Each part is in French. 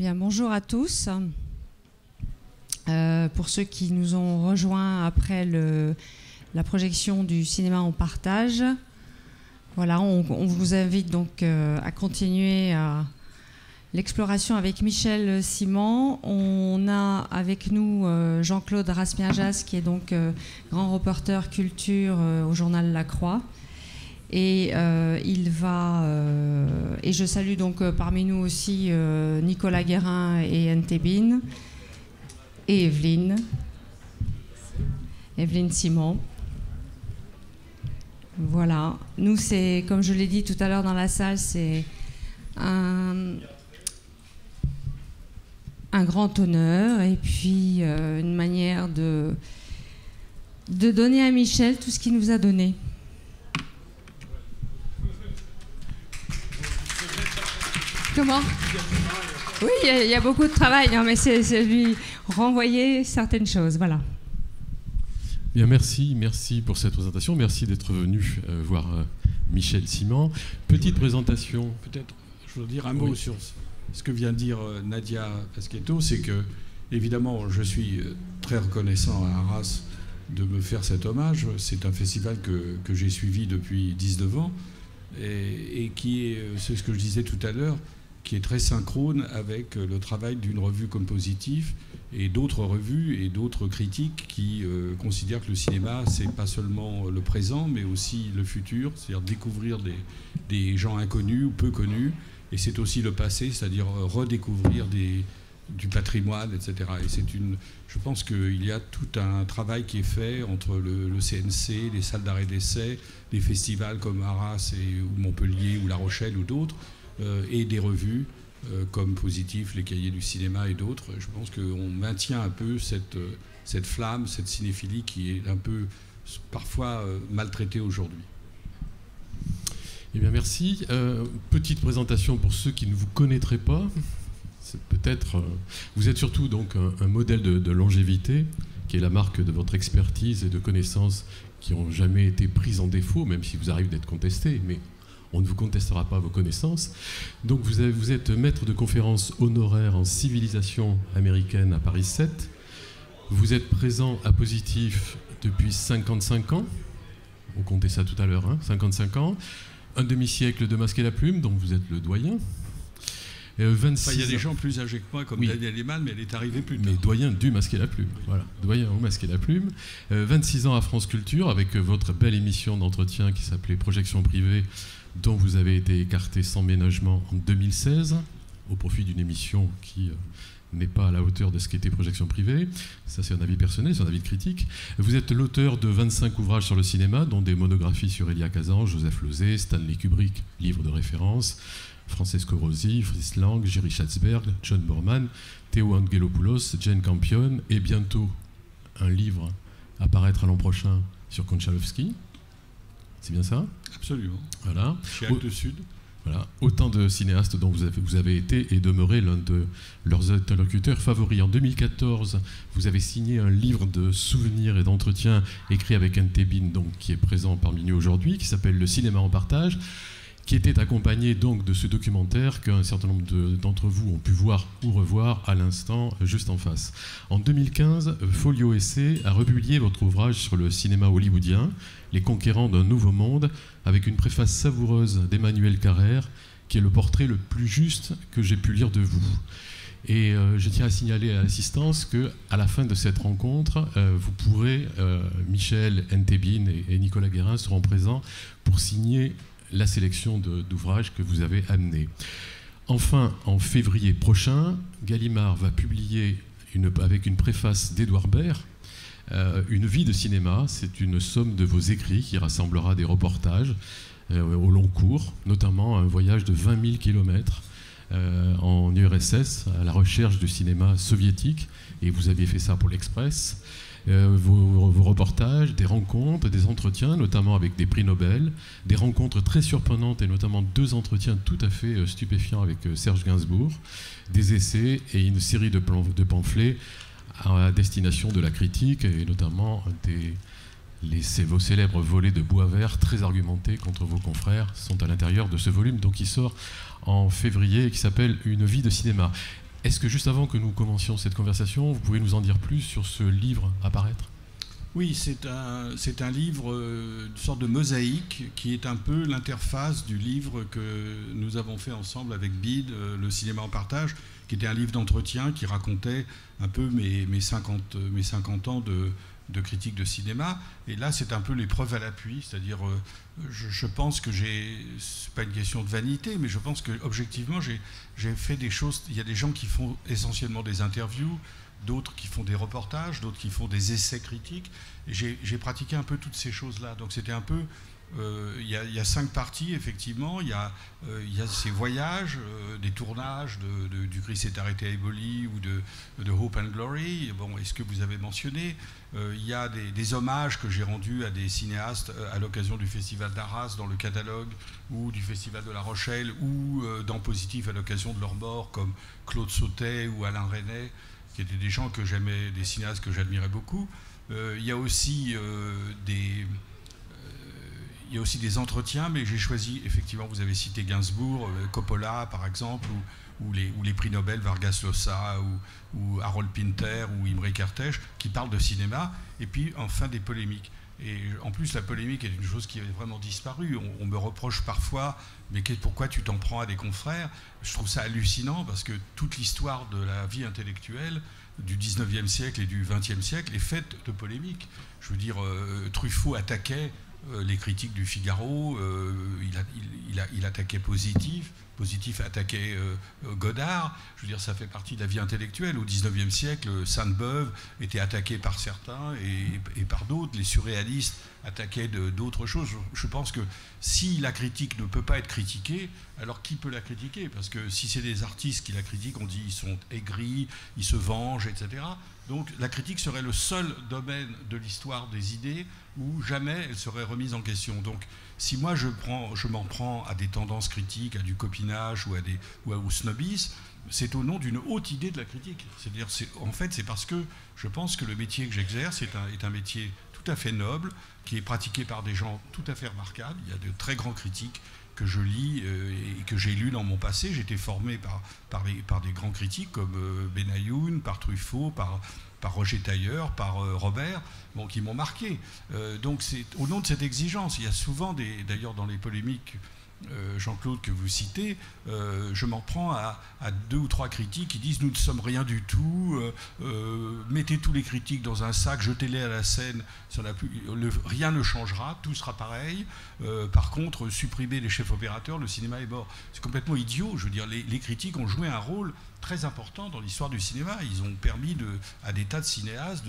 Bien, bonjour à tous. Pour ceux qui nous ont rejoints après la projection du cinéma en partage, voilà, on vous invite donc à continuer l'exploration avec Michel Simon. On a avec nous Jean-Claude Rasmiajas, qui est donc grand reporter culture au journal La Croix. Et et je salue donc parmi nous aussi Nicolas Guérin et Ntebine et Evelyne Simon. Voilà. Nous, c'est, comme je l'ai dit tout à l'heure dans la salle, c'est un grand honneur et puis une manière de donner à Michel tout ce qu'il nous a donné. Comment ? Oui, il y a beaucoup de travail, non, mais c'est lui renvoyer certaines choses, voilà. Bien, merci pour cette présentation, merci d'être venu voir Michel Simon. Petite présentation. Peut-être, je veux dire un mot sur ce que vient de dire Nadia Pasquetto, c'est que, évidemment, je suis très reconnaissant à Arras de me faire cet hommage. C'est un festival que j'ai suivi depuis 19 ans et qui est, c'est ce que je disais tout à l'heure, qui est très synchrone avec le travail d'une revue comme Positif et d'autres revues et d'autres critiques qui considèrent que le cinéma, c'est pas seulement le présent, mais aussi le futur, c'est-à-dire découvrir des gens inconnus ou peu connus, et c'est aussi le passé, c'est-à-dire redécouvrir du patrimoine, etc. Et je pense qu'il y a tout un travail qui est fait entre le CNC, les salles d'arrêt d'essai, des festivals comme Arras ou Montpellier ou La Rochelle ou d'autres, et des revues comme Positif, Les Cahiers du cinéma et d'autres. Je pense qu'on maintient un peu cette flamme, cette cinéphilie qui est un peu parfois maltraitée aujourd'hui. Eh bien, merci. Petite présentation pour ceux qui ne vous connaîtraient pas. C'est peut-être, vous êtes surtout donc un modèle de longévité, qui est la marque de votre expertise et de connaissances qui n'ont jamais été prises en défaut, même si vous arrivez d'être contesté, mais on ne vous contestera pas vos connaissances. Donc vous êtes maître de conférences honoraire en civilisation américaine à Paris 7. Vous êtes présent à Positif depuis 55 ans. On comptait ça tout à l'heure, 55 ans. Un demi-siècle de Masque et la Plume, dont vous êtes le doyen. 26 il y a des gens plus âgés que moi, comme Daniel Lehmann, mais elle est arrivée plus tard. Mais doyen du Masque et la Plume. Voilà, doyen au Masque et la Plume. 26 ans à France Culture, avec votre belle émission d'entretien qui s'appelait Projection privée, dont vous avez été écarté sans ménagement en 2016, au profit d'une émission qui n'est pas à la hauteur de ce qu'était Projection privée. Ça, c'est un avis personnel, c'est un avis de critique. Vous êtes l'auteur de 25 ouvrages sur le cinéma, dont des monographies sur Elia Kazan, Joseph Losey, Stanley Kubrick, livre de référence, Francesco Rosi, Fritz Lang, Jerry Schatzberg, John Borman, Théo Angelopoulos, Jane Campion, et bientôt un livre à paraître à l'an prochain sur Konchalovsky. C'est bien ça ? Absolument. Voilà. Chez Actes Sud. Voilà. Autant de cinéastes dont vous avez été et demeuré l'un de leurs interlocuteurs favoris. En 2014, vous avez signé un livre de souvenirs et d'entretiens écrit avec Ntebine, donc qui est présent parmi nous aujourd'hui, qui s'appelle Le cinéma en partage, qui était accompagné donc de ce documentaire qu'un certain nombre d'entre vous ont pu voir ou revoir à l'instant juste en face. En 2015, Folio Essai a republié votre ouvrage sur le cinéma hollywoodien, Les conquérants d'un nouveau monde, avec une préface savoureuse d'Emmanuel Carrère, qui est le portrait le plus juste que j'ai pu lire de vous. Et je tiens à signaler à l'assistance qu'à la fin de cette rencontre, vous pourrez, Michel, Ntebine et Nicolas Guérin seront présents pour signer la sélection d'ouvrages que vous avez amenés. Enfin, en février prochain, Gallimard va publier, avec une préface d'Édouard Baird, Une vie de cinéma. C'est une somme de vos écrits qui rassemblera des reportages au long cours, notamment un voyage de 20 000 km en URSS à la recherche du cinéma soviétique, et vous aviez fait ça pour l'Express. Vos reportages, des rencontres, des entretiens, notamment avec des prix Nobel, des rencontres très surprenantes et notamment 2 entretiens tout à fait stupéfiants avec Serge Gainsbourg, des essais et une série de pamphlets à destination de la critique, et notamment vos célèbres volets de bois vert très argumentés contre vos confrères sont à l'intérieur de ce volume, donc qui sort en février et qui s'appelle Une vie de cinéma. Est-ce que juste avant que nous commencions cette conversation, vous pouvez nous en dire plus sur ce livre à paraître ? Oui, c'est un livre, une sorte de mosaïque qui est un peu l'interface du livre que nous avons fait ensemble avec Bide, Le cinéma en partage, qui était un livre d'entretien qui racontait un peu mes 50 ans de critique de cinéma. Et là, c'est un peu l'épreuve à l'appui, c'est-à-dire, je pense que c'est pas une question de vanité, mais je pense que objectivement, j'ai fait des choses. Il y a des gens qui font essentiellement des interviews, d'autres qui font des reportages, d'autres qui font des essais critiques. Et j'ai pratiqué un peu toutes ces choses-là. Donc c'était un peu... Il y a 5 parties, effectivement. Il y a ces voyages, des tournages du Christ s'est arrêté à Éboli ou de Hope and Glory. Bon, est-ce que vous avez mentionné il y a des hommages que j'ai rendus à des cinéastes à l'occasion du Festival d'Arras dans le catalogue, ou du Festival de La Rochelle, ou dans Positif à l'occasion de leur mort, comme Claude Sautet ou Alain Resnais, qui étaient des gens que j'aimais, des cinéastes que j'admirais beaucoup. Il y a aussi des entretiens, mais j'ai choisi, effectivement, vous avez cité Gainsbourg, Coppola par exemple, ou les prix Nobel, Vargas Llosa, ou Harold Pinter, ou Imre Kertész, qui parlent de cinéma, et puis enfin des polémiques. Et en plus, la polémique est une chose qui a vraiment disparu. On me reproche parfois, mais pourquoi tu t'en prends à des confrères ? Je trouve ça hallucinant, parce que toute l'histoire de la vie intellectuelle du 19e siècle et du 20e siècle est faite de polémiques. Je veux dire, Truffaut attaquait les critiques du Figaro, il attaquait Positif attaquait Godard. Je veux dire, ça fait partie de la vie intellectuelle. Au XIXe siècle, Sainte-Beuve était attaqué par certains et par d'autres. Les surréalistes attaquaient d'autres choses. Je pense que si la critique ne peut pas être critiquée, alors qui peut la critiquer ? Parce que si c'est des artistes qui la critiquent, on dit ils sont aigris, ils se vengent, etc. Donc la critique serait le seul domaine de l'histoire des idées où jamais elle serait remise en question. Donc si moi je m'en prends à des tendances critiques, à du copinage ou au snobisme, c'est au nom d'une haute idée de la critique. C'est-à-dire, en fait, c'est parce que je pense que le métier que j'exerce est un métier tout à fait noble, qui est pratiqué par des gens tout à fait remarquables. Il y a de très grands critiques que je lis et que j'ai lus dans mon passé. J'ai été formé par des grands critiques comme Benayoun, par Truffaut, par Roger Tailleur, par Robert, bon, qui m'ont marqué. Donc c'est au nom de cette exigence. Il y a souvent, d'ailleurs dans les polémiques, Jean-Claude, que vous citez, je m'en prends à 2 ou 3 critiques qui disent « nous ne sommes rien du tout, mettez tous les critiques dans un sac, jetez-les à la Seine, rien ne changera, tout sera pareil. Par contre, supprimez les chefs opérateurs, le cinéma est mort ». C'est complètement idiot. Je veux dire, les critiques ont joué un rôle très important dans l'histoire du cinéma. Ils ont permis à des tas de cinéastes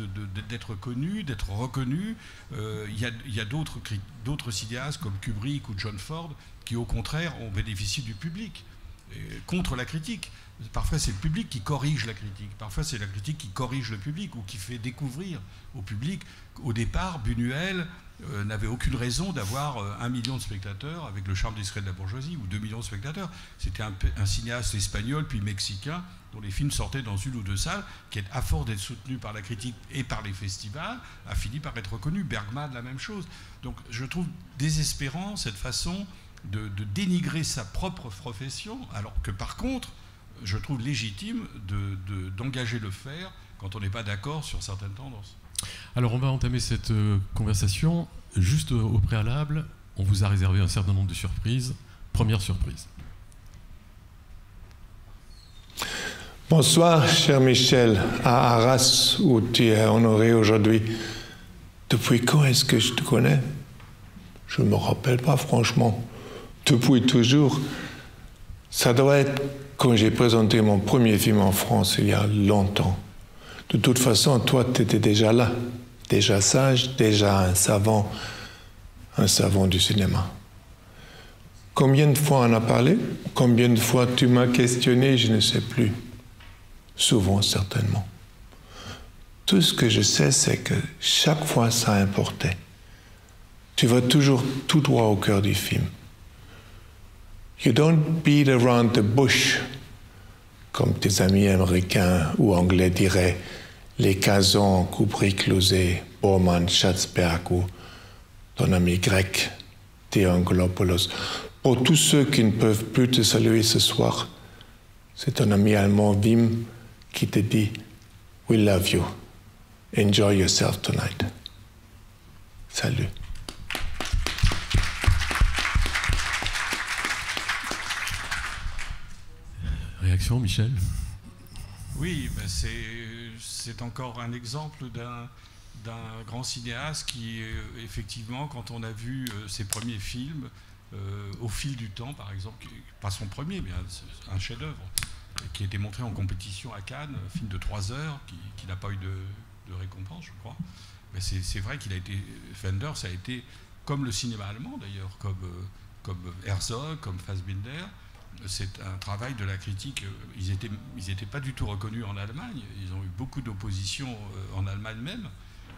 d'être connus, d'être reconnus. Il y a d'autres cinéastes comme Kubrick ou John Ford qui, au contraire, ont bénéficié du public, contre la critique. Parfois, c'est le public qui corrige la critique. Parfois, c'est la critique qui corrige le public ou qui fait découvrir au public. Au départ, Buñuel n'avait aucune raison d'avoir 1 million de spectateurs avec Le charme discret de la bourgeoisie, ou 2 millions de spectateurs. C'était un cinéaste espagnol, puis mexicain, dont les films sortaient dans 1 ou 2 salles, qui, à force d'être soutenu par la critique et par les festivals, a fini par être reconnu. Bergman, la même chose. Donc je trouve désespérant cette façon de dénigrer sa propre profession, alors que par contre, je trouve légitime d'engager le faire quand on n'est pas d'accord sur certaines tendances. Alors on va entamer cette conversation. Juste au préalable, on vous a réservé un certain nombre de surprises. Première surprise. Bonsoir, cher Michel, à Arras, où tu es honoré aujourd'hui. Depuis quand est-ce que je te connais? Je ne me rappelle pas, franchement. Depuis toujours. Ça doit être quand j'ai présenté mon premier film en France, il y a longtemps. De toute façon, toi, tu étais déjà là. Déjà sage, déjà un savant du cinéma. Combien de fois on a parlé? Combien de fois tu m'as questionné? Je ne sais plus. Souvent, certainement. Tout ce que je sais, c'est que chaque fois, ça importait. Tu vas toujours tout droit au cœur du film. You don't beat around the bush, comme tes amis américains ou anglais diraient, les Kazan, Kubrick, Clouzet, Borman, Schatzberg ou ton ami grec, Théophilopoulos. Pour tous ceux qui ne peuvent plus te saluer ce soir, c'est ton ami allemand Wim qui te dit « We love you. Enjoy yourself tonight. » Salut. Réaction, Michel? Oui, ben c'est encore un exemple d'un grand cinéaste qui, effectivement, quand on a vu ses premiers films, Au fil du temps, par exemple, pas son premier, mais un chef-d'œuvre, qui a été montré en compétition à Cannes, un film de 3 heures, qui n'a pas eu de récompense, je crois. Mais c'est vrai qu'il a été, Wenders a été, comme le cinéma allemand d'ailleurs, comme Herzog, comme Fassbinder, c'est un travail de la critique. Ils étaient pas du tout reconnus en Allemagne. Ils ont eu beaucoup d'opposition en Allemagne même.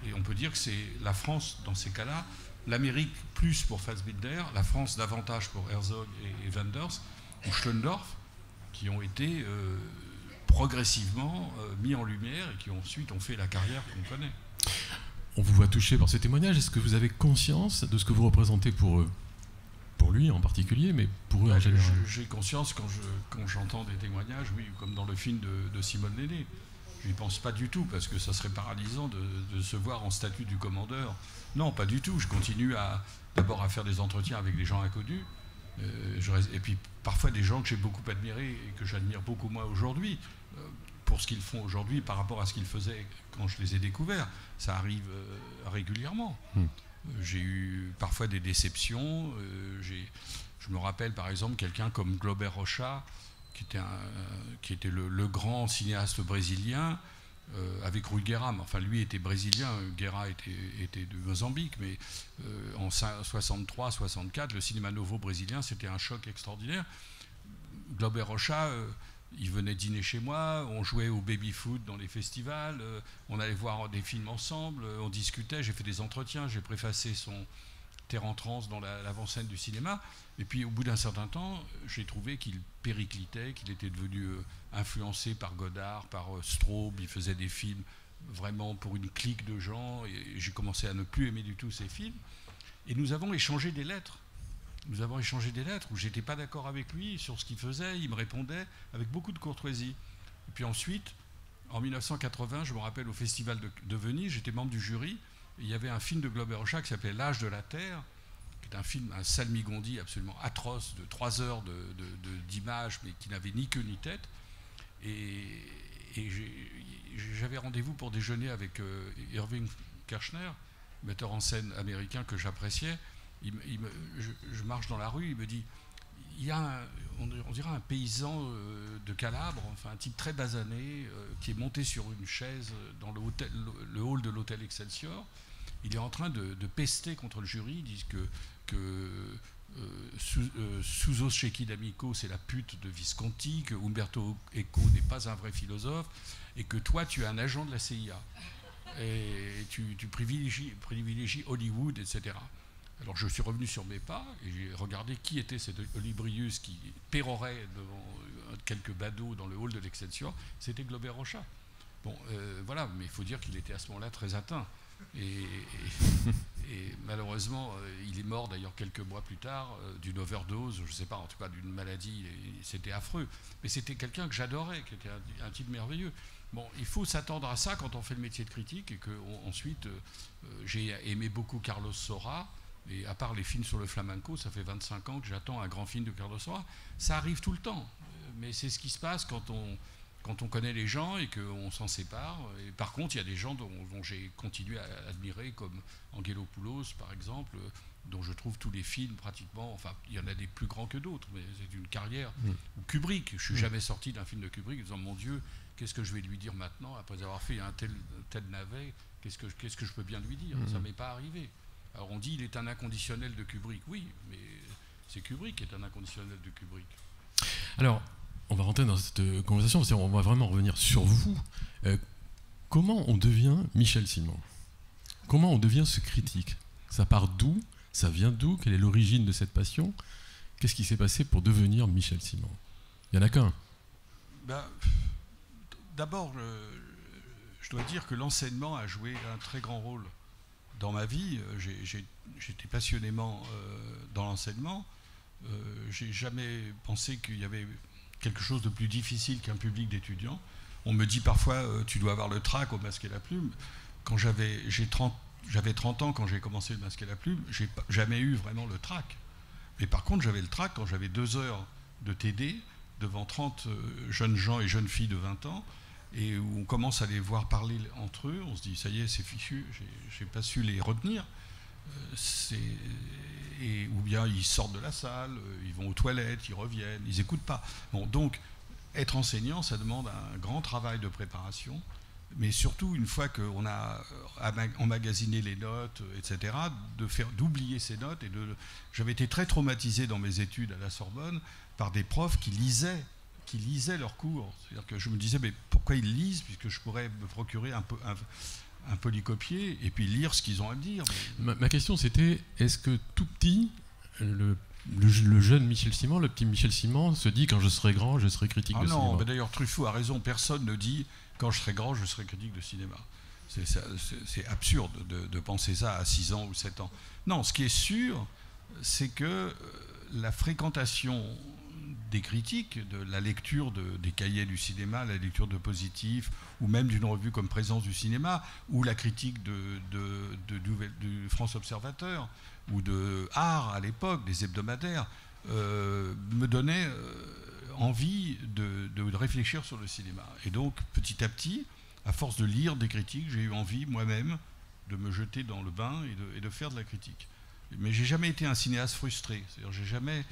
Et on peut dire que c'est la France dans ces cas-là, l'Amérique plus pour Fassbinder, la France davantage pour Herzog et Wenders, ou Schlöndorff, qui ont été progressivement mis en lumière et qui ensuite ont fait la carrière qu'on connaît. On vous voit touché par ce témoignage. Est-ce que vous avez conscience de ce que vous représentez pour eux? Pour lui en particulier, mais pour eux en général. J'ai conscience quand j'entends des témoignages, oui, comme dans le film de Simone Lenné. Je n'y pense pas du tout, parce que ça serait paralysant de se voir en statut du commandeur. Non, pas du tout. Je continue d'abord à faire des entretiens avec des gens inconnus, et puis parfois des gens que j'ai beaucoup admirés et que j'admire beaucoup moins aujourd'hui, pour ce qu'ils font aujourd'hui par rapport à ce qu'ils faisaient quand je les ai découverts. Ça arrive régulièrement. J'ai eu parfois des déceptions. Je me rappelle par exemple quelqu'un comme Glauber Rocha, qui était le grand cinéaste brésilien, avec Rui Guerra. Enfin, lui était brésilien, Guerra était de Mozambique, mais en 63-64, le cinéma novo brésilien, c'était un choc extraordinaire. Glauber Rocha, il venait dîner chez moi, on jouait au baby-foot dans les festivals, on allait voir des films ensemble, on discutait, j'ai fait des entretiens, j'ai préfacé son Terre en transe dans l'avant-scène du cinéma. Et puis au bout d'un certain temps, j'ai trouvé qu'il périclitait, qu'il était devenu influencé par Godard, par Straub. Il faisait des films vraiment pour une clique de gens, et j'ai commencé à ne plus aimer du tout ces films. Et nous avons échangé des lettres. Nous avons échangé des lettres où j'étais pas d'accord avec lui sur ce qu'il faisait. Il me répondait avec beaucoup de courtoisie. Et puis ensuite, en 1980, je me rappelle au Festival de Venise, j'étais membre du jury. Et il y avait un film de Glauber Rocha qui s'appelait L'âge de la Terre, qui est un film, un salmigondi absolument atroce, de 3 heures d'images, mais qui n'avait ni queue ni tête. Et j'avais rendez-vous pour déjeuner avec Irving Kershner, metteur en scène américain que j'appréciais. Je marche dans la rue, il me dit, il y a on dirait un paysan de Calabre, enfin un type très basané, qui est monté sur une chaise dans le hall de l'hôtel Excelsior. Il est en train de pester contre le jury. Ils disent que Suso Cecchi d'Amico, c'est la pute de Visconti, que Umberto Eco n'est pas un vrai philosophe, et que toi, tu es un agent de la CIA. Et tu privilégies Hollywood, etc. Alors je suis revenu sur mes pas et j'ai regardé qui était cet Olybrius qui pérorait devant quelques badauds dans le hall de l'Excelsior. C'était Glauber Rocha. Bon, voilà, mais il faut dire qu'il était à ce moment-là très atteint. Et malheureusement, il est mort d'ailleurs quelques mois plus tard d'une overdose, je ne sais pas, en tout cas d'une maladie. C'était affreux. Mais c'était quelqu'un que j'adorais, qui était un type merveilleux. Bon, il faut s'attendre à ça quand on fait le métier de critique, et que ensuite j'ai aimé beaucoup Carlos Saura. Et à part les films sur le flamenco, ça fait 25 ans que j'attends un grand film de Carlos Saura. Ça arrive tout le temps, mais c'est ce qui se passe quand on connaît les gens et qu'on s'en sépare. Et par contre, il y a des gens dont j'ai continué à admirer, comme Angelopoulos, par exemple, dont je trouve tous les films pratiquement, enfin, il y en a des plus grands que d'autres, mais c'est une carrière. Ou Kubrick, je suis jamais sorti d'un film de Kubrick en disant, mon Dieu, qu'est-ce que je vais lui dire maintenant, après avoir fait un tel navet, qu'est-ce que je peux bien lui dire? Ça m'est pas arrivé. Alors on dit il est un inconditionnel de Kubrick. Oui, mais c'est Kubrick qui est un inconditionnel de Kubrick. Alors, on va rentrer dans cette conversation, parce qu'on va vraiment revenir sur vous. Comment on devient Michel Simon? Comment on devient ce critique? Ça part d'où? Ça vient d'où? Quelle est l'origine de cette passion? Qu'est-ce qui s'est passé pour devenir Michel Simon? Il n'y en a qu'un. D'abord, je dois dire que l'enseignement a joué un très grand rôle dans ma vie. J'étais passionnément dans l'enseignement. J'ai jamais pensé qu'il y avait quelque chose de plus difficile qu'un public d'étudiants. On me dit parfois, tu dois avoir le trac au Masque et la Plume. Quand j'avais 30 ans quand j'ai commencé le Masque et la Plume, j'ai jamais eu vraiment le trac. Mais par contre, j'avais le trac quand j'avais 2 heures de TD devant 30 jeunes gens et jeunes filles de 20 ans, et où on commence à les voir parler entre eux, on se dit, ça y est, c'est fichu, j'ai pas su les retenir. Ou bien ils sortent de la salle, ils vont aux toilettes, ils reviennent, ils n'écoutent pas. Bon, donc, être enseignant, ça demande un grand travail de préparation, mais surtout, une fois qu'on a emmagasiné les notes, etc., d'oublier ces notes. J'avais été très traumatisé dans mes études à la Sorbonne par des profs qui lisaient leurs cours. C'est-à-dire que je me disais, mais pourquoi ils lisent, puisque je pourrais me procurer un polycopier et puis lire ce qu'ils ont à me dire. Ma question, c'était, est-ce que tout petit, le jeune Michel Simon, le petit Michel Simon, se dit, quand je serai grand, je serai critique de cinéma? Non, mais d'ailleurs, Truffaut a raison, personne ne dit, quand je serai grand, je serai critique de cinéma. C'est absurde de penser ça à 6 ans ou 7 ans. Non, ce qui est sûr, c'est que la fréquentation des critiques, de la lecture des cahiers du cinéma, la lecture de Positif, ou même d'une revue comme Présence du cinéma, ou la critique du France Observateur, ou de Art à l'époque, des hebdomadaires, me donnait envie de réfléchir sur le cinéma. Et donc, petit à petit, à force de lire des critiques, j'ai eu envie moi-même de me jeter dans le bain et de faire de la critique. Mais j'ai jamais été un cinéaste frustré. C'est-à-dire, j'ai jamais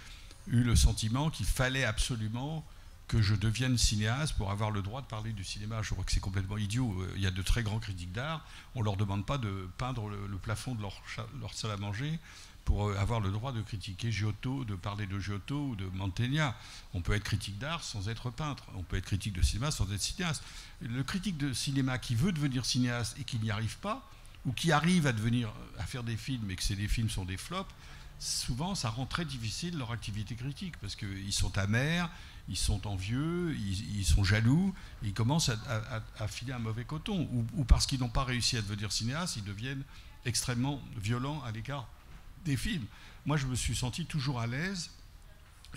eu le sentiment qu'il fallait absolument que je devienne cinéaste pour avoir le droit de parler du cinéma. Je crois que c'est complètement idiot. Il y a de très grands critiques d'art. On ne leur demande pas de peindre le plafond de leur salle à manger pour avoir le droit de critiquer Giotto, de parler de Giotto ou de Mantegna. On peut être critique d'art sans être peintre. On peut être critique de cinéma sans être cinéaste. Le critique de cinéma qui veut devenir cinéaste et qui n'y arrive pas, ou qui arrive à faire des films et que les films sont des flops, souvent ça rend très difficile leur activité critique, parce qu'ils sont amers, ils sont envieux, ils sont jaloux, et ils commencent à filer un mauvais coton, ou parce qu'ils n'ont pas réussi à devenir cinéastes, ils deviennent extrêmement violents à l'égard des films. Moi, je me suis senti toujours à l'aise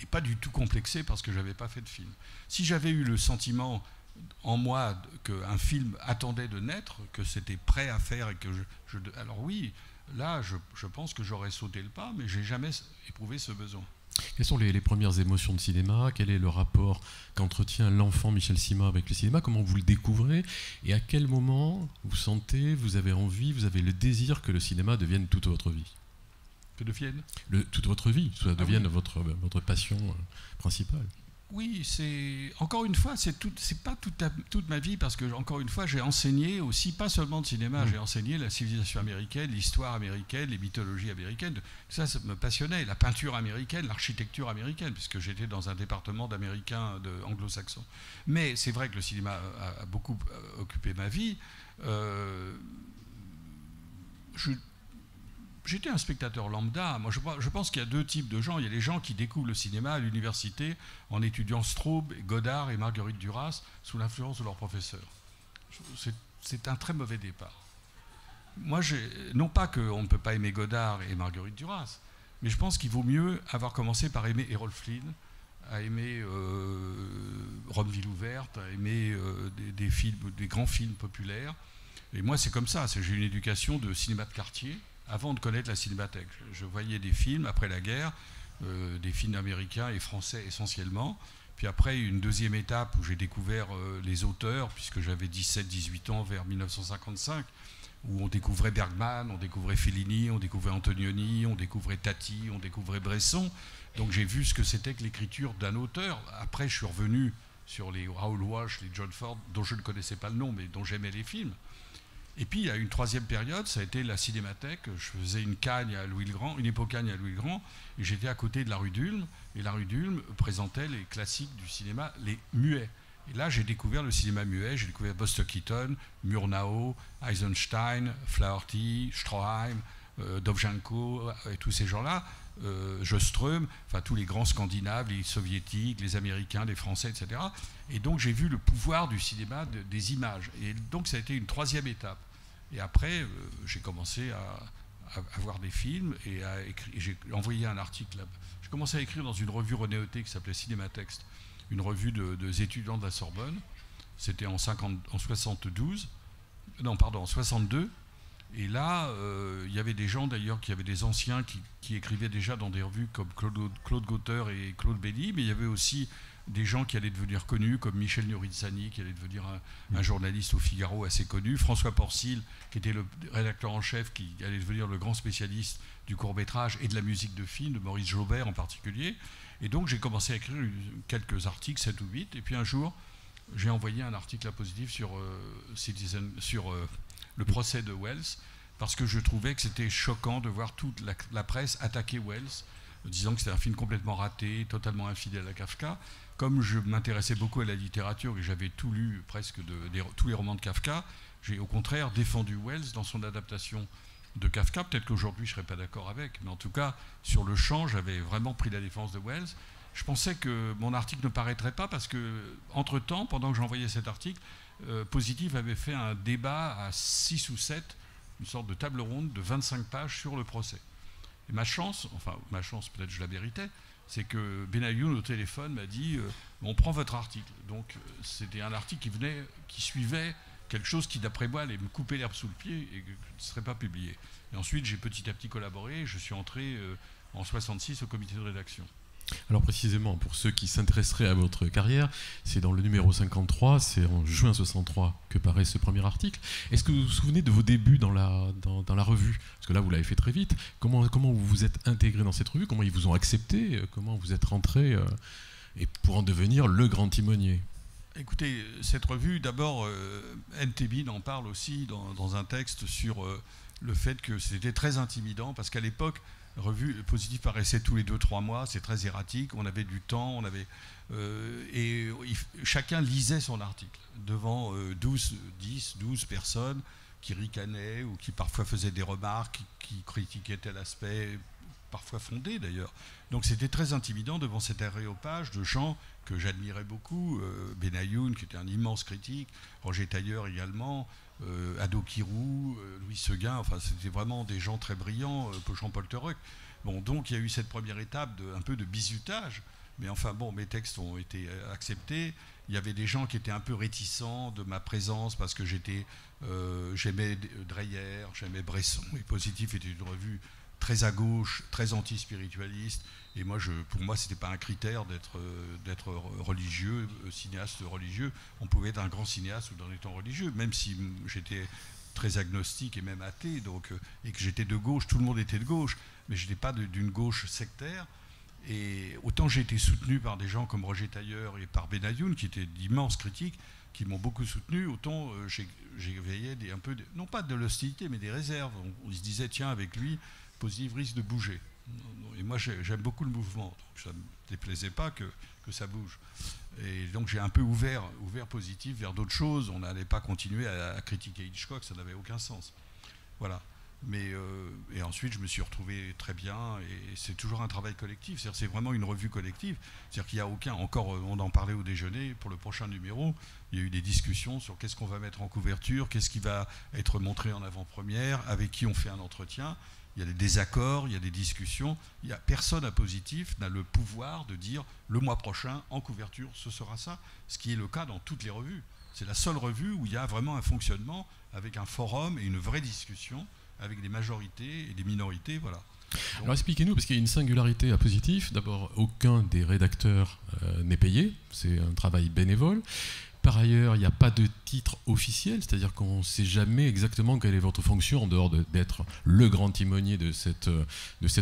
et pas du tout complexé parce que je n'avais pas fait de film. Si j'avais eu le sentiment en moi qu'un film attendait de naître, que c'était prêt à faire, et que alors oui, là, je pense que j'aurais sauté le pas, mais j'ai jamais éprouvé ce besoin. Quelles sont les premières émotions de cinéma? Quel est le rapport qu'entretient l'enfant Michel Simon avec le cinéma? Comment vous le découvrez? Et à quel moment vous avez envie, vous avez le désir que le cinéma devienne toute votre vie? Que devienne toute votre vie, que ça devienne votre passion principale. Oui, encore une fois, c'est pas toute ma vie, parce que, encore une fois, j'ai enseigné aussi, pas seulement de cinéma, j'ai enseigné la civilisation américaine, l'histoire américaine, les mythologies américaines. Ça me passionnait, la peinture américaine, l'architecture américaine, puisque j'étais dans un département d'américains anglo-saxons. Mais c'est vrai que le cinéma a beaucoup occupé ma vie. J'étais un spectateur lambda. Moi, je pense qu'il y a 2 types de gens. Il y a les gens qui découvrent le cinéma à l'université en étudiant Straub, Godard et Marguerite Duras sous l'influence de leurs professeurs. C'est un très mauvais départ. Moi, non pas qu'on ne peut pas aimer Godard et Marguerite Duras, mais je pense qu'il vaut mieux avoir commencé par aimer Errol Flynn, à aimer Rome ville ouverte, à aimer des grands films populaires. Et moi, c'est comme ça. J'ai une éducation de cinéma de quartier avant de connaître la cinémathèque. Je voyais des films après la guerre, des films américains et français essentiellement. Puis après, une deuxième étape où j'ai découvert les auteurs, puisque j'avais 17-18 ans vers 1955, où on découvrait Bergman, on découvrait Fellini, on découvrait Antonioni, on découvrait Tati, on découvrait Bresson. Donc j'ai vu ce que c'était que l'écriture d'un auteur. Après, je suis revenu sur les Raoul Walsh, les John Ford, dont je ne connaissais pas le nom, mais dont j'aimais les films. Et puis, il y a une troisième période, ça a été la Cinémathèque. Je faisais une cagne à Louis-le-Grand, une épocagne à Louis-le-Grand, et j'étais à côté de la rue d'Ulm, et la rue d'Ulm présentait les classiques du cinéma, les muets. Et là, j'ai découvert le cinéma muet, j'ai découvert Buster Keaton, Murnau, Eisenstein, Flaherty, Stroheim, Dovzhenko, et tous ces gens-là, Sjöström, enfin tous les grands Scandinaves, les Soviétiques, les Américains, les Français, etc. Et donc, j'ai vu le pouvoir du cinéma, des images. Et donc, ça a été une troisième étape. Et après, j'ai commencé à voir des films et j'ai envoyé un article. J'ai commencé à écrire dans une revue René Auté qui s'appelait Cinématexte, une revue des étudiants de la Sorbonne. C'était en 72. En 62. Et là, il y avait des gens d'ailleurs, qui avaient des anciens qui écrivaient déjà dans des revues comme Claude Gauthier et Claude Belli, mais il y avait aussi des gens qui allaient devenir connus, comme Michel Nurizani, qui allait devenir un journaliste au Figaro assez connu, François Porcil, qui était le rédacteur en chef, qui allait devenir le grand spécialiste du court-métrage et de la musique de film, de Maurice Jaubert en particulier. Et donc j'ai commencé à écrire quelques articles, 7 ou 8, et puis un jour, j'ai envoyé un article à Positif sur le procès de Wells, parce que je trouvais que c'était choquant de voir toute la presse attaquer Wells, disant que c'était un film complètement raté, totalement infidèle à Kafka. Comme je m'intéressais beaucoup à la littérature et j'avais tout lu presque tous les romans de Kafka, j'ai au contraire défendu Wells dans son adaptation de Kafka. Peut-être qu'aujourd'hui je ne serais pas d'accord avec, mais en tout cas, sur le champ, j'avais vraiment pris la défense de Wells. Je pensais que mon article ne paraîtrait pas parce que, entre-temps, pendant que j'envoyais cet article, Positif avait fait un débat à 6 ou 7, une sorte de table ronde de 25 pages sur le procès. Et ma chance, peut-être je la méritais, c'est que Benayoun au téléphone m'a dit on prend votre article. Donc c'était un article qui suivait quelque chose qui, d'après moi, allait me couper l'herbe sous le pied et qui ne serait pas publié. Et ensuite, j'ai petit à petit collaboré. Je suis entré en 66 au comité de rédaction. Alors précisément, pour ceux qui s'intéresseraient à votre carrière, c'est dans le numéro 53, c'est en juin 63 que paraît ce premier article. Est-ce que vous vous souvenez de vos débuts dans la revue? Parce que là, vous l'avez fait très vite. Comment vous vous êtes intégré dans cette revue? Comment ils vous ont accepté? Comment vous êtes rentré et pour en devenir le grand timonier? Écoutez, cette revue, d'abord, NTB en parle aussi dans un texte sur le fait que c'était très intimidant, parce qu'à l'époque, revue Positif paraissait tous les 2-3 mois, c'est très erratique, on avait du temps, chacun lisait son article devant 12 personnes qui ricanaient ou qui parfois faisaient des remarques, qui critiquaient tel aspect, parfois fondé d'ailleurs. Donc c'était très intimidant devant cet aréopage de gens que j'admirais beaucoup, Benayoun qui était un immense critique, Roger Tailleur également, Ado Kirou, Louis Seguin, enfin c'était vraiment des gens très brillants, Jean-Paul Theroux. Bon, donc il y a eu cette première étape un peu de bizutage, mais enfin bon, mes textes ont été acceptés. Il y avait des gens qui étaient un peu réticents de ma présence parce que j'aimais Dreyer, j'aimais Bresson, et Positif était une revue très à gauche, très anti-spiritualiste, et pour moi c'était pas un critère d'être religieux, cinéaste religieux. On pouvait être un grand cinéaste tout en étant religieux, même si j'étais très agnostique et même athée, et que j'étais de gauche, tout le monde était de gauche, mais je n'étais pas d'une gauche sectaire. Et autant j'ai été soutenu par des gens comme Roger Tailleur et par Benayoun, qui étaient d'immenses critiques, qui m'ont beaucoup soutenu, autant j'ai veillé un peu, non pas de l'hostilité, mais des réserves. On se disait, tiens, avec lui, Positif risque de bouger. Et moi, j'aime beaucoup le mouvement, donc ça ne me déplaisait pas que ça bouge. Et donc j'ai un peu ouvert Positif vers d'autres choses. On n'allait pas continuer à critiquer Hitchcock, ça n'avait aucun sens. Voilà. Et ensuite, je me suis retrouvé très bien, et c'est toujours un travail collectif. C'est vraiment une revue collective. C'est-à-dire qu'il n'y a aucun... Encore, on en parlait au déjeuner, pour le prochain numéro, il y a eu des discussions sur qu'est-ce qu'on va mettre en couverture, qu'est-ce qui va être montré en avant-première, avec qui on fait un entretien. Il y a des désaccords, il y a des discussions. Personne à Positif n'a le pouvoir de dire le mois prochain, en couverture, ce sera ça. Ce qui est le cas dans toutes les revues. C'est la seule revue où il y a vraiment un fonctionnement avec un forum et une vraie discussion avec des majorités et des minorités. Voilà. Donc, alors expliquez-nous, parce qu'il y a une singularité à Positif. D'abord, aucun des rédacteurs n'est payé. C'est un travail bénévole. Par ailleurs, il n'y a pas de titre officiel, c'est-à-dire qu'on ne sait jamais exactement quelle est votre fonction en dehors d'être le grand timonier de cette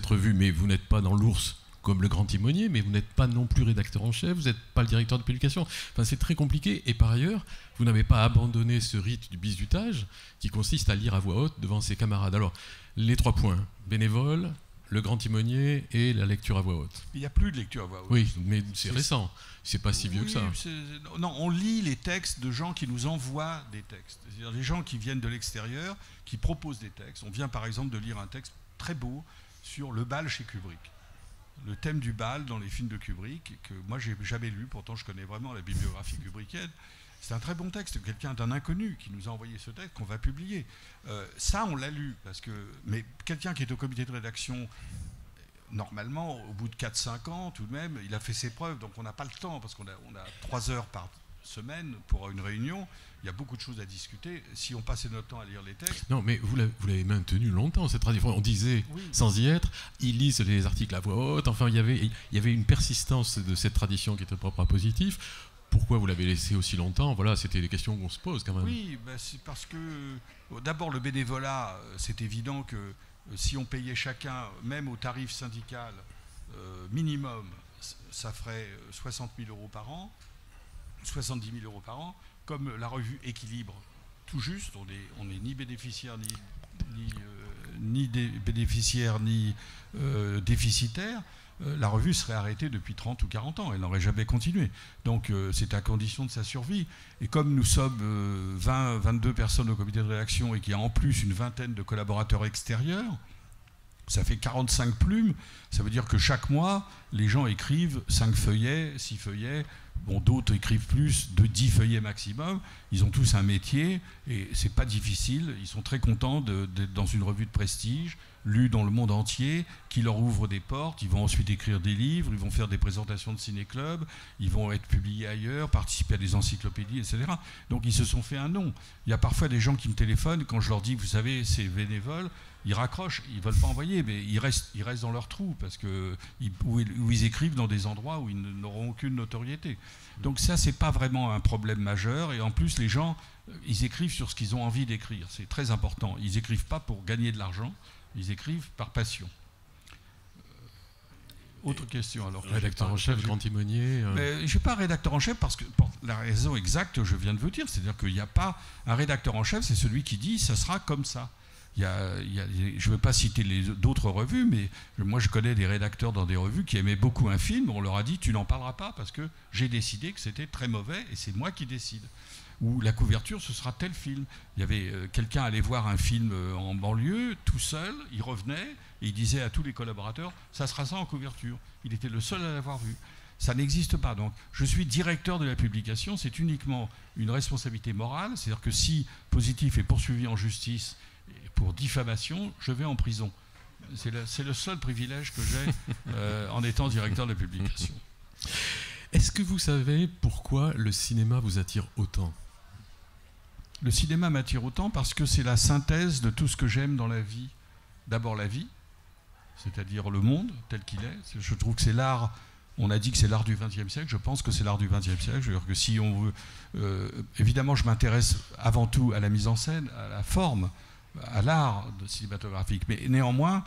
revue, mais vous n'êtes pas dans l'ours comme le grand timonier, mais vous n'êtes pas non plus rédacteur en chef, vous n'êtes pas le directeur de publication. Enfin, c'est très compliqué, et par ailleurs, vous n'avez pas abandonné ce rite du bizutage qui consiste à lire à voix haute devant ses camarades. Alors, les 3 points, bénévole, le grand timonier et la lecture à voix haute. Il n'y a plus de lecture à voix haute. Oui, mais c'est récent. C'est pas si vieux que ça. Non, on lit les textes de gens qui nous envoient des textes. C'est-à-dire des gens qui viennent de l'extérieur, qui proposent des textes. On vient par exemple de lire un texte très beau sur le bal chez Kubrick. Le thème du bal dans les films de Kubrick, que moi j'ai jamais lu, pourtant je connais vraiment la bibliographie kubrickienne. C'est un très bon texte, quelqu'un d'un inconnu qui nous a envoyé ce texte qu'on va publier. Ça, on l'a lu, mais quelqu'un qui est au comité de rédaction, normalement, au bout de 4-5 ans, tout de même, il a fait ses preuves. Donc on n'a pas le temps, parce qu'on a 3 heures par semaine pour une réunion. Il y a beaucoup de choses à discuter. Si on passait notre temps à lire les textes... Non, mais vous l'avez maintenu longtemps, cette tradition. On disait, sans y être, ils lisent les articles à voix haute. Enfin, il y avait une persistance de cette tradition qui était propre à Positif. Pourquoi vous l'avez laissé aussi longtemps? Voilà, c'était des questions qu'on se pose quand même. Oui, c'est parce que... D'abord, le bénévolat, c'est évident que si on payait chacun, même au tarif syndical minimum, ça ferait 60 000 € par an, 70 000 € par an, comme la revue Équilibre, tout juste, on n'est ni bénéficiaire ni bénéficiaire ni déficitaire, la revue serait arrêtée depuis 30 ou 40 ans, elle n'aurait jamais continué. Donc c'est à condition de sa survie. Et comme nous sommes 22 personnes au comité de rédaction et qu'il y a en plus une vingtaine de collaborateurs extérieurs, ça fait 45 plumes, ça veut dire que chaque mois, les gens écrivent 5 feuillets, 6 feuillets, bon, d'autres écrivent plus, de 10 feuillets maximum, ils ont tous un métier, et c'est pas difficile, ils sont très contents d'être dans une revue de prestige, lue dans le monde entier, qui leur ouvre des portes, ils vont ensuite écrire des livres, ils vont faire des présentations de ciné-club, ils vont être publiés ailleurs, participer à des encyclopédies, etc. Donc ils se sont fait un nom. Il y a parfois des gens qui me téléphonent, quand je leur dis, vous savez, c'est bénévole, ils raccrochent, ils ne veulent pas envoyer, mais ils restent dans leur trou, parce que où ils écrivent dans des endroits où ils n'auront aucune notoriété. Donc ça, c'est pas vraiment un problème majeur, et en plus, les gens, ils écrivent sur ce qu'ils ont envie d'écrire, c'est très important. Ils n'écrivent pas pour gagner de l'argent, ils écrivent par passion. Autre question alors. Rédacteur en chef, grand timonier. Je ne suis pas rédacteur en chef parce que pour la raison exacte, je viens de vous dire, c'est-à-dire qu'il n'y a pas un rédacteur en chef, c'est celui qui dit ça sera comme ça. Je ne veux pas citer d'autres revues, mais moi je connais des rédacteurs dans des revues qui aimaient beaucoup un film, on leur a dit tu n'en parleras pas parce que j'ai décidé que c'était très mauvais et c'est moi qui décide. Ou la couverture, ce sera tel film. Il y avait quelqu'un allait voir un film en banlieue, tout seul, il revenait et il disait à tous les collaborateurs, ça sera ça en couverture. Il était le seul à l'avoir vu. Ça n'existe pas. Donc, je suis directeur de la publication, c'est uniquement une responsabilité morale, c'est-à-dire que si Positif est poursuivi en justice pour diffamation, je vais en prison. C'est le seul privilège que j'ai en étant directeur de la publication. Est-ce que vous savez pourquoi le cinéma vous attire autant ? Le cinéma m'attire autant parce que c'est la synthèse de tout ce que j'aime dans la vie. D'abord la vie, c'est-à-dire le monde tel qu'il est. Je trouve que c'est l'art, on a dit que c'est l'art du XXe siècle, je pense que c'est l'art du XXe siècle. Je veux dire que si on veut... évidemment, je m'intéresse avant tout à la mise en scène, à la forme, à l'art cinématographique. Mais néanmoins,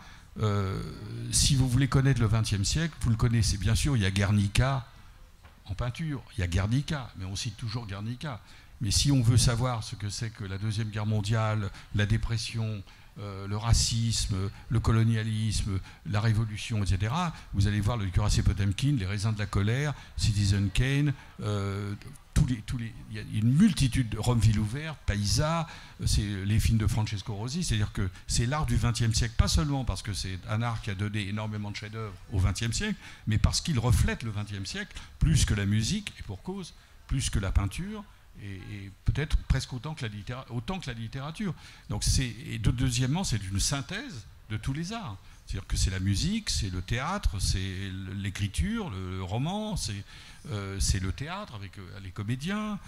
si vous voulez connaître le XXe siècle, vous le connaissez. Bien sûr, il y a Guernica en peinture, il y a Guernica, mais on cite toujours Guernica. Mais si on veut savoir ce que c'est que la Deuxième Guerre mondiale, la dépression, le racisme, le colonialisme, la révolution, etc., vous allez voir le cuirassé Potemkin, les raisins de la colère, Citizen Kane, il y a une multitude de Rome ville ouverte, Paisa, c'est les films de Francesco Rosi, c'est-à-dire que c'est l'art du XXe siècle, pas seulement parce que c'est un art qui a donné énormément de chefs-d'œuvre au XXe siècle, mais parce qu'il reflète le XXe siècle plus que la musique, et pour cause, plus que la peinture, et peut-être presque autant que la littérature. Donc deuxièmement, c'est une synthèse de tous les arts. C'est-à-dire que c'est la musique, c'est le théâtre, c'est l'écriture, le roman, c'est le théâtre avec les comédiens.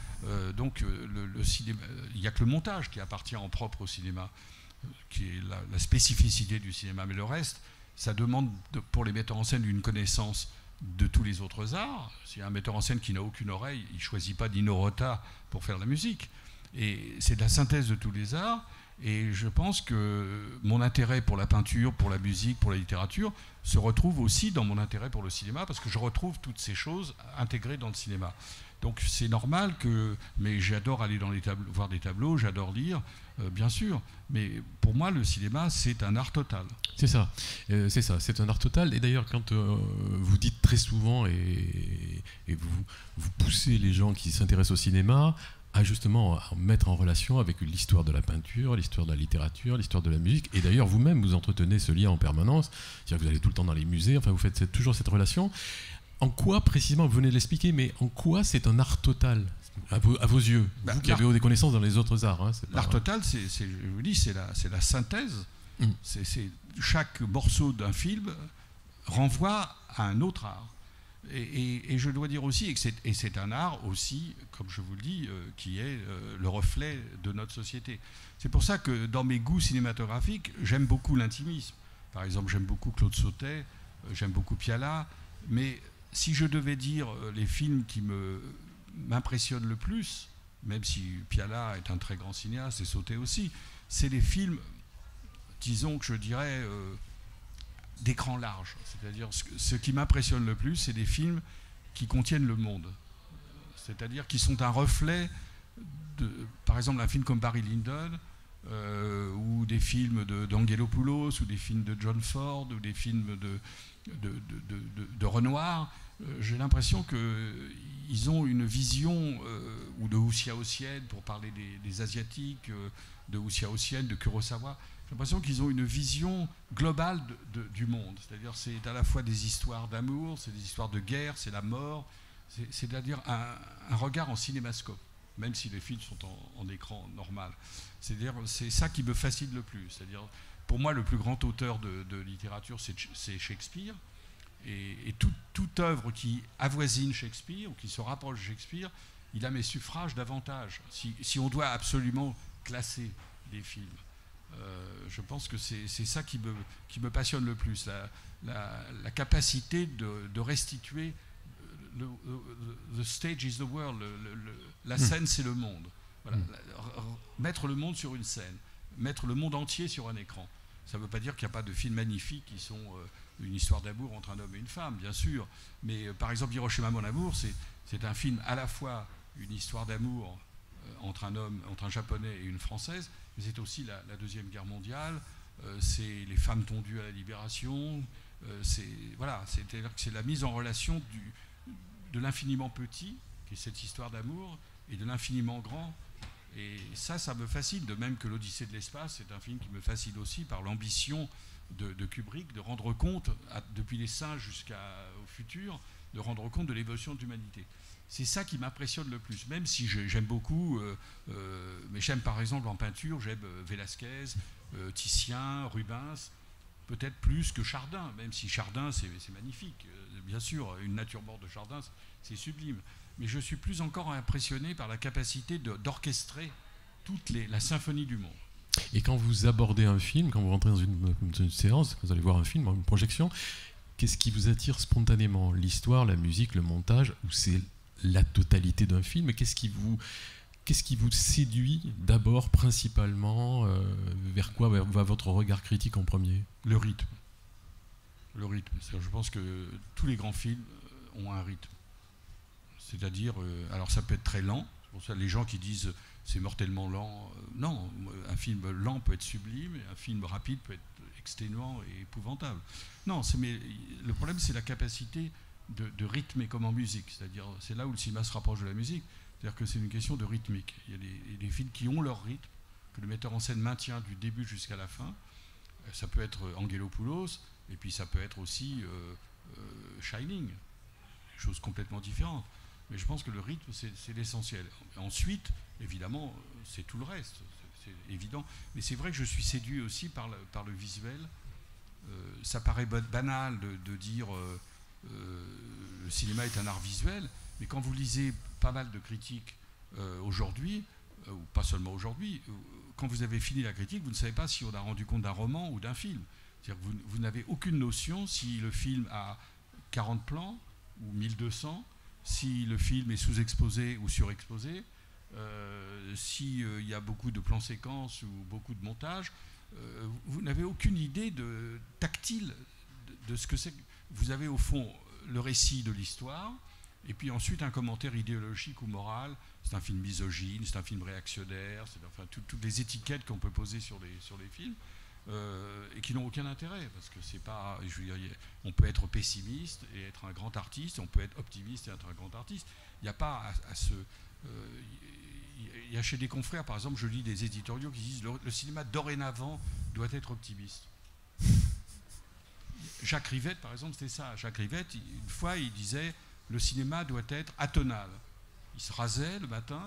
Donc le cinéma, il n'y a que le montage qui appartient en propre au cinéma, qui est la spécificité du cinéma. Mais le reste, ça demande pour les metteurs en scène une connaissance de tous les autres arts. S'il y a un metteur en scène qui n'a aucune oreille, il ne choisit pas Nino Rota pour faire la musique. Et c'est de la synthèse de tous les arts. Et je pense que mon intérêt pour la peinture, pour la musique, pour la littérature se retrouve aussi dans mon intérêt pour le cinéma, parce que je retrouve toutes ces choses intégrées dans le cinéma. Donc c'est normal que... Mais j'adore aller dans les voir des tableaux, j'adore lire, bien sûr. Mais pour moi, le cinéma, c'est un art total. C'est ça, c'est un art total. Et d'ailleurs, quand vous dites très souvent, et vous poussez les gens qui s'intéressent au cinéma à justement à mettre en relation avec l'histoire de la peinture, l'histoire de la littérature, l'histoire de la musique. Et d'ailleurs, vous-même, vous entretenez ce lien en permanence. C'est-à-dire que vous allez tout le temps dans les musées, enfin, vous faites toujours cette relation. En quoi, précisément, vous venez de l'expliquer, mais en quoi c'est un art total à vos yeux, vous qui avez des connaissances dans les autres arts, hein, l'art total, je vous dis, c'est la synthèse. C'est chaque morceau d'un film renvoie à un autre art. Et je dois dire aussi, et c'est un art aussi, comme je vous le dis, qui est le reflet de notre société. C'est pour ça que dans mes goûts cinématographiques, j'aime beaucoup l'intimisme. Par exemple, j'aime beaucoup Claude Sautet, j'aime beaucoup Piala, mais si je devais dire les films qui m'impressionnent le plus, même si Piala est un très grand cinéaste et Sautet aussi, c'est les films, disons que je dirais, d'écran large. C'est-à-dire, ce qui m'impressionne le plus, c'est des films qui contiennent le monde. C'est-à-dire qui sont un reflet par exemple, un film comme Barry Lyndon, ou des films d'Angelopoulos, ou des films de John Ford, ou des films de Renoir. J'ai l'impression qu'ils ont une vision, ou de Wu Xiaoxian, pour parler des Asiatiques, de Wu Xiaoxian, de Kurosawa. J'ai l'impression qu'ils ont une vision globale du monde. C'est-à-dire, c'est à la fois des histoires d'amour, c'est des histoires de guerre, c'est la mort, c'est-à-dire un regard en cinémascope, même si les films sont en écran normal. C'est-à-dire, c'est ça qui me fascine le plus. C'est-à-dire, pour moi, le plus grand auteur de littérature, c'est Shakespeare. Et toute œuvre qui avoisine Shakespeare, ou qui se rapproche de Shakespeare, il a mes suffrages davantage. Si on doit absolument classer des films. Je pense que c'est ça qui me passionne le plus, la capacité de restituer the stage is the world, la scène c'est le monde. Voilà. Mettre le monde sur une scène, mettre le monde entier sur un écran. Ça ne veut pas dire qu'il n'y a pas de films magnifiques qui sont une histoire d'amour entre un homme et une femme, bien sûr. Mais par exemple, Hiroshima Mon Amour, c'est un film à la fois une histoire d'amour entre un Japonais et une Française, mais c'est aussi la Deuxième Guerre mondiale, c'est les femmes tondues à la libération, c'est la mise en relation de l'infiniment petit, qui est cette histoire d'amour, et de l'infiniment grand. Et ça me fascine, de même que l'Odyssée de l'espace, c'est un film qui me fascine aussi par l'ambition de Kubrick de rendre compte, depuis les singes jusqu'au futur, de rendre compte de l'évolution de l'humanité. C'est ça qui m'impressionne le plus, même si j'aime beaucoup, mais j'aime par exemple en peinture, j'aime Velázquez, Titien, Rubens, peut-être plus que Chardin, même si Chardin c'est magnifique, bien sûr, une nature morte de Chardin c'est sublime, mais je suis plus encore impressionné par la capacité d'orchestrer la symphonie du monde. Et quand vous abordez un film, quand vous rentrez dans une séance, quand vous allez voir un film, une projection, qu'est-ce qui vous attire spontanément? L'histoire, la musique, le montage, ou c'est la totalité d'un film? Qu'est-ce qui vous séduit d'abord, principalement? Vers quoi va votre regard critique en premier? Le rythme. Le rythme. Je pense que tous les grands films ont un rythme. C'est-à-dire, alors ça peut être très lent. C'est pour ça les gens qui disent c'est mortellement lent. Non, un film lent peut être sublime, et un film rapide peut être exténuant et épouvantable. Non, mais le problème c'est la capacité de rythmer comme en musique. C'est-à-dire, c'est là où le cinéma se rapproche de la musique. C'est-à-dire que c'est une question de rythmique. Il y a des films qui ont leur rythme, que le metteur en scène maintient du début jusqu'à la fin. Ça peut être Angelopoulos, et puis ça peut être aussi Shining, des choses complètement différentes. Mais je pense que le rythme, c'est l'essentiel. Ensuite, évidemment, c'est tout le reste, c'est évident. Mais c'est vrai que je suis séduit aussi par le visuel. Ça paraît banal de dire le cinéma est un art visuel, mais quand vous lisez pas mal de critiques aujourd'hui, ou pas seulement aujourd'hui, quand vous avez fini la critique, vous ne savez pas si on a rendu compte d'un roman ou d'un film. C'est-à-dire que vous n'avez aucune notion si le film a 40 plans ou 1200, si le film est sous-exposé ou surexposé, s'il y a beaucoup de plans séquences ou beaucoup de montage. Vous n'avez aucune idée tactile de ce que c'est. Vous avez au fond le récit de l'histoire, et puis ensuite un commentaire idéologique ou moral. C'est un film misogyne, c'est un film réactionnaire, c'est enfin toutes les étiquettes qu'on peut poser sur les films, et qui n'ont aucun intérêt, parce que c'est pas, je veux dire, on peut être pessimiste et être un grand artiste, on peut être optimiste et être un grand artiste. Il n'y a pas à se... il y a chez des confrères, par exemple, je lis des éditoriaux qui disent le cinéma dorénavant doit être optimiste. Jacques Rivette, par exemple, c'était ça. Jacques Rivette, une fois, il disait le cinéma doit être atonal. Il se rasait le matin,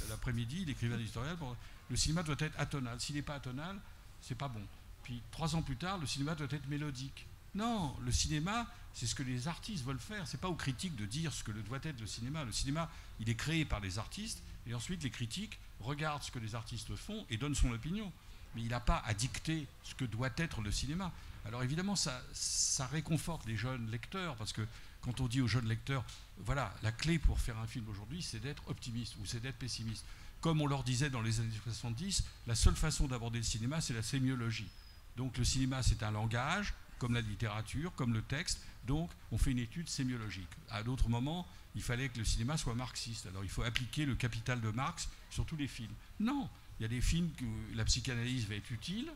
l'après-midi, il écrivait un éditorial pour le cinéma doit être atonal. S'il n'est pas atonal, c'est pas bon. Puis 3 ans plus tard, le cinéma doit être mélodique. Non, le cinéma, c'est ce que les artistes veulent faire. C'est pas aux critiques de dire ce que doit être le cinéma. Le cinéma, il est créé par les artistes, et ensuite les critiques regardent ce que les artistes font et donnent son opinion. Mais il n'a pas à dicter ce que doit être le cinéma. Alors évidemment, ça réconforte les jeunes lecteurs, parce que quand on dit aux jeunes lecteurs, voilà, la clé pour faire un film aujourd'hui, c'est d'être optimiste ou c'est d'être pessimiste. Comme on leur disait dans les années 70, la seule façon d'aborder le cinéma, c'est la sémiologie. Donc le cinéma, c'est un langage, comme la littérature, comme le texte, donc on fait une étude sémiologique. À d'autres moments, il fallait que le cinéma soit marxiste. Alors il faut appliquer le Capital de Marx sur tous les films. Non, il y a des films où la psychanalyse va être utile.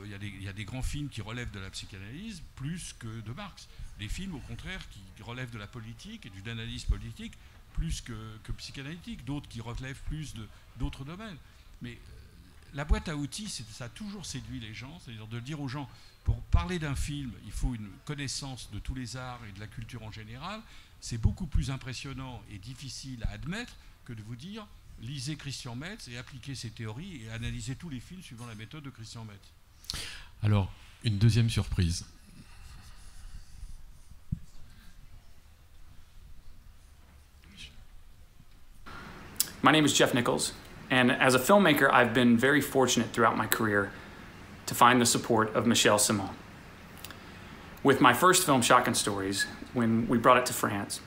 Il y a des grands films qui relèvent de la psychanalyse plus que de Marx. Des films, au contraire, qui relèvent de la politique et d'une analyse politique plus que psychanalytique. D'autres qui relèvent plus d'autres domaines. Mais la boîte à outils, ça a toujours séduit les gens. C'est-à-dire de dire aux gens, pour parler d'un film, il faut une connaissance de tous les arts et de la culture en général. C'est beaucoup plus impressionnant et difficile à admettre que de vous dire lisez Christian Metz et appliquez ses théories et analysez tous les films suivant la méthode de Christian Metz. Alors, une deuxième surprise. My name is Jeff Nichols, and as a filmmaker, I've been very fortunate throughout my career to find the support of Michel Simon. With my first film, Shotgun Stories, when we brought it to France,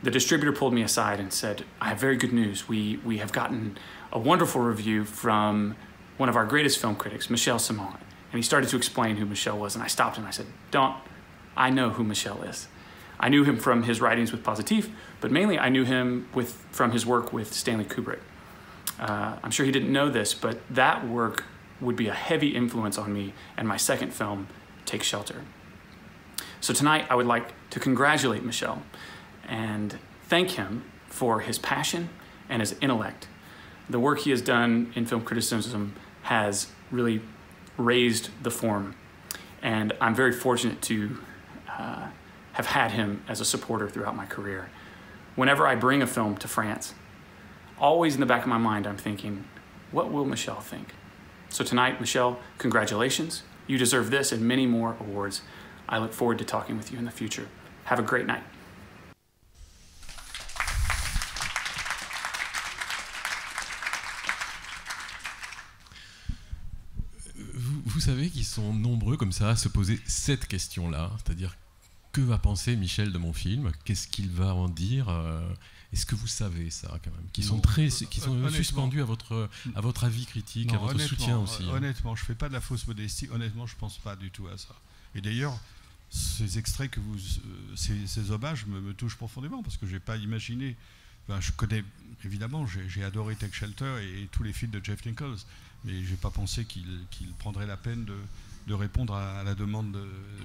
the distributor pulled me aside and said, I have very good news. We have gotten a wonderful review from one of our greatest film critics, Michel Simon. And he started to explain who Michel was, and I stopped him and I said, Don't, I know who Michel is. I knew him from his writings with Positif, but mainly I knew him from his work with Stanley Kubrick. I'm sure he didn't know this, but that work would be a heavy influence on me and my second film, Take Shelter. So tonight I would like to congratulate Michel and thank him for his passion and his intellect. The work he has done in film criticism has really raised the form, and I'm very fortunate to have had him as a supporter throughout my career. Whenever I bring a film to France, always in the back of my mind I'm thinking, what will Michel think? So tonight, Michel, congratulations. You deserve this and many more awards. I look forward to talking with you in the future. Have a great night. Vous savez qu'ils sont nombreux comme ça à se poser cette question-là, c'est-à-dire que va penser Michel de mon film? Qu'est-ce qu'il va en dire? Est-ce que vous savez ça quand même? Qui sont suspendus à votre avis critique, à votre soutien aussi. Honnêtement, je ne fais pas de la fausse modestie. Honnêtement, je ne pense pas du tout à ça. Et d'ailleurs, ces extraits ces hommages me touchent profondément parce que je n'ai pas imaginé. Enfin, je connais évidemment, j'ai adoré Take Shelter et tous les films de Jeff Nichols, mais je n'ai pas pensé qu'il prendrait la peine de répondre à la demande.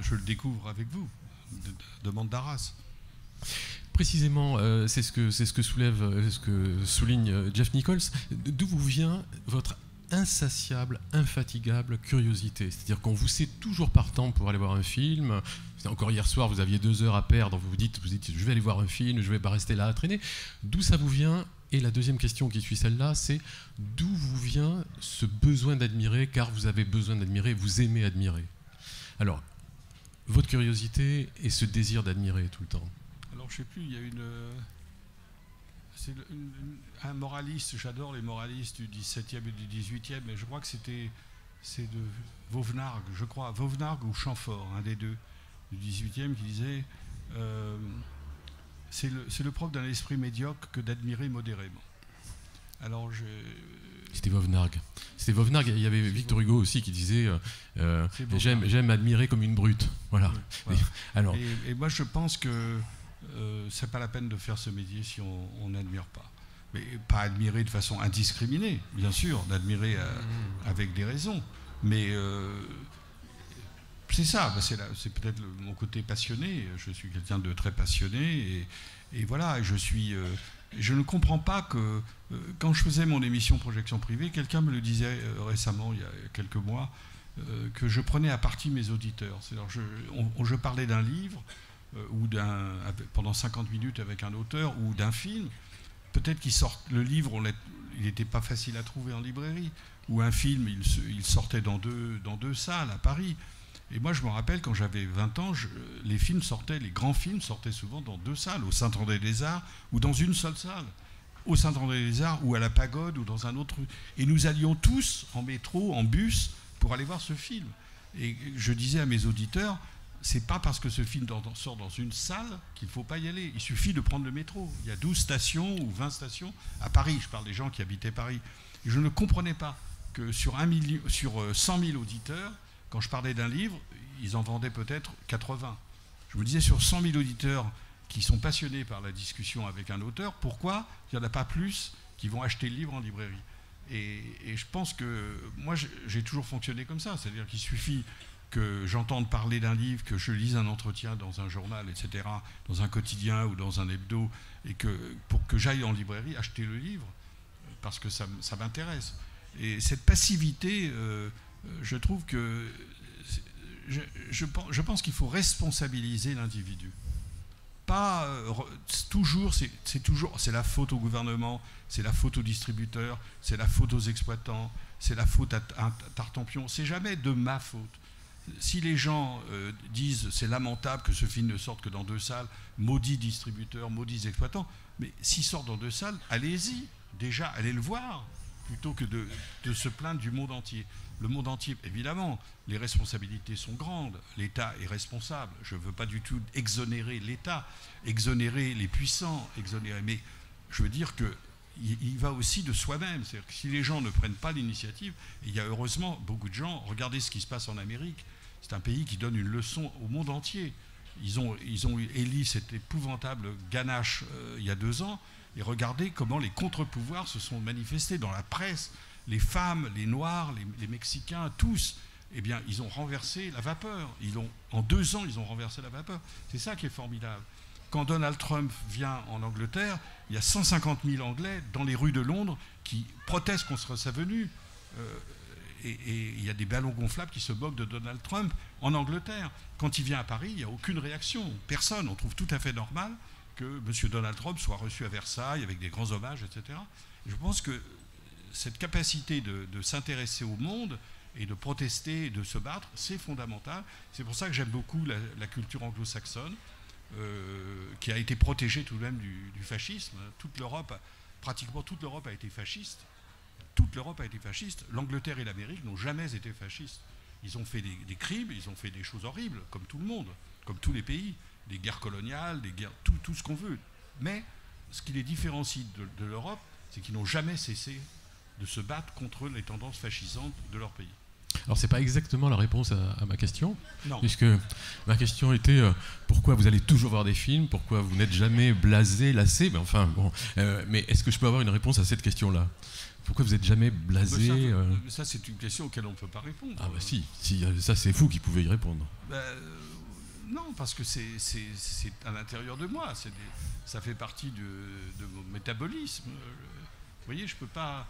Je le découvre avec vous. Demande d'Arras. Précisément, c'est ce que souligne Jeff Nichols. D'où vous vient votre insatiable, infatigable curiosité? C'est-à-dire qu'on vous sait toujours partant pour aller voir un film. Encore hier soir, vous aviez 2 heures à perdre. Vous dites, je vais aller voir un film, je ne vais pas rester là à traîner. D'où ça vous vient? Et la deuxième question qui suit celle-là, c'est d'où vous vient ce besoin d'admirer, car vous avez besoin d'admirer, vous aimez admirer. Alors, votre curiosité et ce désir d'admirer tout le temps. Alors, je ne sais plus, il y a un moraliste, j'adore les moralistes du 17e et du 18e, mais je crois que c'est de Vauvenargues, je crois, Vauvenargues ou Chamfort, un des deux, du 18e, qui disait c'est le propre d'un esprit médiocre que d'admirer modérément. Alors, C'était Vauvenargues. Il y avait Victor Hugo aussi qui disait j'aime admirer comme une brute. Voilà. Voilà. Alors, et moi, je pense que c'est pas la peine de faire ce métier si on n'admire pas. Mais pas admirer de façon indiscriminée, bien sûr, d'admirer avec des raisons. Mais c'est ça, c'est peut-être mon côté passionné. Je suis quelqu'un de très passionné et voilà, je ne comprends pas que quand je faisais mon émission Projection Privée, quelqu'un me le disait récemment, il y a quelques mois, que je prenais à partie mes auditeurs. C'est-à-dire, je parlais d'un livre ou pendant 50 minutes avec un auteur ou d'un film. Peut-être le livre, il n'était pas facile à trouver en librairie, ou un film, il sortait dans deux salles à Paris. Et moi, je me rappelle, quand j'avais 20 ans, les grands films sortaient souvent dans 2 salles, au Saint-André-des-Arts ou dans une seule salle. Au Saint-André-des-Arts ou à la Pagode ou dans un autre. Et nous allions tous en métro, en bus, pour aller voir ce film. Et je disais à mes auditeurs, c'est pas parce que ce film sort dans une salle qu'il ne faut pas y aller. Il suffit de prendre le métro. Il y a 12 stations ou 20 stations à Paris. Je parle des gens qui habitaient Paris. Et je ne comprenais pas que sur 100 000 auditeurs, quand je parlais d'un livre, ils en vendaient peut-être 80. Je me disais, sur 100 000 auditeurs qui sont passionnés par la discussion avec un auteur, pourquoi il n'y en a pas plus qui vont acheter le livre en librairie ? Et je pense que moi, j'ai toujours fonctionné comme ça. C'est-à-dire qu'il suffit que j'entende parler d'un livre, que je lise un entretien dans un journal, etc., dans un quotidien ou dans un hebdo, et pour que j'aille en librairie acheter le livre, parce que ça m'intéresse. Et cette passivité, je trouve que... Je pense qu'il faut responsabiliser l'individu. Pas toujours, c'est la faute au gouvernement, c'est la faute aux distributeurs, c'est la faute aux exploitants, c'est la faute à Tartampion. C'est jamais de ma faute. Si les gens disent c'est lamentable que ce film ne sorte que dans 2 salles, maudits distributeurs, maudits exploitants, mais s'il sort dans 2 salles, allez-y, déjà, allez le voir, plutôt que de se plaindre du monde entier. Le monde entier, évidemment, les responsabilités sont grandes, l'État est responsable, je ne veux pas du tout exonérer l'État, exonérer les puissants, mais je veux dire qu'il va aussi de soi-même. C'est-à-dire que si les gens ne prennent pas l'initiative, et il y a heureusement beaucoup de gens, regardez ce qui se passe en Amérique, c'est un pays qui donne une leçon au monde entier. Ils ont élu cette épouvantable ganache il y a 2 ans, et regardez comment les contre-pouvoirs se sont manifestés dans la presse. Les femmes, les Noirs, les Mexicains, tous, eh bien, ils ont renversé la vapeur. En 2 ans, ils ont renversé la vapeur. C'est ça qui est formidable. Quand Donald Trump vient en Angleterre, il y a 150 000 Anglais dans les rues de Londres qui protestent contre sa venue. Et il y a des ballons gonflables qui se moquent de Donald Trump en Angleterre. Quand il vient à Paris, il n'y a aucune réaction. Personne. On trouve tout à fait normal que M. Donald Trump soit reçu à Versailles avec des grands hommages, etc. Et je pense que cette capacité de s'intéresser au monde et de protester et de se battre, c'est fondamental. C'est pour ça que j'aime beaucoup la culture anglo-saxonne, qui a été protégée tout de même du fascisme. Toute l'Europe, pratiquement toute l'Europe a été fasciste. Toute l'Europe a été fasciste. L'Angleterre et l'Amérique n'ont jamais été fascistes. Ils ont fait des crimes, ils ont fait des choses horribles, comme tout le monde, comme tous les pays. Des guerres coloniales, des guerres, tout ce qu'on veut. Mais ce qui les différencie de l'Europe, c'est qu'ils n'ont jamais cessé de se battre contre les tendances fascisantes de leur pays. Alors, ce n'est pas exactement la réponse à ma question, non. Puisque ma question était pourquoi vous allez toujours voir des films, pourquoi vous n'êtes jamais blasé, lassé, mais enfin, bon. Mais est-ce que je peux avoir une réponse à cette question-là ? Pourquoi vous n'êtes jamais blasé Ça, c'est une question auquel on ne peut pas répondre. Ah bah si, ça c'est vous qui pouvez y répondre. Non, parce que c'est à l'intérieur de moi, ça fait partie de mon métabolisme. Vous voyez, je peux pas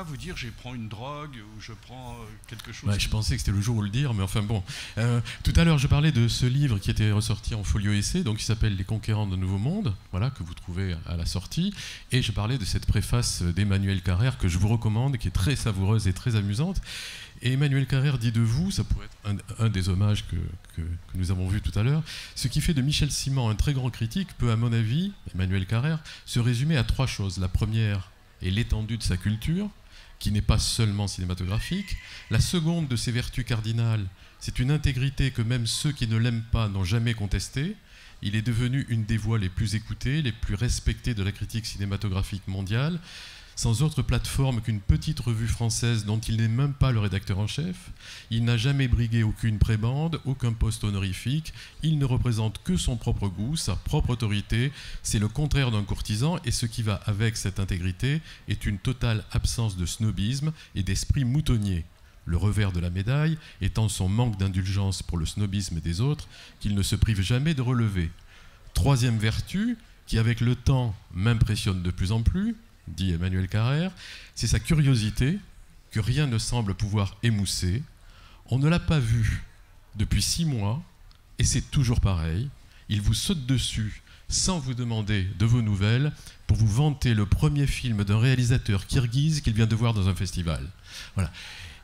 vous dire je prends une drogue ou je prends quelque chose. Ouais, je pensais que c'était le jour où le dire, mais enfin bon. Tout à l'heure, je parlais de ce livre qui était ressorti en folio essai, donc qui s'appelle Les Conquérants d'un Nouveau Monde, voilà, que vous trouvez à la sortie. Et je parlais de cette préface d'Emmanuel Carrère que je vous recommande, qui est très savoureuse et très amusante. Et Emmanuel Carrère dit de vous, ça pourrait être un des hommages que nous avons vus tout à l'heure, ce qui fait de Michel Simon un très grand critique peut, à mon avis, Emmanuel Carrère, se résumer à 3 choses. La première est l'étendue de sa culture, qui n'est pas seulement cinématographique. La seconde de ses vertus cardinales, c'est une intégrité que même ceux qui ne l'aiment pas n'ont jamais contestée. Il est devenu une des voix les plus écoutées, les plus respectées de la critique cinématographique mondiale, sans autre plateforme qu'une petite revue française dont il n'est même pas le rédacteur en chef. Il n'a jamais brigué aucune prébande, aucun poste honorifique. Il ne représente que son propre goût, sa propre autorité. C'est le contraire d'un courtisan, et ce qui va avec cette intégrité est une totale absence de snobisme et d'esprit moutonnier. Le revers de la médaille étant son manque d'indulgence pour le snobisme des autres, qu'il ne se prive jamais de relever. 3e vertu, qui avec le temps m'impressionne de plus en plus, dit Emmanuel Carrère, c'est sa curiosité que rien ne semble pouvoir émousser. On ne l'a pas vu depuis 6 mois et c'est toujours pareil. Il vous saute dessus sans vous demander de vos nouvelles pour vous vanter le premier film d'un réalisateur kirghize qu'il vient de voir dans un festival. Voilà.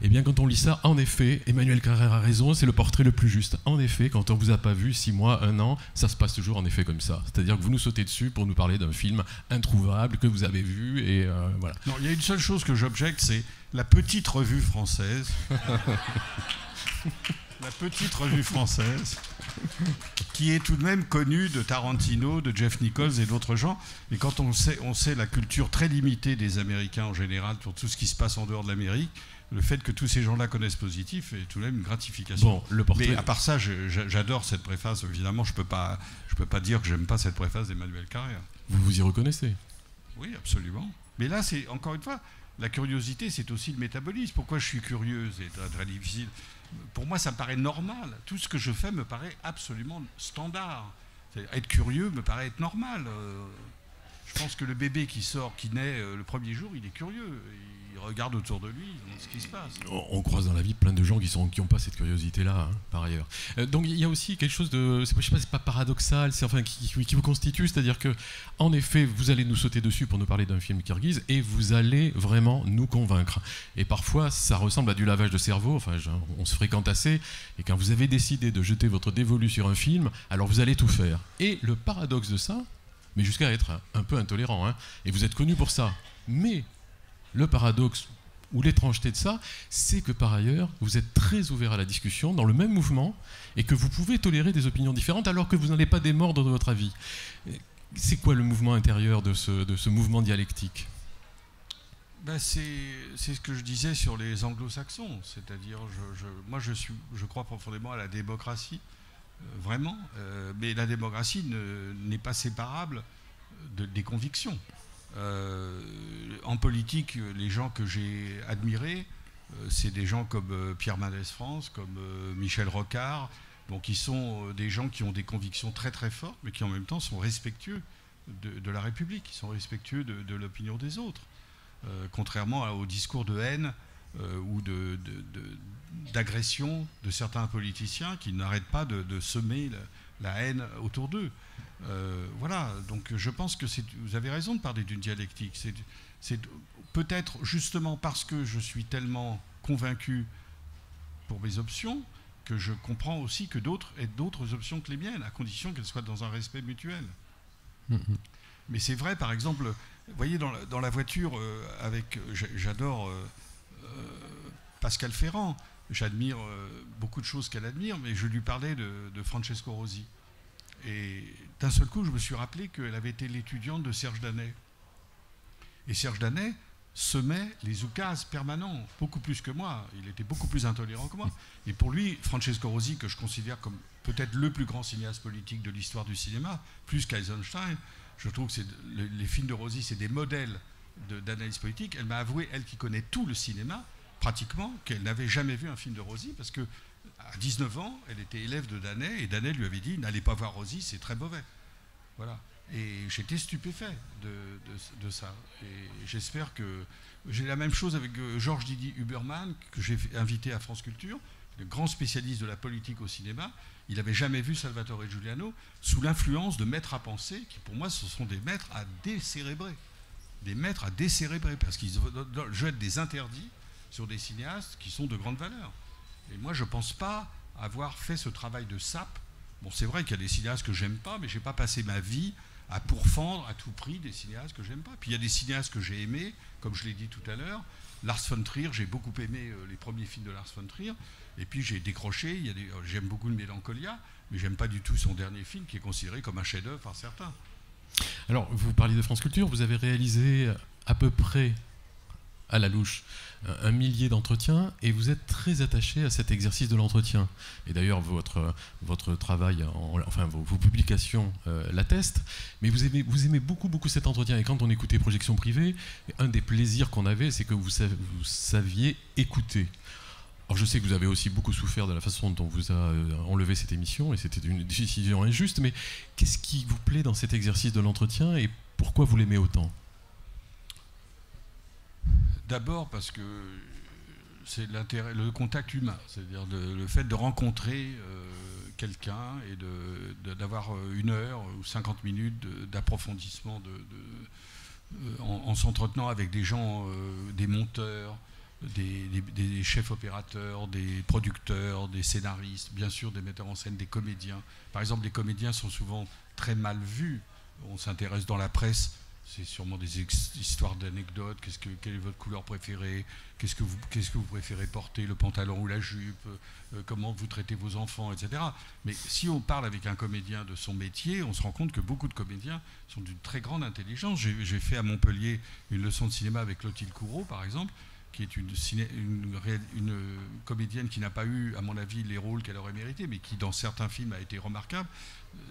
Eh bien, quand on lit ça, en effet, Emmanuel Carrère a raison, c'est le portrait le plus juste. En effet, quand on ne vous a pas vu 6 mois, 1 an, ça se passe toujours en effet comme ça. C'est-à-dire que vous nous sautez dessus pour nous parler d'un film introuvable que vous avez vu, et voilà. Non, il y a une seule chose que j'objecte, c'est la petite revue française. La petite revue française, qui est tout de même connue de Tarantino, de Jeff Nichols et d'autres gens. Et quand on sait la culture très limitée des Américains en général pour tout ce qui se passe en dehors de l'Amérique, le fait que tous ces gens-là connaissent Positif est tout de même une gratification. Bon, le portrait... Mais à part ça, j'adore cette préface. Évidemment, je peux pas dire que j'aime pas cette préface d'Emmanuel Carrère. Vous vous y reconnaissez? Oui, absolument. Mais là, c'est encore une fois, la curiosité, c'est aussi le métabolisme. Pourquoi je suis curieux? C'est très difficile. Pour moi, ça me paraît normal. Tout ce que je fais me paraît absolument standard. Être curieux me paraît être normal. Je pense que le bébé qui naît le premier jour, il est curieux. Il regarde autour de lui ce qui se passe. On croise dans la vie plein de gens qui n'ont pas cette curiosité-là, hein, par ailleurs. Donc il y a aussi quelque chose de, je sais pas, c'est pas paradoxal, c'est enfin qui vous constitue, c'est-à-dire que, en effet, vous allez nous sauter dessus pour nous parler d'un film kirghize et vous allez vraiment nous convaincre. Et parfois, ça ressemble à du lavage de cerveau. Enfin, on se fréquente assez. Et quand vous avez décidé de jeter votre dévolu sur un film, alors vous allez tout faire. Et le paradoxe de ça, mais jusqu'à être un peu intolérant, hein, et vous êtes connu pour ça. Mais le paradoxe ou l'étrangeté de ça, c'est que par ailleurs, vous êtes très ouvert à la discussion dans le même mouvement et que vous pouvez tolérer des opinions différentes alors que vous n'allez pas démordre de votre avis. C'est quoi le mouvement intérieur de ce mouvement dialectique? Ben c'est ce que je disais sur les anglo-saxons, c'est-à-dire moi je crois profondément à la démocratie, vraiment, mais la démocratie n'est pas séparable des convictions. En politique, les gens que j'ai admirés, c'est des gens comme Pierre Mendès France, comme Michel Rocard, donc qui sont des gens qui ont des convictions très très fortes, mais qui en même temps sont respectueux de la République, qui sont respectueux de l'opinion des autres, contrairement au discours de haine ou d'agression de certains politiciens qui n'arrêtent pas de semer la haine autour d'eux. Voilà, donc je pense que vous avez raison de parler d'une dialectique. C'est peut-être justement parce que je suis tellement convaincu pour mes options que je comprends aussi que d'autres aient d'autres options que les miennes, à condition qu'elles soient dans un respect mutuel. Mais c'est vrai, par exemple, vous voyez, dans la voiture, j'adore Pascal Ferrand, j'admire beaucoup de choses qu'elle admire, mais je lui parlais de Francesco Rosi. Et d'un seul coup, je me suis rappelé qu'elle avait été l'étudiante de Serge Danet. Et Serge Danet semait les oukases permanents, beaucoup plus que moi. Il était beaucoup plus intolérant que moi. Et pour lui, Francesco Rosi, que je considère comme peut-être le plus grand cinéaste politique de l'histoire du cinéma, plus qu'Eisenstein, je trouve que les films de Rosi, c'est des modèles d'analyse politique. Elle m'a avoué, elle qui connaît tout le cinéma, pratiquement, qu'elle n'avait jamais vu un film de Rosi, parce que à 19 ans, elle était élève de Danet, et Danet lui avait dit « N'allez pas voir Rosi, c'est très mauvais ». Voilà. Et j'étais stupéfait de ça. Et j'espère que... J'ai la même chose avec Georges Didier Huberman, que j'ai invité à France Culture, le grand spécialiste de la politique au cinéma. Il n'avait jamais vu Salvatore Giuliano sous l'influence de maîtres à penser, qui pour moi, ce sont des maîtres à décérébrer. Des maîtres à décérébrer, parce qu'ils jettent des interdits sur des cinéastes qui sont de grande valeur. Et moi, je ne pense pas avoir fait ce travail de sape. Bon, c'est vrai qu'il y a des cinéastes que j'aime pas, mais je n'ai pas passé ma vie à pourfendre à tout prix des cinéastes que j'aime pas. Puis il y a des cinéastes que j'ai aimés, comme je l'ai dit tout à l'heure. Lars von Trier, j'ai beaucoup aimé les premiers films de Lars von Trier. Et puis j'ai décroché. J'aime beaucoup le Mélancolia, mais j'aime pas du tout son dernier film, qui est considéré comme un chef-d'œuvre par certains. Alors, vous parliez de France Culture. Vous avez réalisé à peu près, à la louche, 1 millier d'entretiens, et vous êtes très attaché à cet exercice de l'entretien. Et d'ailleurs, votre travail, enfin vos publications l'attestent, mais vous aimez beaucoup, beaucoup cet entretien. Et quand on écoutait Projection Privée, un des plaisirs qu'on avait, c'est que vous saviez écouter. Alors je sais que vous avez aussi beaucoup souffert de la façon dont on vous a enlevé cette émission, et c'était une décision injuste, mais qu'est-ce qui vous plaît dans cet exercice de l'entretien, et pourquoi vous l'aimez autant ? D'abord parce que c'est l'intérêt, le contact humain, c'est-à-dire le fait de rencontrer quelqu'un et d'avoir 1 heure ou 50 minutes d'approfondissement en s'entretenant avec des gens, des monteurs, des chefs opérateurs, des producteurs, des scénaristes, bien sûr des metteurs en scène, des comédiens. Par exemple, les comédiens sont souvent très mal vus. On s'intéresse dans la presse, c'est sûrement des histoires d'anecdotes. Quelle est votre couleur préférée? Qu'est-ce que vous préférez porter, le pantalon ou la jupe? Comment vous traitez vos enfants, etc. Mais si on parle avec un comédien de son métier, on se rend compte que beaucoup de comédiens sont d'une très grande intelligence. J'ai fait à Montpellier une leçon de cinéma avec Clotilde Courreau, par exemple, qui est une comédienne qui n'a pas eu, à mon avis, les rôles qu'elle aurait mérités, mais qui, dans certains films, a été remarquable.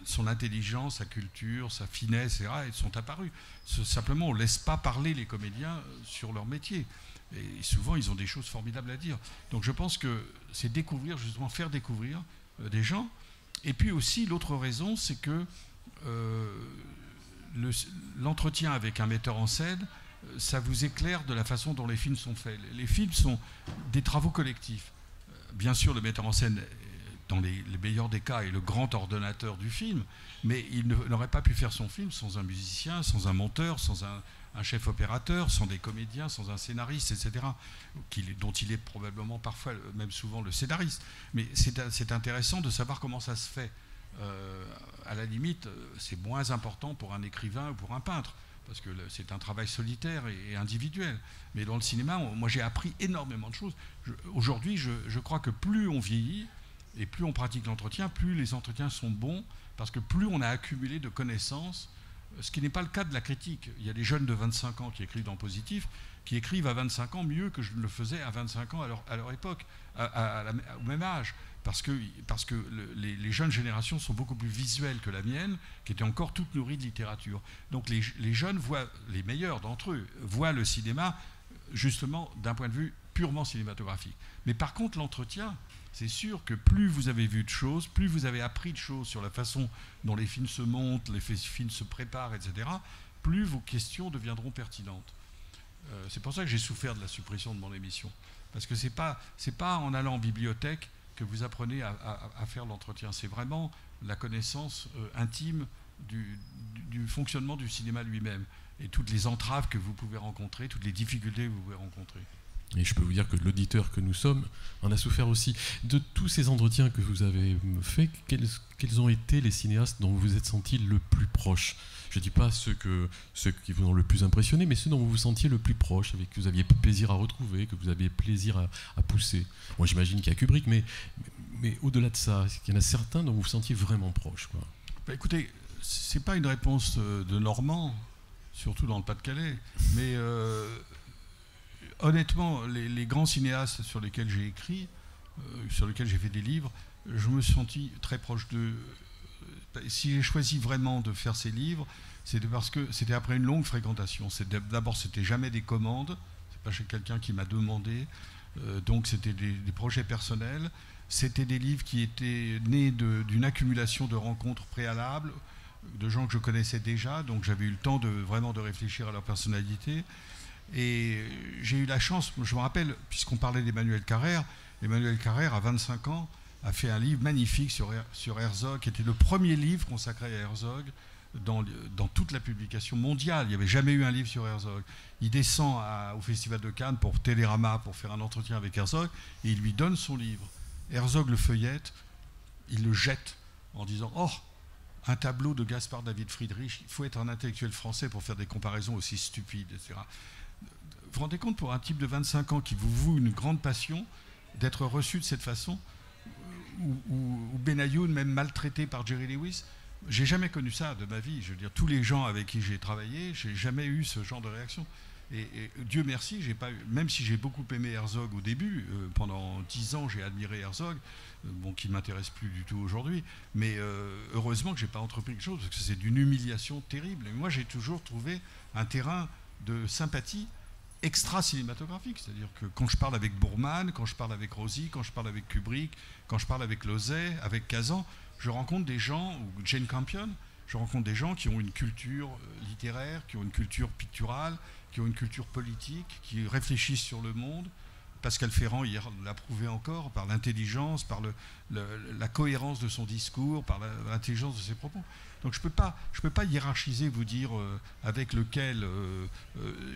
Son intelligence, sa culture, sa finesse, etc., elles sont apparues. Simplement, on ne laisse pas parler les comédiens sur leur métier. Et souvent, ils ont des choses formidables à dire. Donc je pense que c'est découvrir, justement, faire découvrir des gens. Et puis aussi, l'autre raison, c'est que l'entretien avec un metteur en scène, ça vous éclaire de la façon dont les films sont faits. Les films sont des travaux collectifs. Bien sûr, le metteur en scène, dans les meilleurs des cas, est le grand ordonnateur du film, mais il n'aurait pas pu faire son film sans un musicien, sans un monteur, sans un chef opérateur, sans des comédiens, sans un scénariste, etc., dont il est probablement parfois, même souvent, le scénariste. Mais c'est intéressant de savoir comment ça se fait. À la limite, c'est moins important pour un écrivain ou pour un peintre, parce que c'est un travail solitaire et individuel. Mais dans le cinéma, moi j'ai appris énormément de choses. Aujourd'hui, je crois que plus on vieillit et plus on pratique l'entretien, plus les entretiens sont bons, parce que plus on a accumulé de connaissances, ce qui n'est pas le cas de la critique. Il y a des jeunes de 25 ans qui écrivent dans Positif, qui écrivent à 25 ans mieux que je ne le faisais à 25 ans à leur époque, au même âge. Parce que les jeunes générations sont beaucoup plus visuelles que la mienne, qui était encore toute nourrie de littérature. Donc les jeunes voient, les meilleurs d'entre eux, voient le cinéma justement d'un point de vue purement cinématographique. Mais par contre, l'entretien, c'est sûr que plus vous avez vu de choses, plus vous avez appris de choses sur la façon dont les films se montent, les films se préparent, etc., plus vos questions deviendront pertinentes. C'est pour ça que j'ai souffert de la suppression de mon émission. Parce que c'est pas en allant en bibliothèque que vous apprenez à faire l'entretien. C'est vraiment la connaissance intime du fonctionnement du cinéma lui-même et toutes les entraves que vous pouvez rencontrer, toutes les difficultés que vous pouvez rencontrer. Et je peux vous dire que l'auditeur que nous sommes en a souffert aussi. De tous ces entretiens que vous avez faits, quels ont été les cinéastes dont vous vous êtes senti le plus proche? Je ne dis pas ceux qui vous ont le plus impressionné, mais ceux dont vous vous sentiez le plus proche, avec que vous aviez plaisir à retrouver, que vous aviez plaisir à pousser. Moi, j'imagine qu'il y a Kubrick, mais au-delà de ça, il y en a certains dont vous vous sentiez vraiment proche, quoi. Bah, écoutez, c'est pas une réponse de Normand, surtout dans le Pas-de-Calais, mais honnêtement, les grands cinéastes sur lesquels j'ai écrit, sur lesquels j'ai fait des livres, je me suis senti très proche d'eux. Si j'ai choisi vraiment de faire ces livres, c'était parce que c'était après une longue fréquentation. D'abord, c'était jamais des commandes, c'est pas chez quelqu'un qui m'a demandé, donc c'était des projets personnels. C'était des livres qui étaient nés d'une accumulation de rencontres préalables, de gens que je connaissais déjà, donc j'avais eu le temps vraiment de réfléchir à leur personnalité. Et j'ai eu la chance, je me rappelle, puisqu'on parlait d'Emmanuel Carrère, Emmanuel Carrère, à 25 ans, a fait un livre magnifique sur Herzog, qui était le premier livre consacré à Herzog dans toute la publication mondiale. Il n'y avait jamais eu un livre sur Herzog. Il descend au Festival de Cannes pour Télérama, pour faire un entretien avec Herzog, et il lui donne son livre. Herzog le feuillette, il le jette en disant « Oh, un tableau de Gaspard David Friedrich, il faut être un intellectuel français pour faire des comparaisons aussi stupides, etc. » Vous vous rendez compte, pour un type de 25 ans qui vous voue une grande passion, d'être reçu de cette façon, ou Benayoun, même maltraité par Jerry Lewis? J'ai jamais connu ça de ma vie. Je veux dire, tous les gens avec qui j'ai travaillé, j'ai jamais eu ce genre de réaction. Et Dieu merci, j'ai pas eu, même si j'ai beaucoup aimé Herzog au début, pendant 10 ans j'ai admiré Herzog, qui ne m'intéresse plus du tout aujourd'hui, mais heureusement que j'ai pas entrepris quelque chose, parce que c'est d'une humiliation terrible. Et moi j'ai toujours trouvé un terrain de sympathie extra-cinématographique, c'est-à-dire que quand je parle avec Boorman, quand je parle avec Rossi, quand je parle avec Kubrick, quand je parle avec Lozay, avec Kazan, je rencontre des gens, ou Jane Campion, je rencontre des gens qui ont une culture littéraire, qui ont une culture picturale, qui ont une culture politique, qui réfléchissent sur le monde. Pascal Ferrand, hier, l'a prouvé encore, par l'intelligence, par la cohérence de son discours, par l'intelligence de ses propos. Donc je peux pas hiérarchiser, vous dire avec lequel...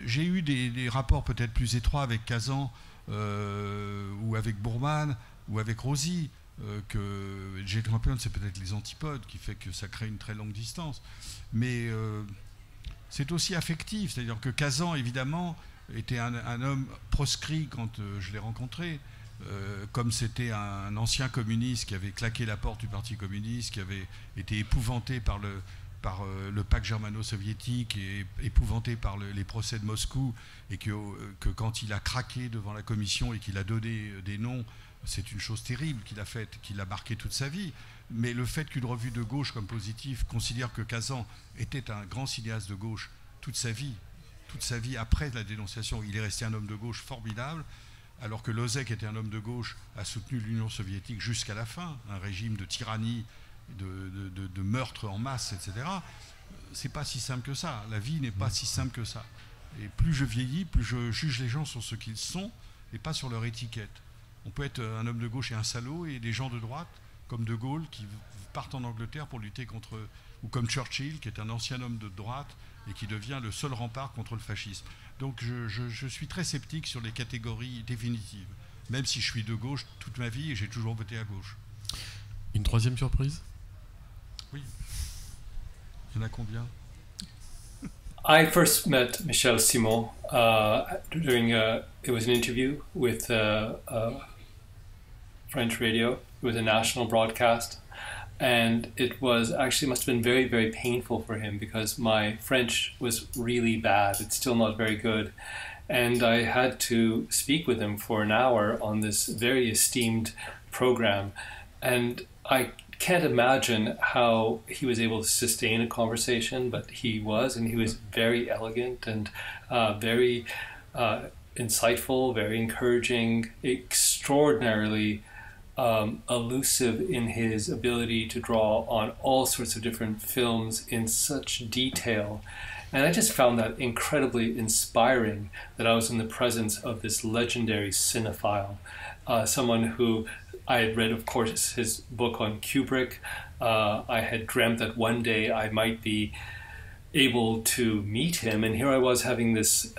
j'ai eu des rapports peut-être plus étroits avec Kazan, ou avec Boorman, ou avec Rosie, que Jane Campion, c'est peut-être les antipodes qui fait que ça crée une très longue distance. Mais c'est aussi affectif, c'est-à-dire que Kazan, évidemment, était un homme proscrit quand je l'ai rencontré. Comme c'était un ancien communiste qui avait claqué la porte du Parti communiste, qui avait été épouvanté par le pacte germano-soviétique et épouvanté par les procès de Moscou, et que quand il a craqué devant la commission et qu'il a donné des noms, c'est une chose terrible qu'il a faite, qu'il a marqué toute sa vie. Mais le fait qu'une revue de gauche comme Positif considère que Kazan était un grand cinéaste de gauche toute sa vie après la dénonciation, il est resté un homme de gauche formidable, alors que Lozek était un homme de gauche, a soutenu l'Union soviétique jusqu'à la fin, un régime de tyrannie, de meurtre en masse, etc. C'est pas si simple que ça. La vie n'est pas si simple que ça. Et plus je vieillis, plus je juge les gens sur ce qu'ils sont et pas sur leur étiquette. On peut être un homme de gauche et un salaud, et des gens de droite, comme De Gaulle, qui partent en Angleterre pour lutter contre... Ou comme Churchill, qui est un ancien homme de droite et qui devient le seul rempart contre le fascisme. Donc je suis très sceptique sur les catégories définitives, même si je suis de gauche toute ma vie et j'ai toujours voté à gauche. Une troisième surprise? Oui. Il y en a combien? I first met Michel Simon during it was an interview with French radio. It was a national broadcast, and it was actually must have been very, very painful for him because my French was really bad. It's still not very good, and I had to speak with him for an hour on this very esteemed program, and I can't imagine how he was able to sustain a conversation, but he was, and he was very elegant and very insightful, very encouraging, extraordinarily elusive in his ability to draw on all sorts of different films in such detail. And I just found that incredibly inspiring, that I was in the presence of this legendary cinephile, someone who I had read, of course, his book on Kubrick. I had dreamt that one day I might be able to meet him, and here I was having this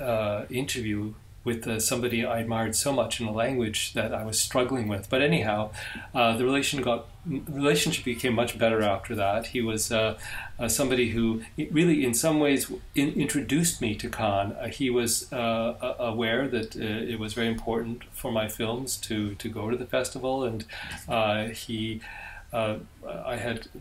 interview with somebody I admired so much in a language that I was struggling with. But anyhow, the relationship became much better after that. He was somebody who really, in some ways, introduced me to Cannes. He was aware that it was very important for my films to go to the festival, and I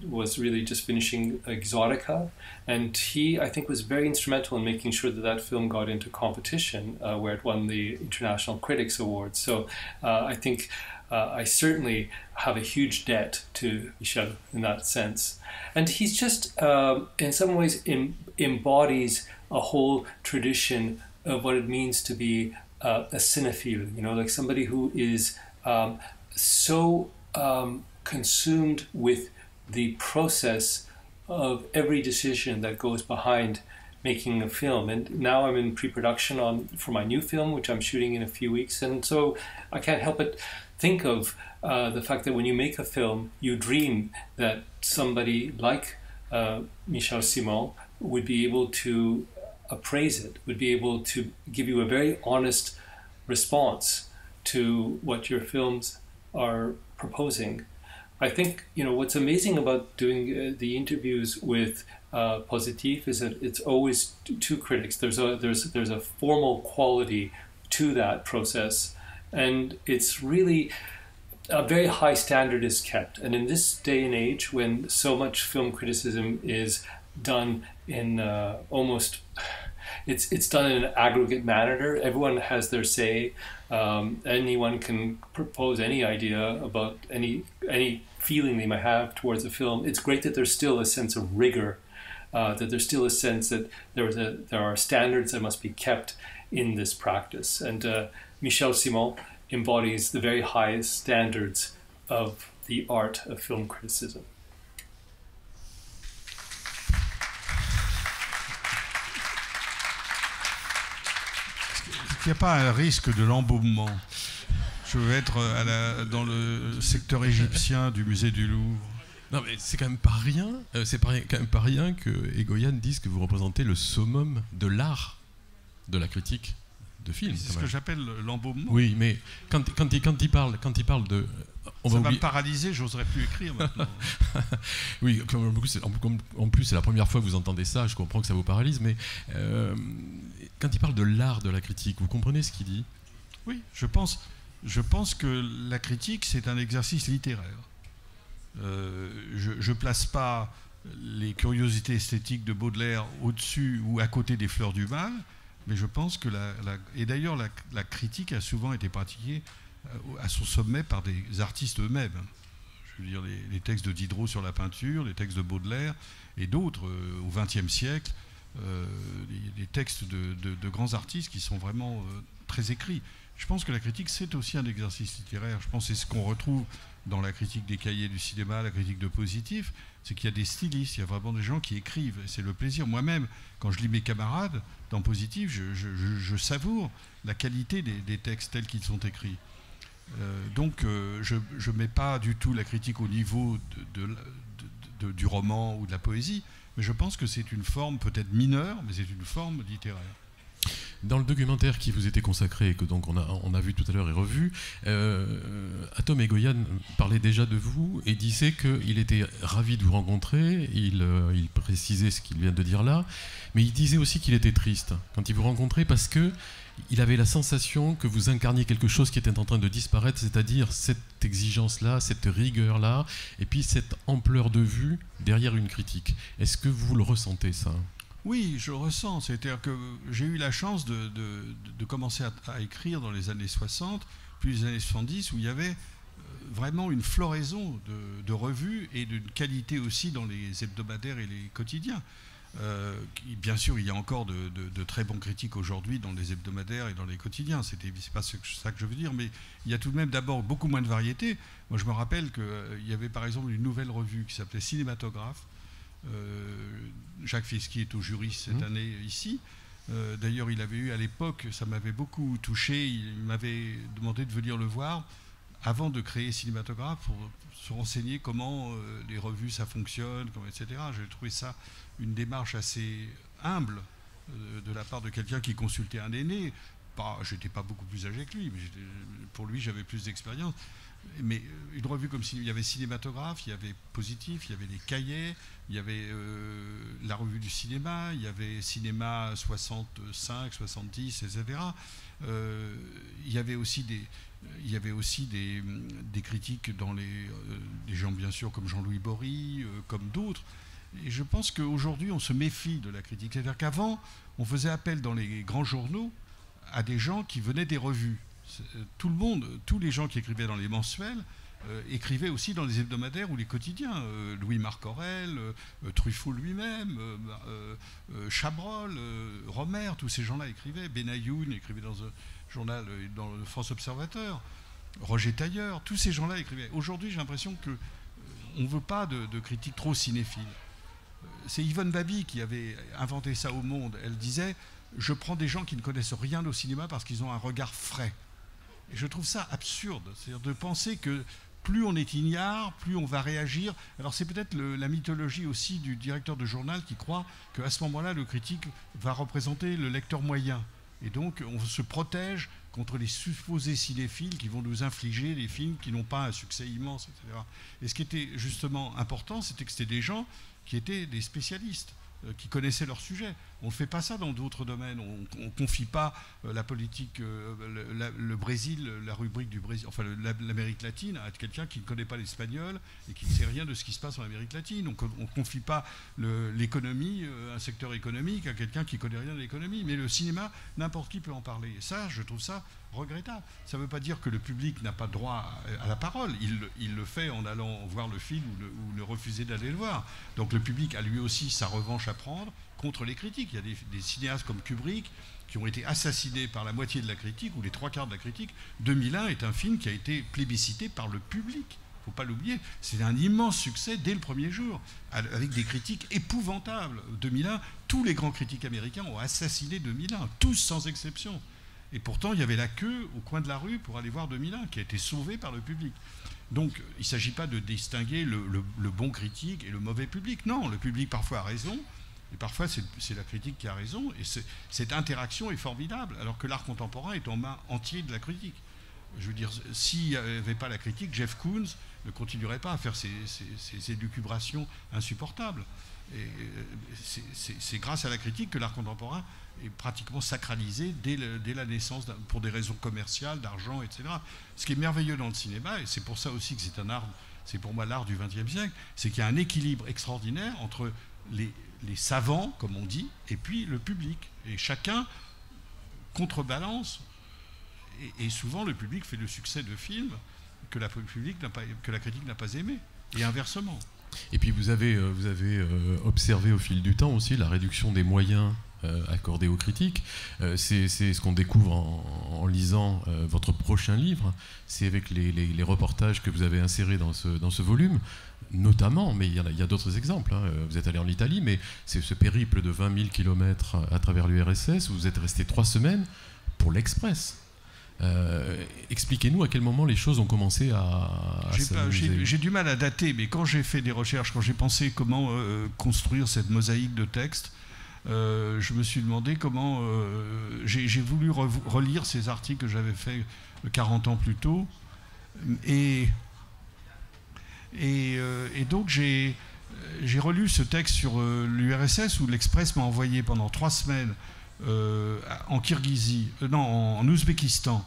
was really just finishing Exotica, and he, I think, was very instrumental in making sure that that film got into competition, where it won the International Critics Awards. So I think I certainly have a huge debt to Michel in that sense. And he's just, in some ways, embodies a whole tradition of what it means to be a cinephile, you know, like somebody who is so consumed with the process of every decision that goes behind making a film. And now I'm in pre-production for my new film, which I'm shooting in a few weeks. And so I can't help but think of the fact that when you make a film, you dream that somebody like Michel Simon would be able to appraise it, would be able to give you a very honest response to what your films are proposing. I think, you know, what's amazing about doing the interviews with Positif is that it's always two critics. There's a formal quality to that process, and it's really a very high standard is kept. And in this day and age, when so much film criticism is done in almost, it's done in an aggregate manner. Everyone has their say. Anyone can propose any idea about any feeling they might have towards a film. It's great that there's still a sense of rigor, that there's still a sense that there are standards that must be kept in this practice. And Michel Simon embodies the very highest standards of the art of film criticism. Il n'y a pas un risque de l'embaumement. Je veux être dans le secteur égyptien du musée du Louvre. Non, mais c'est quand même pas rien. Quand même pas rien que Egoyan dise que vous représentez le summum de l'art de la critique. film. C'est ce que j'appelle l'embaumement. Oui, mais quand il parle de... Ça va me paralyser, j'oserais plus écrire maintenant. Oui, en plus c'est la première fois que vous entendez ça, je comprends que ça vous paralyse, mais quand il parle de l'art de la critique, vous comprenez ce qu'il dit? Oui, je pense que la critique, c'est un exercice littéraire. Je ne place pas les curiosités esthétiques de Baudelaire au-dessus ou à côté des fleurs du mal, mais je pense que et d'ailleurs la critique a souvent été pratiquée à son sommet par des artistes eux-mêmes. Je veux dire, les textes de Diderot sur la peinture, les textes de Baudelaire et d'autres au XXe siècle, les textes de grands artistes qui sont vraiment très écrits. Je pense que la critique, c'est aussi un exercice littéraire. Je pense que c'est ce qu'on retrouve dans la critique des cahiers du cinéma, la critique de Positif, c'est qu'il y a des stylistes, il y a vraiment des gens qui écrivent. C'est le plaisir. Moi-même, quand je lis mes camarades dans Positif, je savoure la qualité des textes tels qu'ils sont écrits. Donc, je ne mets pas du tout la critique au niveau du roman ou de la poésie, mais je pense que c'est une forme peut-être mineure, mais c'est une forme littéraire. Dans le documentaire qui vous était consacré et que donc on a vu tout à l'heure et revu, Atom Egoyan parlait déjà de vous et disait qu'il était ravi de vous rencontrer. Il précisait ce qu'il vient de dire là, mais il disait aussi qu'il était triste quand il vous rencontrait parce que il avait la sensation que vous incarniez quelque chose qui était en train de disparaître, c'est-à-dire cette exigence-là, cette rigueur-là, et puis cette ampleur de vue derrière une critique. Est-ce que vous le ressentez, ça ? Oui, je le ressens. C'est-à-dire que j'ai eu la chance de commencer à écrire dans les années 60, puis les années 70, où il y avait vraiment une floraison de revues et d'une qualité aussi dans les hebdomadaires et les quotidiens. Bien sûr, il y a encore de très bons critiques aujourd'hui dans les hebdomadaires et dans les quotidiens. C'est pas ça que je veux dire, mais il y a tout de même d'abord beaucoup moins de variété. Moi, je me rappelle qu'il y avait par exemple une nouvelle revue qui s'appelait Cinématographe. Jacques Fisky est au jury cette année ici. D'ailleurs, il avait eu à l'époque, ça m'avait beaucoup touché, il m'avait demandé de venir le voir avant de créer Cinématographe pour se renseigner comment les revues ça fonctionne, etc. J'ai trouvé ça une démarche assez humble de la part de quelqu'un qui consultait un aîné. J'étais pas beaucoup plus âgé que lui, mais pour lui j'avais plus d'expérience. Mais une revue comme il y avait Cinématographe, il y avait Positif, il y avait les cahiers, il y avait la revue du cinéma, il y avait Cinéma 65, 70, etc. Il y avait aussi des critiques dans des gens bien sûr comme Jean-Louis Bory, comme d'autres. Et je pense qu'aujourd'hui on se méfie de la critique. C'est-à-dire qu'avant on faisait appel dans les grands journaux à des gens qui venaient des revues. Tout le monde, tous les gens qui écrivaient dans les mensuels écrivaient aussi dans les hebdomadaires ou les quotidiens. Louis-Marc Aurel, Truffaut lui-même, Chabrol, Romer, tous ces gens-là écrivaient. Benayoun écrivait dans un journal, dans le France Observateur. Roger Tailleur, tous ces gens-là écrivaient. Aujourd'hui, j'ai l'impression qu'on ne veut pas de critiques trop cinéphiles. C'est Yvonne Baby qui avait inventé ça au Monde. Elle disait « Je prends des gens qui ne connaissent rien au cinéma parce qu'ils ont un regard frais ». Et je trouve ça absurde, c'est-à-dire de penser que plus on est ignare, plus on va réagir. Alors c'est peut-être la mythologie aussi du directeur de journal qui croit qu'à ce moment-là, le critique va représenter le lecteur moyen. Et donc on se protège contre les supposés cinéphiles qui vont nous infliger des films qui n'ont pas un succès immense, etc. Et ce qui était justement important, c'était que c'était des gens qui étaient des spécialistes, qui connaissaient leur sujet. On ne fait pas ça dans d'autres domaines. On ne confie pas la politique, le Brésil, la rubrique du Brésil, enfin l'Amérique latine à quelqu'un qui ne connaît pas l'espagnol et qui ne sait rien de ce qui se passe en Amérique latine. On ne confie pas l'économie, un secteur économique à quelqu'un qui ne connaît rien de l'économie. Mais le cinéma, n'importe qui peut en parler. Et ça, je trouve ça regrettable. Ça ne veut pas dire que le public n'a pas droit à la parole. Il le fait en allant voir le film ou ne refuser d'aller le voir. Donc le public a lui aussi sa revanche à prendre contre les critiques. Il y a des cinéastes comme Kubrick qui ont été assassinés par la moitié de la critique ou les trois quarts de la critique. 2001 est un film qui a été plébiscité par le public. Il ne faut pas l'oublier. C'est un immense succès dès le premier jour, avec des critiques épouvantables. 2001, tous les grands critiques américains ont assassiné 2001, tous sans exception. Et pourtant, il y avait la queue au coin de la rue pour aller voir 2001, qui a été sauvé par le public. Donc, il ne s'agit pas de distinguer le bon critique et le mauvais public. Non, le public parfois a raison. Et parfois, c'est la critique qui a raison, et cette interaction est formidable, alors que l'art contemporain est en main entière de la critique. Je veux dire, s'il n'y avait pas la critique, Jeff Koons ne continuerait pas à faire ces élucubrations insupportables. Et c'est grâce à la critique que l'art contemporain est pratiquement sacralisé dès la naissance, pour des raisons commerciales, d'argent, etc. Ce qui est merveilleux dans le cinéma, et c'est pour ça aussi que c'est un art, c'est pour moi l'art du XXe siècle, c'est qu'il y a un équilibre extraordinaire entre les savants, comme on dit, et puis le public. Et chacun contrebalance. Et souvent, le public fait le succès de films que la critique n'a pas aimé, et inversement. Et puis vous avez observé au fil du temps aussi la réduction des moyens accordés aux critiques. C'est ce qu'on découvre en lisant votre prochain livre. C'est avec les reportages que vous avez insérés dans ce volume, notamment, mais il y a d'autres exemples. Hein. Vous êtes allé en Italie, mais c'est ce périple de 20 000 km à travers l'URSS où vous êtes resté 3 semaines pour l'Express. Expliquez-nous à quel moment les choses ont commencé à s'amuser. J'ai du mal à dater, mais quand j'ai fait des recherches, quand j'ai pensé comment construire cette mosaïque de textes, je me suis demandé comment... j'ai voulu relire ces articles que j'avais faits 40 ans plus tôt, et donc j'ai relu ce texte sur l'URSS où l'Express m'a envoyé pendant 3 semaines en Kirghizie, en Ouzbékistan,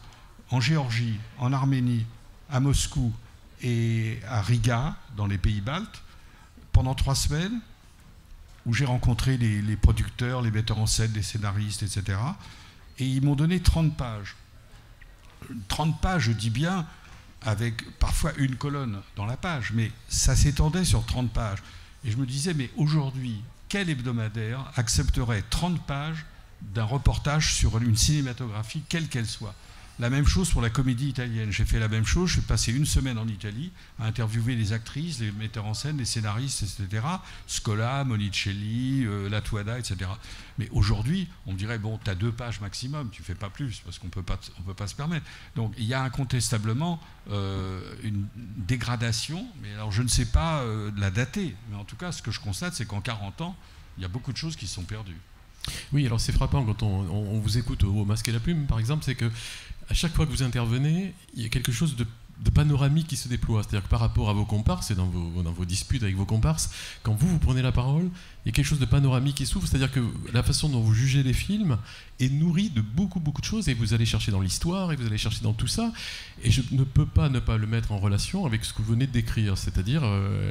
en Géorgie, en Arménie, à Moscou et à Riga, dans les pays baltes, pendant 3 semaines, où j'ai rencontré les producteurs, les metteurs en scène, les scénaristes, etc. Et ils m'ont donné 30 pages. 30 pages, je dis bien, avec parfois une colonne dans la page, mais ça s'étendait sur 30 pages. Et je me disais, mais aujourd'hui, quel hebdomadaire accepterait 30 pages d'un reportage sur une cinématographie, quelle qu'elle soit? La même chose pour la comédie italienne. J'ai fait la même chose. Je suis passé 1 semaine en Italie à interviewer les actrices, les metteurs en scène, les scénaristes, etc. Scola, Monicelli, Latuada, etc. Mais aujourd'hui, on me dirait, bon, tu as 2 pages maximum, tu fais pas plus, parce qu'on peut pas se permettre. Donc il y a incontestablement une dégradation, mais alors je ne sais pas la dater. Mais en tout cas, ce que je constate, c'est qu'en 40 ans, il y a beaucoup de choses qui sont perdues. Oui, alors c'est frappant quand on vous écoute au Masque et la Plume, par exemple, c'est que à chaque fois que vous intervenez, il y a quelque chose de panoramique qui se déploie. C'est-à-dire que par rapport à vos comparses et dans vos disputes avec vos comparses, quand vous prenez la parole, il y a quelque chose de panoramique qui s'ouvre. C'est-à-dire que la façon dont vous jugez les films est nourrie de beaucoup de choses, et vous allez chercher dans l'histoire, et vous allez chercher dans tout ça. Et je ne peux pas ne pas le mettre en relation avec ce que vous venez de décrire, c'est-à-dire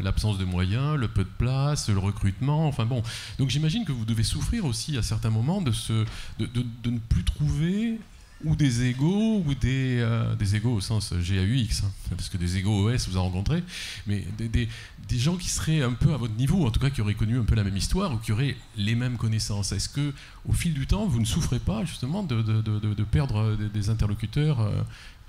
l'absence de moyens, le peu de place, le recrutement, enfin bon. Donc j'imagine que vous devez souffrir aussi à certains moments de ne plus trouver ou des égos, ou des égos au sens GAUX, hein, parce que des égos OS vous en rencontrez, mais des gens qui seraient un peu à votre niveau, en tout cas qui auraient connu un peu la même histoire, ou qui auraient les mêmes connaissances. Est-ce que, au fil du temps, vous ne souffrez pas justement de perdre des interlocuteurs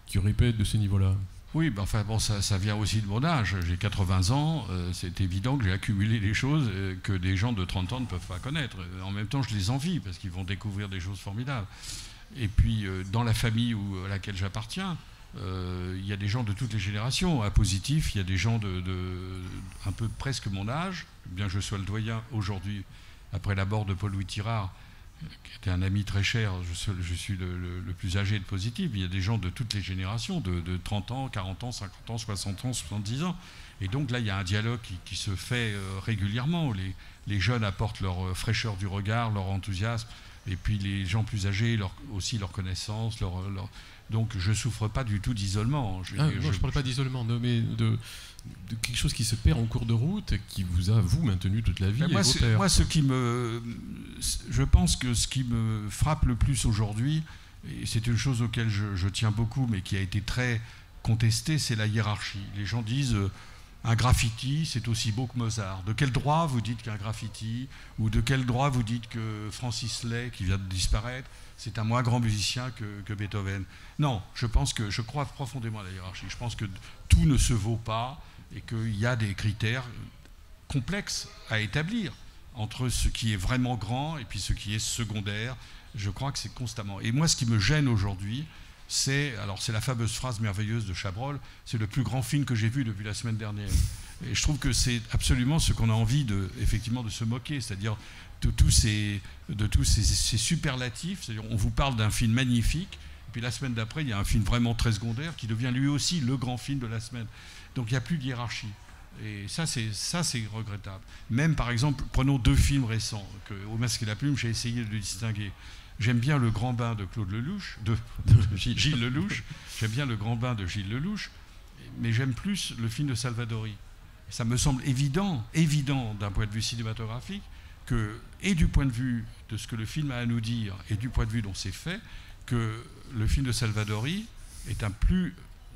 qui auraient pu être de ce niveau-là? Oui, ben enfin bon, ça vient aussi de mon âge. J'ai 80 ans, c'est évident que j'ai accumulé des choses que des gens de 30 ans ne peuvent pas connaître. En même temps, je les envie, parce qu'ils vont découvrir des choses formidables. Et puis, dans la famille à laquelle j'appartiens, il y a des gens de toutes les générations. À Positif, il y a des gens un peu presque mon âge, bien que je sois le doyen aujourd'hui, après la mort de Paul-Louis Tirard, qui était un ami très cher. Je suis le plus âgé de Positif. Il y a des gens de toutes les générations, de 30 ans, 40 ans, 50 ans, 60 ans, 70 ans. Et donc là, il y a un dialogue qui se fait régulièrement. Les jeunes apportent leur fraîcheur du regard, leur enthousiasme. Et puis les gens plus âgés, aussi leur connaissance, donc je ne souffre pas du tout d'isolement. Je ne parle pas d'isolement, mais de quelque chose qui se perd en cours de route, qui vous a, maintenu toute la vie. Moi, je pense que ce qui me frappe le plus aujourd'hui, et c'est une chose auquel je tiens beaucoup, mais qui a été très contestée, c'est la hiérarchie. Les gens disent... un graffiti, c'est aussi beau que Mozart. De quel droit vous dites qu'un graffiti, ou de quel droit vous dites que Francis Lay, qui vient de disparaître, c'est un moins grand musicien que Beethoven? Non, je crois profondément à la hiérarchie. Je pense que tout ne se vaut pas, et qu'il y a des critères complexes à établir entre ce qui est vraiment grand et puis ce qui est secondaire. Je crois que c'est constamment. Et moi, ce qui me gêne aujourd'hui, c'est la fameuse phrase merveilleuse de Chabrol, c'est le plus grand film que j'ai vu depuis la semaine dernière. Et je trouve que c'est absolument ce qu'on a envie effectivement de se moquer, c'est-à-dire de tous ces superlatifs. C'est-à-dire on vous parle d'un film magnifique, et puis la semaine d'après, il y a un film vraiment très secondaire qui devient lui aussi le grand film de la semaine. Donc il n'y a plus de hiérarchie. Et ça, c'est regrettable. Même, par exemple, prenons 2 films récents, Au Masque et la Plume, j'ai essayé de les distinguer. J'aime bien Le Grand Bain de Claude Lelouch, de Gilles Lelouch. J'aime bien Le Grand Bain de Gilles Lelouch, mais j'aime plus le film de Salvadori. Ça me semble évident d'un point de vue cinématographique, et du point de vue de ce que le film a à nous dire, et du point de vue dont c'est fait, que le film de Salvadori est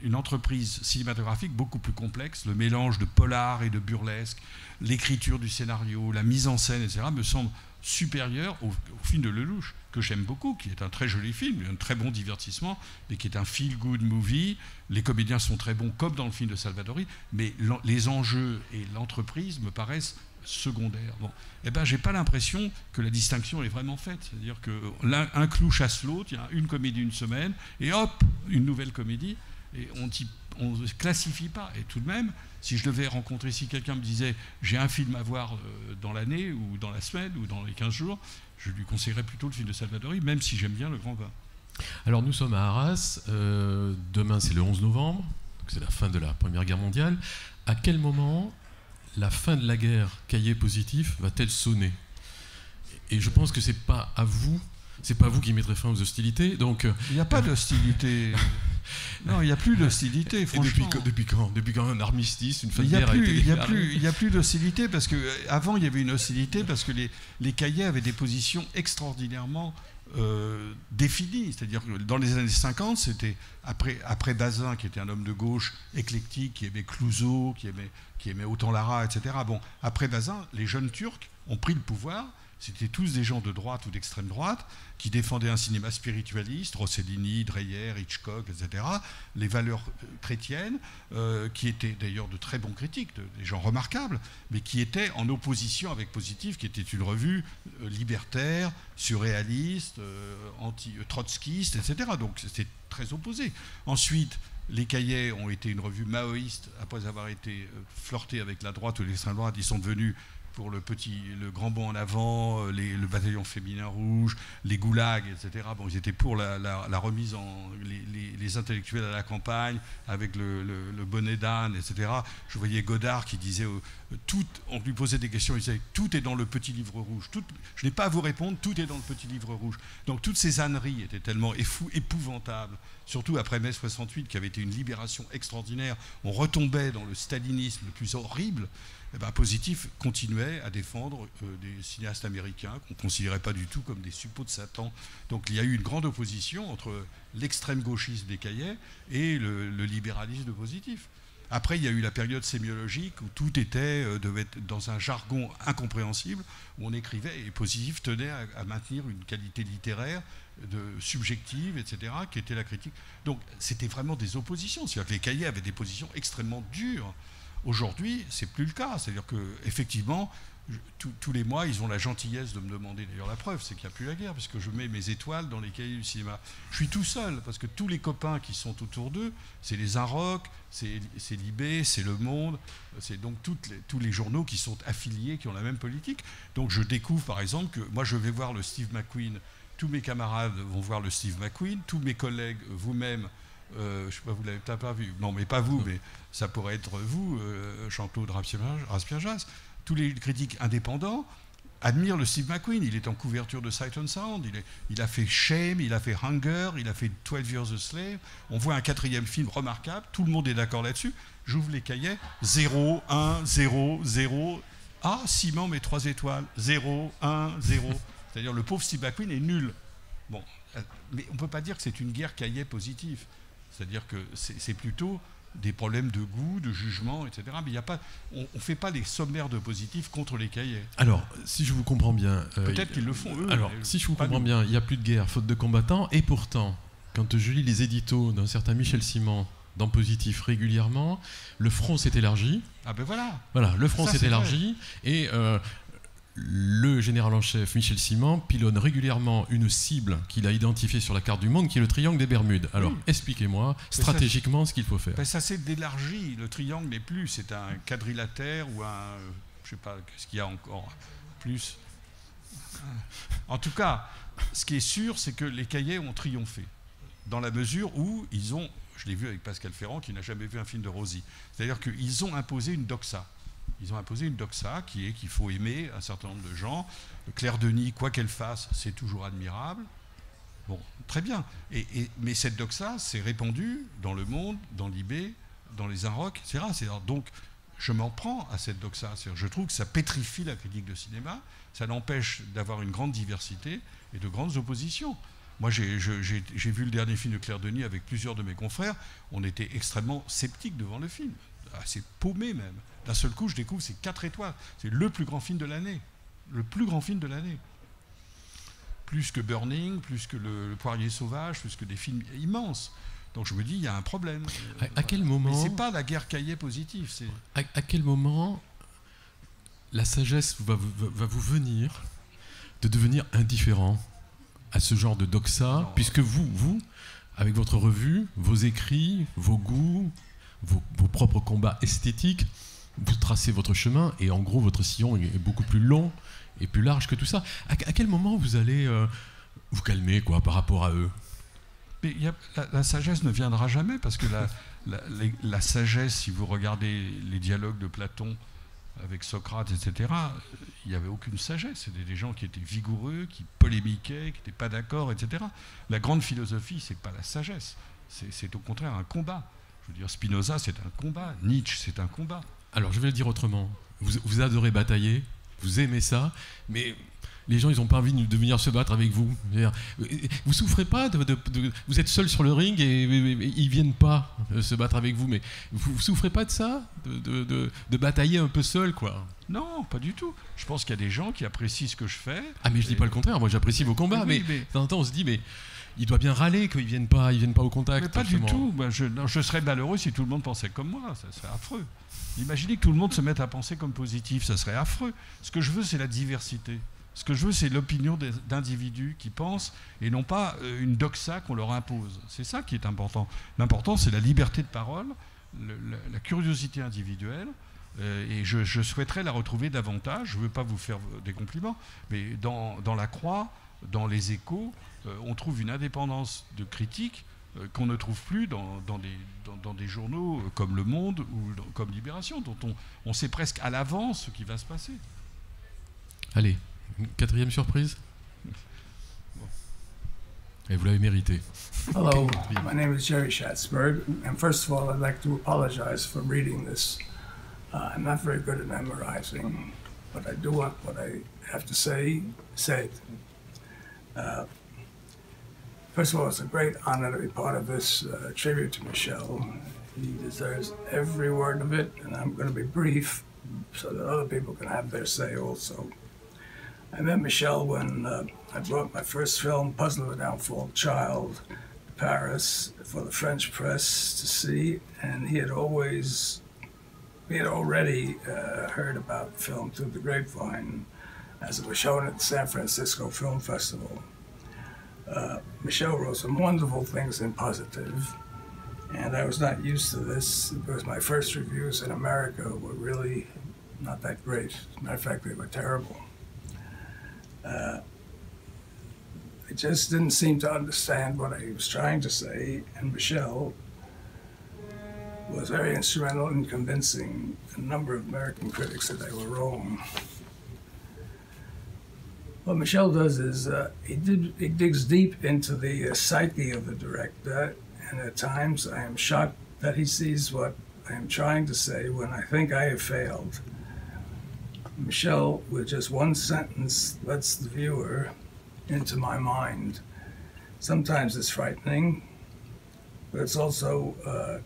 une entreprise cinématographique beaucoup plus complexe. Le mélange de polar et de burlesque, l'écriture du scénario, la mise en scène, etc., me semble supérieur au film de Lelouch, que j'aime beaucoup, qui est un très joli film, un très bon divertissement, mais qui est un feel-good movie. Les comédiens sont très bons, comme dans le film de Salvadori, mais les enjeux et l'entreprise me paraissent secondaires. Bon. Eh ben, j'ai pas l'impression que la distinction est vraiment faite. C'est-à-dire qu'un clou chasse l'autre, il y a une comédie une semaine, et hop, une nouvelle comédie. Et on ne classifie pas. Et tout de même, si je devais rencontrer, si quelqu'un me disait j'ai un film à voir dans l'année ou dans la semaine ou dans les 15 jours, je lui conseillerais plutôt le film de Salvadori, même si j'aime bien Le Grand Bain. Alors nous sommes à Arras, demain c'est le 11 novembre, donc c'est la fin de la Première Guerre mondiale. À quel moment la fin de la guerre Cahiers positif va-t-elle sonner? Et je pense que c'est pas vous qui mettrez fin aux hostilités. Donc il n'y a pas d'hostilité. Non, il n'y a plus d'hostilité, franchement. Depuis quand un armistice, une fin de guerre a été Il n'y a plus d'hostilité, parce qu'avant, il y avait une hostilité, parce que les Cahiers avaient des positions extraordinairement définies. C'est-à-dire que dans les années 50, c'était après Bazin, qui était un homme de gauche éclectique, qui aimait Clouzot, qui aimait Autant Lara, etc. Bon, après Bazin, les jeunes Turcs ont pris le pouvoir. C'était tous des gens de droite ou d'extrême droite qui défendaient un cinéma spiritualiste, Rossellini, Dreyer, Hitchcock, etc., les valeurs chrétiennes, qui étaient d'ailleurs de très bons critiques, des gens remarquables, mais qui étaient en opposition avec Positif, qui était une revue libertaire, surréaliste, anti-trotskiste, etc. Donc c'était très opposé. Ensuite, les Cahiers ont été une revue maoïste, après avoir été flirtés avec la droite ou l'extrême droite, ils sont devenus pour le grand bond en avant, le bataillon féminin rouge, les goulags, etc. Bon, ils étaient pour la remise les intellectuels à la campagne, avec le bonnet d'âne, etc. Je voyais Godard qui disait, on lui posait des questions, il disait, tout est dans le petit livre rouge. Je n'ai pas à vous répondre, tout est dans le petit livre rouge. Donc toutes ces âneries étaient tellement épouvantables, surtout après mai 68, qui avait été une libération extraordinaire. On retombait dans le stalinisme le plus horrible. Eh ben, Positif continuait à défendre des cinéastes américains qu'on ne considérait pas du tout comme des suppôts de Satan. Donc il y a eu une grande opposition entre l'extrême gauchisme des Cahiers et le libéralisme de Positif. Après, il y a eu la période sémiologique où tout devait être dans un jargon incompréhensible, où on écrivait, et Positif tenait à maintenir une qualité littéraire subjective, etc., qui était la critique. Donc c'était vraiment des oppositions. C'est-à-dire que les Cahiers avaient des positions extrêmement dures. Aujourd'hui, c'est plus le cas. C'est-à-dire qu'effectivement, tous les mois, ils ont la gentillesse de me demander, d'ailleurs la preuve, c'est qu'il n'y a plus la guerre, parce que je mets mes étoiles dans les cahiers du cinéma. Je suis tout seul, parce que tous les copains qui sont autour d'eux, c'est les Inrock, c'est Libé, c'est Le Monde, c'est donc tous les journaux qui sont affiliés, qui ont la même politique. Donc je découvre, par exemple, que moi je vais voir le Steve McQueen, tous mes camarades vont voir le Steve McQueen, tous mes collègues, vous-même, je ne sais pas, vous ne l'avez peut-être pas vu. Non, mais pas vous, mais ça pourrait être vous, Jean-Claude Raspiajas. Tous les critiques indépendants admirent le Steve McQueen. Il est en couverture de Sight and Sound. Il a fait Shame, il a fait Hunger, il a fait 12 Years a Slave. On voit un 4e film remarquable. Tout le monde est d'accord là-dessus. J'ouvre les cahiers. 0, 1, 0, 0. Ah, Simon met 3 étoiles. 0, 1, 0. C'est-à-dire le pauvre Steve McQueen est nul. Bon, mais on ne peut pas dire que c'est une guerre Cahiers positive. C'est-à-dire que c'est plutôt des problèmes de goût, de jugement, etc. Mais il y a pas, on ne fait pas les sommaires de positifs contre les Cahiers. Alors, si je vous comprends bien... peut-être qu'ils le font, eux. Alors, si je vous comprends bien, il n'y a plus de guerre, faute de combattants, et pourtant, quand je lis les éditos d'un certain Michel Simon dans Positif régulièrement, le front s'est élargi. Ah ben voilà. Voilà, le front s'est élargi, et le général en chef, Michel Simon, pilonne régulièrement une cible qu'il a identifiée sur la carte du monde, qui est le triangle des Bermudes. Alors, expliquez-moi stratégiquement ce qu'il faut faire. Ça s'est élargi. Le triangle n'est plus. C'est un quadrilatère ou un... je ne sais pas, qu'est-ce qu'il y a encore plus. En tout cas, ce qui est sûr, c'est que les Caillais ont triomphé. Dans la mesure où ils ont... Je l'ai vu avec Pascal Ferrand, qui n'a jamais vu un film de Rosie. C'est-à-dire qu'ils ont imposé une doxa. Ils ont imposé une doxa qui est qu'il faut aimer un certain nombre de gens. Claire Denis, quoi qu'elle fasse, c'est toujours admirable. Bon, très bien. Mais cette doxa s'est répandue dans le monde, dans l'IB, dans les Inrocks, etc. Donc, je m'en prends à cette doxa. Je trouve que ça pétrifie la critique de cinéma, ça l'empêche d'avoir une grande diversité et de grandes oppositions. Moi, j'ai vu le dernier film de Claire Denis avec plusieurs de mes confrères. On était extrêmement sceptiques devant le film, assez paumés même. D'un seul coup, je découvre c'est 4 étoiles. C'est le plus grand film de l'année. Le plus grand film de l'année. Plus que Burning, plus que le Poirier sauvage, plus que des films immenses. Donc je me dis, il y a un problème. À quel moment... Mais c'est pas la guerre Caillet positive. À quel moment la sagesse va vous venir de devenir indifférent à ce genre de doxa, puisque vous, avec votre revue, vos écrits, vos goûts, vos propres combats esthétiques, vous tracez votre chemin, et en gros, votre sillon est beaucoup plus long et plus large que tout ça. À quel moment vous allez vous calmer par rapport à eux? Mais la sagesse ne viendra jamais, parce que la sagesse, si vous regardez les dialogues de Platon avec Socrate, etc., il n'y avait aucune sagesse. C'était des gens qui étaient vigoureux, qui polémiquaient, qui n'étaient pas d'accord, etc. La grande philosophie, ce n'est pas la sagesse. C'est au contraire un combat. Je veux dire, Spinoza, c'est un combat. Nietzsche, c'est un combat. Alors, je vais le dire autrement. Vous adorez batailler, vous aimez ça, mais les gens, ils n'ont pas envie de venir se battre avec vous. Vous souffrez pas vous êtes seul sur le ring et ils viennent pas se battre avec vous, mais vous souffrez pas de ça, de batailler un peu seul, quoi? Non, pas du tout. Je pense qu'il y a des gens qui apprécient ce que je fais. Ah, mais je dis pas le contraire. Moi, j'apprécie vos combats, mais de temps en temps, on se dit, mais il doit bien râler qu'ils viennent pas au contact. Mais pas du tout. Je serais malheureux si tout le monde pensait comme moi. Ça serait affreux. Imaginez que tout le monde se mette à penser comme positif. Ça serait affreux. Ce que je veux, c'est la diversité. Ce que je veux, c'est l'opinion d'individus qui pensent, et non pas une doxa qu'on leur impose. C'est ça qui est important. L'important, c'est la liberté de parole, la curiosité individuelle, et je souhaiterais la retrouver davantage. Je ne veux pas vous faire des compliments, mais dans La Croix, dans Les Échos, on trouve une indépendance de critique qu'on ne trouve plus dans des journaux comme Le Monde ou comme Libération, dont on sait presque à l'avance ce qui va se passer. Allez. Une quatrième surprise. Et vous l'avez mérité. Hello, my name is Jerry Schatzberg, and first of all, I'd like to apologize for reading this. I'm not very good at memorizing, but I do want what I have to say said. First of all, it's a great honor to be part of this tribute to Michel. He deserves every word of it, and I'm going to be brief so that other people can have their say also. I met Michel when I brought my first film, Puzzle of a Downfall Child, to Paris for the French press to see, and he had already heard about the film through the grapevine as it was shown at the San Francisco Film Festival. Michel wrote some wonderful things in positive, and I was not used to this because my first reviews in America were really not that great. As a matter of fact, they were terrible. I just didn't seem to understand what I was trying to say, and Michel was very instrumental in convincing a number of American critics that they were wrong. What Michel does is he digs deep into the psyche of the director, and at times I am shocked that he sees what I am trying to say when I think I have failed. Michel, with just one sentence, lets the viewer into my mind. Sometimes it's frightening, but it's also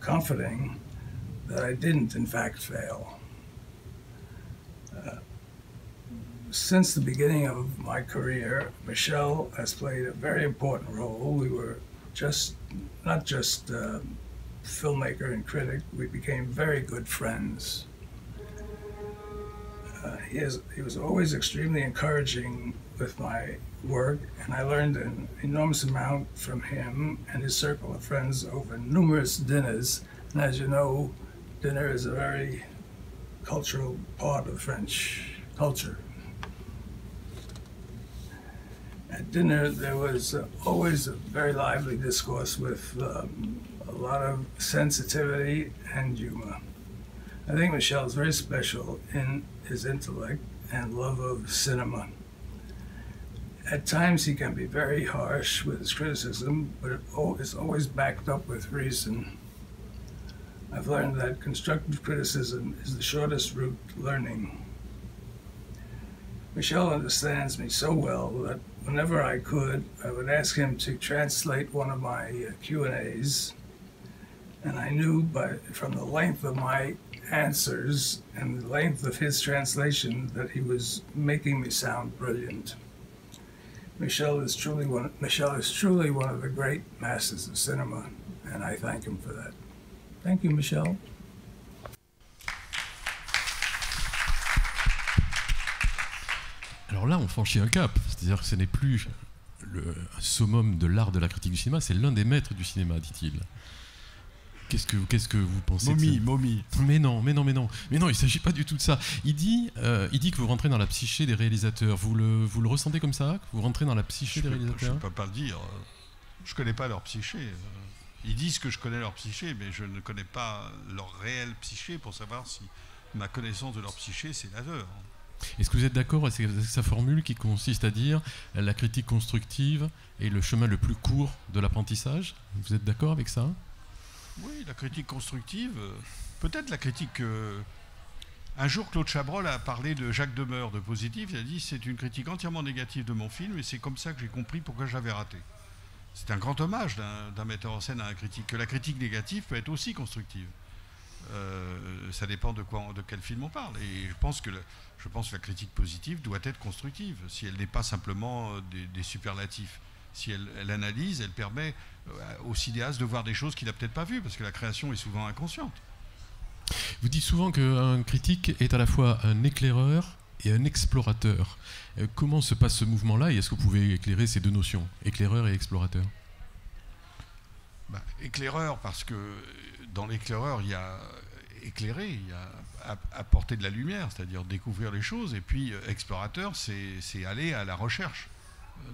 comforting that I didn't, in fact, fail. Since the beginning of my career, Michel has played a very important role. We were not just filmmaker and critic, we became very good friends. He was always extremely encouraging with my work, and I learned an enormous amount from him and his circle of friends over numerous dinners. And as you know, dinner is a very cultural part of French culture. At dinner, there was always a very lively discourse with a lot of sensitivity and humor. I think Michel is very special in his intellect and love of cinema. At times he can be very harsh with his criticism, but it's always backed up with reason. I've learned that constructive criticism is the shortest route to learning. Michel understands me so well that whenever I could, I would ask him to translate one of my Q&As, and I knew from the length of my answers and the length of his translation that he was making me sound brilliant. Michel is truly one of the great masters of cinema, and I thank him for that. Thank you, Michel. Alors là, on franchit un cap, c'est-à-dire que ce n'est plus un summum de l'art de la critique du cinéma, c'est l'un des maîtres du cinéma, dit-il. Qu'est-ce que vous pensez Momie. Mais non, il ne s'agit pas du tout de ça. Il dit que vous rentrez dans la psyché des réalisateurs. Vous le ressentez comme ça, que vous rentrez dans la psyché des réalisateurs? Je ne peux pas le dire. Je ne connais pas leur psyché. Ils disent que je connais leur psyché, mais je ne connais pas leur réelle psyché pour savoir si ma connaissance de leur psyché, c'est la leur. Est-ce que vous êtes d'accord avec sa formule qui consiste à dire la critique constructive est le chemin le plus court de l'apprentissage? Vous êtes d'accord avec ça? Oui, la critique constructive, peut-être la critique... Un jour, Claude Chabrol a parlé de Jacques Demeur, de Positif. Il a dit c'est une critique entièrement négative de mon film et c'est comme ça que j'ai compris pourquoi j'avais raté. C'est un grand hommage d'un metteur en scène à un critique. Que la critique négative peut être aussi constructive. Ça dépend de quel film on parle. Et je pense que la critique positive doit être constructive, si elle n'est pas simplement des superlatifs. Si elle analyse, elle permet au cinéaste de voir des choses qu'il n'a peut-être pas vues, parce que la création est souvent inconsciente. Vous dites souvent qu'un critique est à la fois un éclaireur et un explorateur. Comment se passe ce mouvement-là, et est-ce que vous pouvez éclairer ces deux notions, éclaireur et explorateur? Éclaireur, parce que dans l'éclaireur, il y a éclairer, il y a apporter de la lumière, c'est-à-dire découvrir les choses, et puis explorateur, c'est aller à la recherche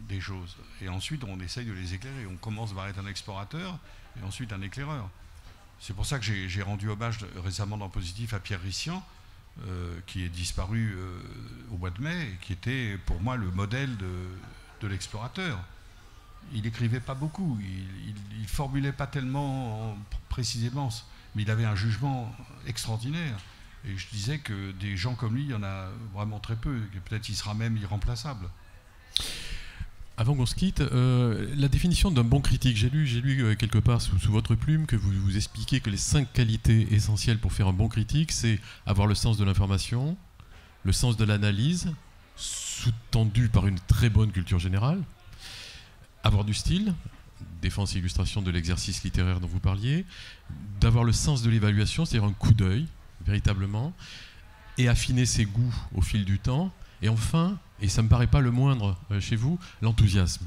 des choses. Et ensuite, on essaye de les éclairer. On commence par être un explorateur, et ensuite un éclaireur. C'est pour ça que j'ai rendu hommage récemment dans Positif à Pierre Rissian, qui est disparu au mois de mai, et qui était pour moi le modèle de l'explorateur. Il n'écrivait pas beaucoup, il formulait pas tellement précisément, mais il avait un jugement extraordinaire. Et je disais que des gens comme lui, il y en a vraiment très peu, et peut-être il sera même irremplaçable. Avant qu'on se quitte, la définition d'un bon critique, j'ai lu quelque part sous votre plume que vous expliquez que les 5 qualités essentielles pour faire un bon critique, c'est avoir le sens de l'information, le sens de l'analyse, sous-tendu par une très bonne culture générale, avoir du style, défense et illustration de l'exercice littéraire dont vous parliez, d'avoir le sens de l'évaluation, c'est-à-dire un coup d'œil, véritablement, et affiner ses goûts au fil du temps, et enfin, et ça ne me paraît pas le moindre chez vous, l'enthousiasme.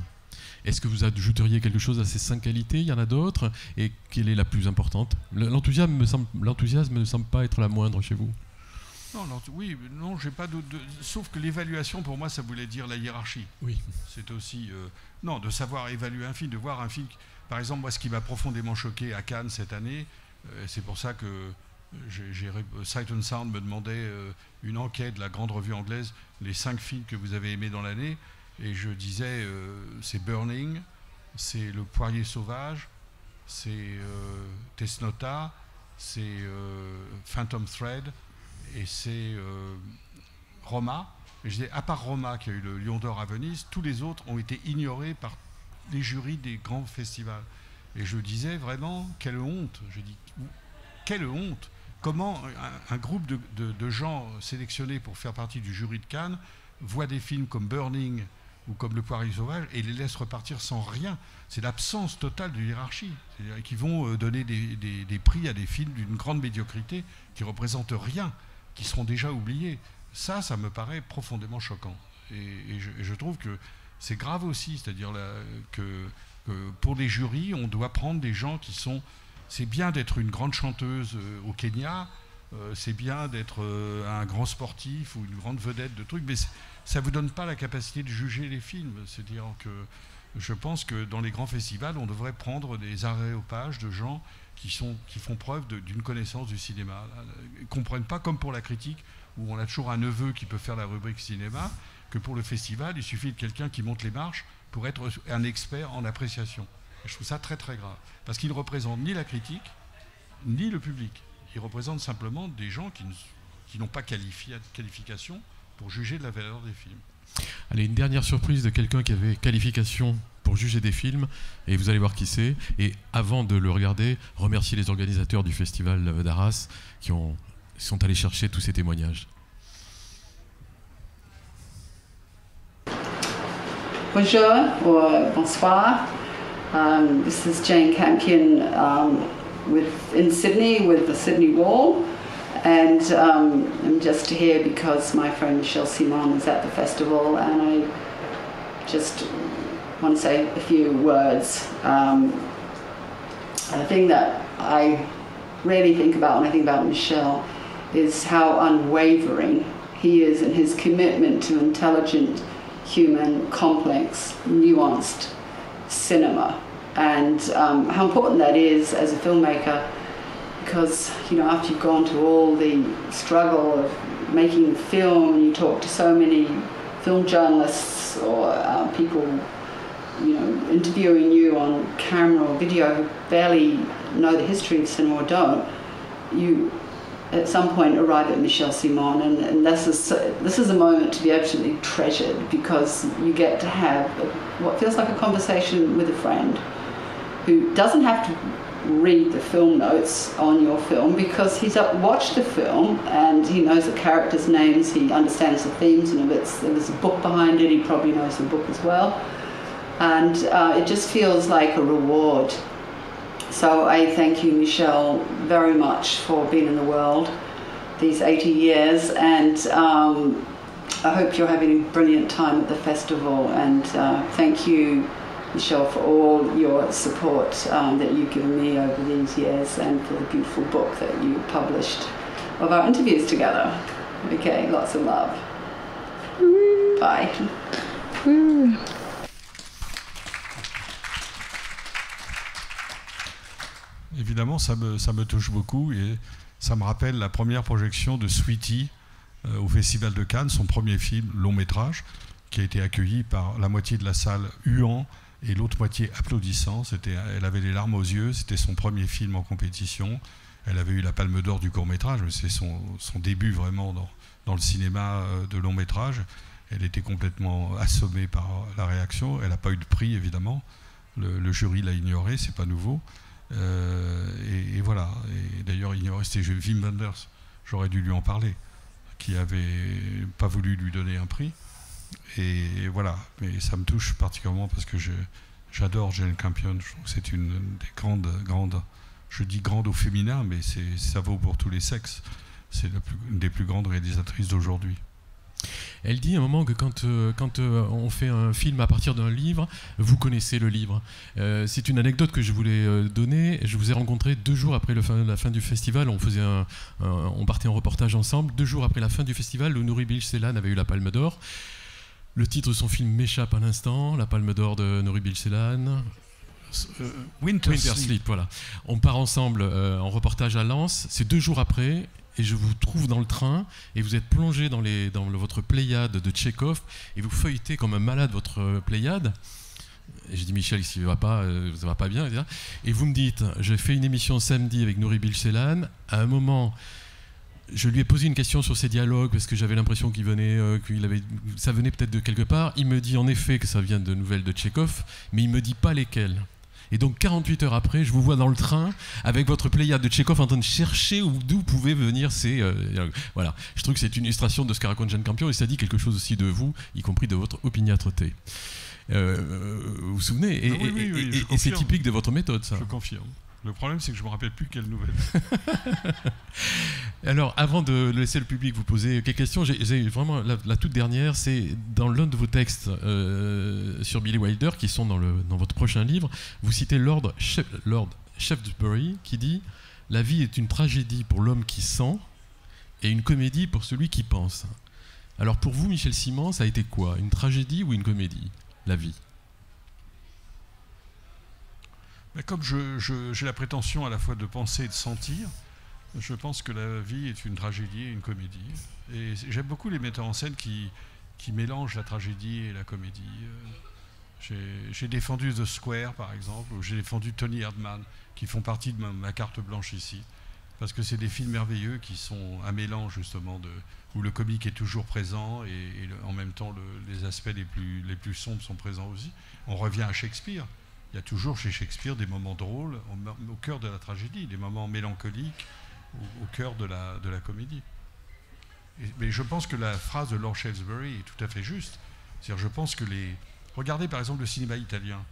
Est-ce que vous ajouteriez quelque chose à ces 5 qualités? Il y en a d'autres, et quelle est la plus importante? L'enthousiasme ne semble pas être la moindre chez vous. Non, j'ai pas sauf que l'évaluation, pour moi, ça voulait dire la hiérarchie. Oui. C'est aussi... de savoir évaluer un film, de voir un film... Par exemple, moi, ce qui m'a profondément choqué à Cannes cette année, c'est pour ça que Sight and Sound me demandait une enquête de la grande revue anglaise, les 5 films que vous avez aimés dans l'année, et je disais, c'est Burning, c'est Le Poirier Sauvage, c'est Tesnota, c'est Phantom Thread, et c'est Roma. Et je disais, à part Roma, qui a eu le Lion d'Or à Venise, tous les autres ont été ignorés par les jurys des grands festivals. Et je disais vraiment, quelle honte. Je dis, quelle honte. Comment un groupe de gens sélectionnés pour faire partie du jury de Cannes voit des films comme Burning ou comme Le Poirier Sauvage et les laisse repartir sans rien. C'est l'absence totale de hiérarchie. C'est-à-dire qu'ils vont donner des prix à des films d'une grande médiocrité qui ne représentent rien, qui seront déjà oubliés. ça me paraît profondément choquant. Et je trouve que c'est grave aussi, c'est-à-dire que pour les jurys, on doit prendre des gens qui sont... C'est bien d'être une grande chanteuse au Kenya, c'est bien d'être un grand sportif ou une grande vedette de trucs, mais ça ne vous donne pas la capacité de juger les films. C'est-à-dire que je pense que dans les grands festivals, on devrait prendre des aréopages de gens qui font preuve d'une connaissance du cinéma. Ils ne comprennent pas, comme pour la critique, où on a toujours un neveu qui peut faire la rubrique cinéma, que pour le festival, il suffit de quelqu'un qui monte les marches pour être un expert en appréciation. Et je trouve ça très très grave, parce qu'il ne représente ni la critique, ni le public. Il représente simplement des gens qui n'ont pas qualification pour juger de la valeur des films. Allez, une dernière surprise de quelqu'un qui avait qualification pour juger des films, et vous allez voir qui c'est. Et avant de le regarder, remercier les organisateurs du festival d'Arras qui sont allés chercher tous ces témoignages. Bonjour or bonsoir. This is Jane Campion in Sydney with the Sydney Wall, and I'm just here because my friend Michelle Simon is at the festival, and I just want to say a few words. The thing that I really think about when I think about Michel is how unwavering he is in his commitment to intelligent, human, complex, nuanced cinema, and how important that is as a filmmaker, because after you've gone to all the struggle of making film, and you talk to so many film journalists or people interviewing you on camera or video who barely know the history of cinema or don't, you at some point arrive at Michel Simon, and this is a moment to be absolutely treasured, because you get to have what feels like a conversation with a friend who doesn't have to read the film notes on your film, because he's watched the film and he knows the characters' names, he understands the themes, and if there's a book behind it, he probably knows the book as well. And it just feels like a reward. So I thank you, Michel, very much for being in the world these 80 years, and I hope you're having a brilliant time at the festival, and thank you, Michel, for all your support that you've given me over these years, and for the beautiful book that you published of our interviews together. Okay, lots of love. Bye. Évidemment, ça me touche beaucoup, et ça me rappelle la première projection de Sweetie au Festival de Cannes, son premier film long métrage, qui a été accueilli par la moitié de la salle huant et l'autre moitié applaudissant. Elle avait les larmes aux yeux, c'était son premier film en compétition. Elle avait eu la Palme d'Or du court métrage, mais c'est son début vraiment dans le cinéma de long métrage. Elle était complètement assommée par la réaction. Elle n'a pas eu de prix, évidemment. Le jury l'a ignoré, c'est pas nouveau. Et voilà. Et d'ailleurs, ignoré, c'était Wim Wenders. J'aurais dû lui en parler, qui avait pas voulu lui donner un prix. Et voilà. Mais ça me touche particulièrement parce que j'adore Jane Campion. Je trouve que c'est une des grandes. Je dis grande au féminin, mais ça vaut pour tous les sexes. C'est une des plus grandes réalisatrices d'aujourd'hui. Elle dit à un moment que quand on fait un film à partir d'un livre, vous connaissez le livre. C'est une anecdote que je voulais donner. Je vous ai rencontré 2 jours après la fin du festival. On partait en reportage ensemble. 2 jours après la fin du festival, où Nuri Bilge Ceylan avait eu la Palme d'Or. Le titre de son film m'échappe à l'instant. La Palme d'Or de Nuri Bilge Ceylan. Winter Sleep, voilà. On part ensemble en reportage à Lens. C'est 2 jours après. Et je vous trouve dans le train, et vous êtes plongé dans votre Pléiade de Tchekhov, et vous feuilletez comme un malade votre Pléiade. Et je dis, Michel, ça va pas bien, etc. Et vous me dites, j'ai fait une émission samedi avec Nuri Bilge Ceylan. À un moment, je lui ai posé une question sur ses dialogues, parce que j'avais l'impression ça venait peut-être de quelque part. Il me dit en effet que ça vient de nouvelles de Tchekhov, mais il me dit pas lesquelles. Et donc 48 heures après, je vous vois dans le train avec votre Pléiade de Tchekhov en train de chercher d'où pouvaient venir ces... voilà. Je trouve que c'est une illustration de ce qu'a raconté Jane Campion, et ça dit quelque chose aussi de vous, y compris de votre opiniâtreté. Vous vous souvenez? Oui, et c'est typique de votre méthode, ça. Je confirme. Le problème, c'est que je ne me rappelle plus quelle nouvelle. Alors, avant de laisser le public vous poser quelques questions, j'ai vraiment la toute dernière, c'est dans l'un de vos textes sur Billy Wilder, qui sont dans votre prochain livre, vous citez Lord Shaftesbury, qui dit « La vie est une tragédie pour l'homme qui sent et une comédie pour celui qui pense ». Alors pour vous, Michel Simon, ça a été quoi? Une tragédie ou une comédie, la vie? Mais comme j'ai la prétention à la fois de penser et de sentir, je pense que la vie est une tragédie et une comédie. Et j'aime beaucoup les metteurs en scène qui mélangent la tragédie et la comédie. J'ai défendu The Square, par exemple, ou j'ai défendu Tony Erdmann, qui font partie de ma carte blanche ici. Parce que c'est des films merveilleux qui sont un mélange, justement, où le comique est toujours présent et en même temps, les aspects les plus sombres sont présents aussi. On revient à Shakespeare. Il y a toujours chez Shakespeare des moments drôles au cœur de la tragédie, des moments mélancoliques au cœur de la comédie. Mais je pense que la phrase de Lord Shaftesbury est tout à fait juste. C'est-à-dire, je pense que regardez par exemple le cinéma italien.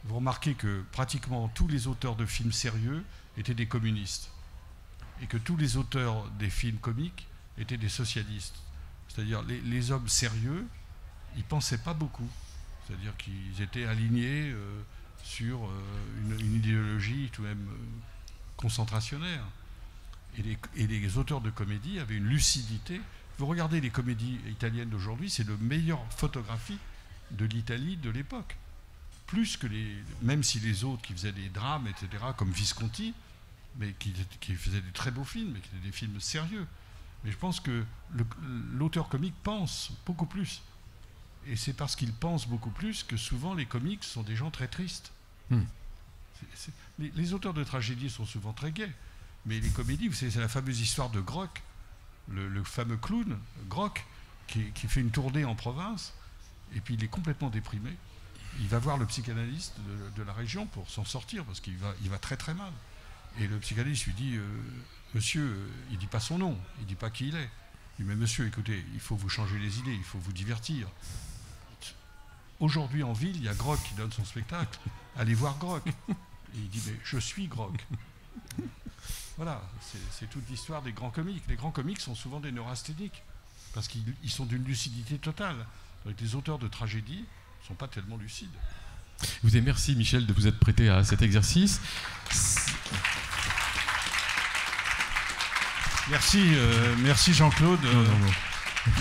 Vous remarquez que pratiquement tous les auteurs de films sérieux étaient des communistes. Et que tous les auteurs des films comiques étaient des socialistes. C'est-à-dire, les hommes sérieux, ils ne pensaient pas beaucoup. C'est-à-dire qu'ils étaient alignés sur une idéologie tout de même concentrationnaire. Et les auteurs de comédie avaient une lucidité. Vous regardez les comédies italiennes d'aujourd'hui, c'est la meilleure photographie de l'Italie de l'époque. Plus que même si les autres qui faisaient des drames, etc., comme Visconti, mais qui faisaient des très beaux films, mais qui étaient des films sérieux. Mais je pense que l'auteur comique pense beaucoup plus. Et c'est parce qu'il pense beaucoup plus que souvent les comiques sont des gens très tristes. Les auteurs de tragédies sont souvent très gais. Mais les comédies, vous savez, c'est la fameuse histoire de Grock, le fameux clown, Grock, qui fait une tournée en province, et puis il est complètement déprimé. Il va voir le psychanalyste de la région pour s'en sortir, parce qu'il va très très mal. Et le psychanalyste lui dit, monsieur, il ne dit pas son nom, il ne dit pas qui il est. Il dit, mais monsieur, écoutez, il faut vous changer les idées, il faut vous divertir. Aujourd'hui en ville, il y a Grock qui donne son spectacle. Allez voir Grock. Et il dit, mais je suis Grock. Voilà, c'est toute l'histoire des grands comiques. Les grands comiques sont souvent des neurasthéniques, parce qu'ils sont d'une lucidité totale. Donc les auteurs de tragédies ne sont pas tellement lucides. Écoutez, merci Michel de vous être prêté à cet exercice. Merci Jean-Claude.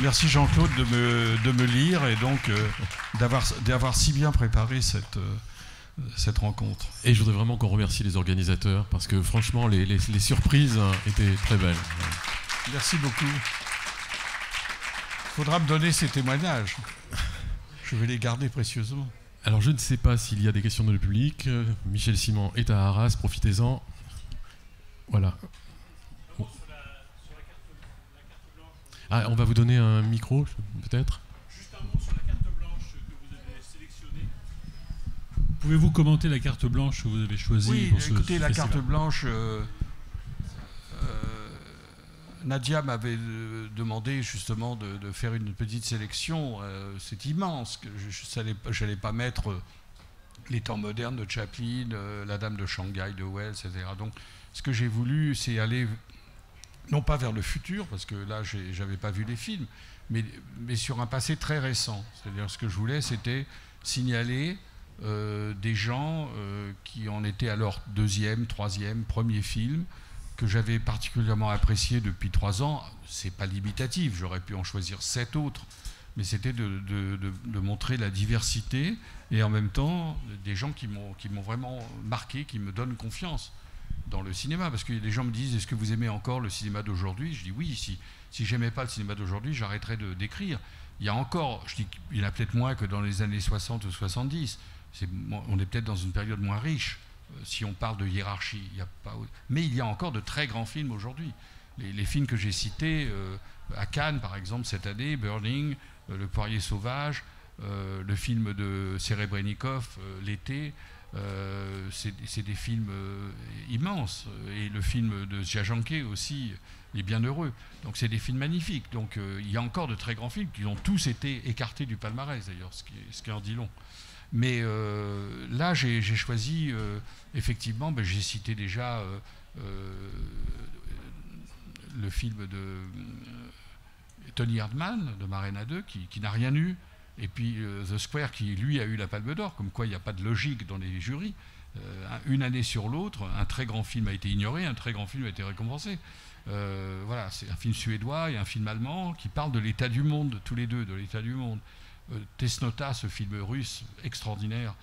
Merci Jean-Claude de me lire et donc d'avoir si bien préparé cette rencontre. Et je voudrais vraiment qu'on remercie les organisateurs parce que franchement les surprises étaient très belles. Merci beaucoup. Il faudra me donner ces témoignages. Je vais les garder précieusement. Alors je ne sais pas s'il y a des questions dans le public. Michel Simon est à Arras, profitez-en. Voilà. Ah, on va vous donner un micro, peut-être. Juste un mot sur la carte blanche que vous avez sélectionnée. Pouvez-vous commenter la carte blanche que vous avez choisie? Oui, pour écoutez, la festival. carte blanche, Nadia m'avait demandé justement de faire une petite sélection. C'est immense. Je n'allais pas mettre les temps modernes de Chaplin, La Dame de Shanghai de Wells, etc. Donc, ce que j'ai voulu, c'est aller non pas vers le futur, parce que là, j'avais pas vu les films, mais sur un passé très récent. C'est-à-dire, ce que je voulais, c'était signaler des gens qui en étaient à leur deuxième, troisième, premier film, que j'avais particulièrement apprécié depuis 3 ans. C'est pas limitatif, j'aurais pu en choisir 7 autres, mais c'était de montrer la diversité et en même temps des gens qui m'ont vraiment marqué, qui me donnent confiance dans le cinéma, parce que les gens me disent, est-ce que vous aimez encore le cinéma d'aujourd'hui? Je dis oui, si j'aimais pas le cinéma d'aujourd'hui, j'arrêterais d'écrire. Il y a encore, je dis, il y en a peut-être moins que dans les années 60 ou 70, on est peut-être dans une période moins riche, si on parle de hiérarchie, il y a pas, mais il y a encore de très grands films aujourd'hui. Les films que j'ai cités, à Cannes par exemple cette année, Burning, Le Poirier sauvage, le film de Serebrennikov, L'été, c'est des films immenses, et le film de Djajanké aussi, Les Bienheureux. Donc c'est des films magnifiques. Donc il y a encore de très grands films qui ont tous été écartés du palmarès d'ailleurs, ce qui en dit long. Mais là, j'ai choisi, effectivement, j'ai cité déjà le film de Tony Erdmann, de Marina 2, qui n'a rien eu, et puis The Square, qui lui a eu la Palme d'Or, comme quoi il n'y a pas de logique dans les jurys. Une année sur l'autre, un très grand film a été ignoré, un très grand film a été récompensé. Voilà, c'est un film suédois et un film allemand qui parlent de l'état du monde, tous les deux, de l'état du monde. Tesnota, ce film russe extraordinaire,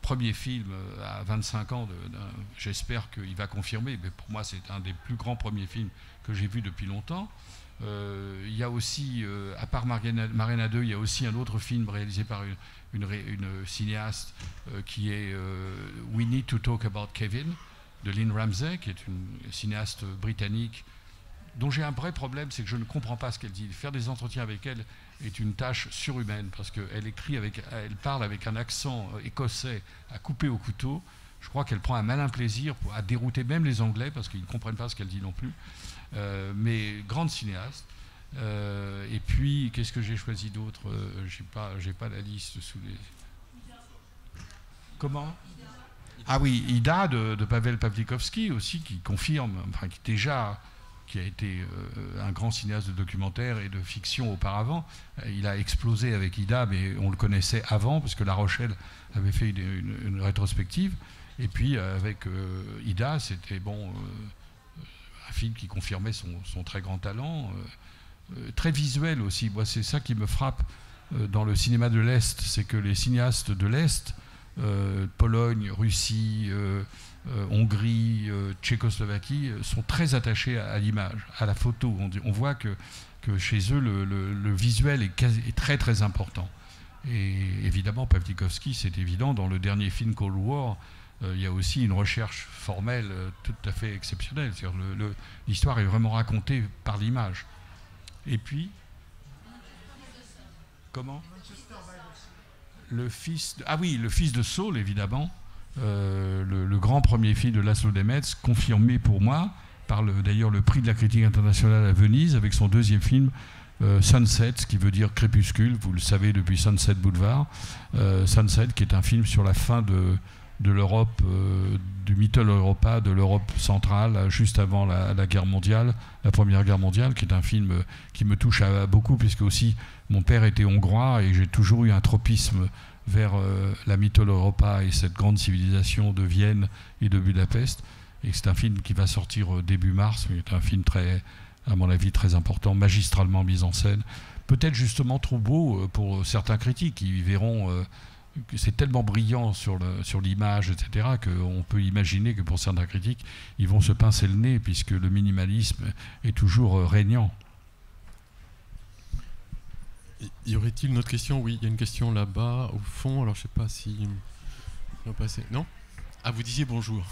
premier film à 25 ans, j'espère qu'il va confirmer, mais pour moi c'est un des plus grands premiers films que j'ai vu depuis longtemps. Il y a aussi, à part Marina 2, il y a aussi un autre film réalisé par une cinéaste qui est We Need to Talk About Kevin, de Lynn Ramsey, qui est une cinéaste britannique dont j'ai un vrai problème, c'est que je ne comprends pas ce qu'elle dit. Faire des entretiens avec elle est une tâche surhumaine, parce qu'elle elle parle avec un accent écossais à couper au couteau. Je crois qu'elle prend un malin plaisir à dérouter même les Anglais, parce qu'ils ne comprennent pas ce qu'elle dit non plus. Mais grande cinéaste. Et puis, qu'est-ce que j'ai choisi d'autre? J'ai pas la liste sous les... Comment? Ah oui, Ida de Pavel Pawlikowski aussi, qui confirme, enfin qui a été un grand cinéaste de documentaire et de fiction auparavant. Il a explosé avec Ida, mais on le connaissait avant, parce que La Rochelle avait fait une rétrospective. Et puis avec Ida, c'était un film qui confirmait son très grand talent, très visuel aussi. Moi, c'est ça qui me frappe dans le cinéma de l'Est, c'est que les cinéastes de l'Est, Pologne, Russie, Hongrie, Tchécoslovaquie, sont très attachés à l'image, à la photo. On voit que chez eux, le visuel est très très important. Et évidemment, Pawlikowski, c'est évident, dans le dernier film Cold War, il y a aussi une recherche formelle tout à fait exceptionnelle. L'histoire est vraiment racontée par l'image. Et puis, comment? Le fils de Saul, évidemment, le grand premier film de Laszlo Nemetz, confirmé pour moi par d'ailleurs le prix de la critique internationale à Venise, avec son deuxième film Sunset, qui veut dire crépuscule, vous le savez depuis Sunset Boulevard. Sunset, qui est un film sur la fin de l'Europe, du Mittel Europa, de l'Europe centrale, juste avant la guerre mondiale, la Première Guerre mondiale, qui est un film qui me touche beaucoup, puisque aussi mon père était hongrois et j'ai toujours eu un tropisme vers la Mittel Europa et cette grande civilisation de Vienne et de Budapest. Et c'est un film qui va sortir début mars, mais c'est un film à mon avis, très important, magistralement mis en scène. Peut-être justement trop beau pour certains critiques qui verront que c'est tellement brillant sur l'image, etc., qu'on peut imaginer que pour certains critiques, ils vont se pincer le nez, puisque le minimalisme est toujours régnant. Y aurait-il une autre question? Oui, il y a une question là-bas, au fond. Alors, je ne sais pas si... Non? Ah, vous disiez bonjour.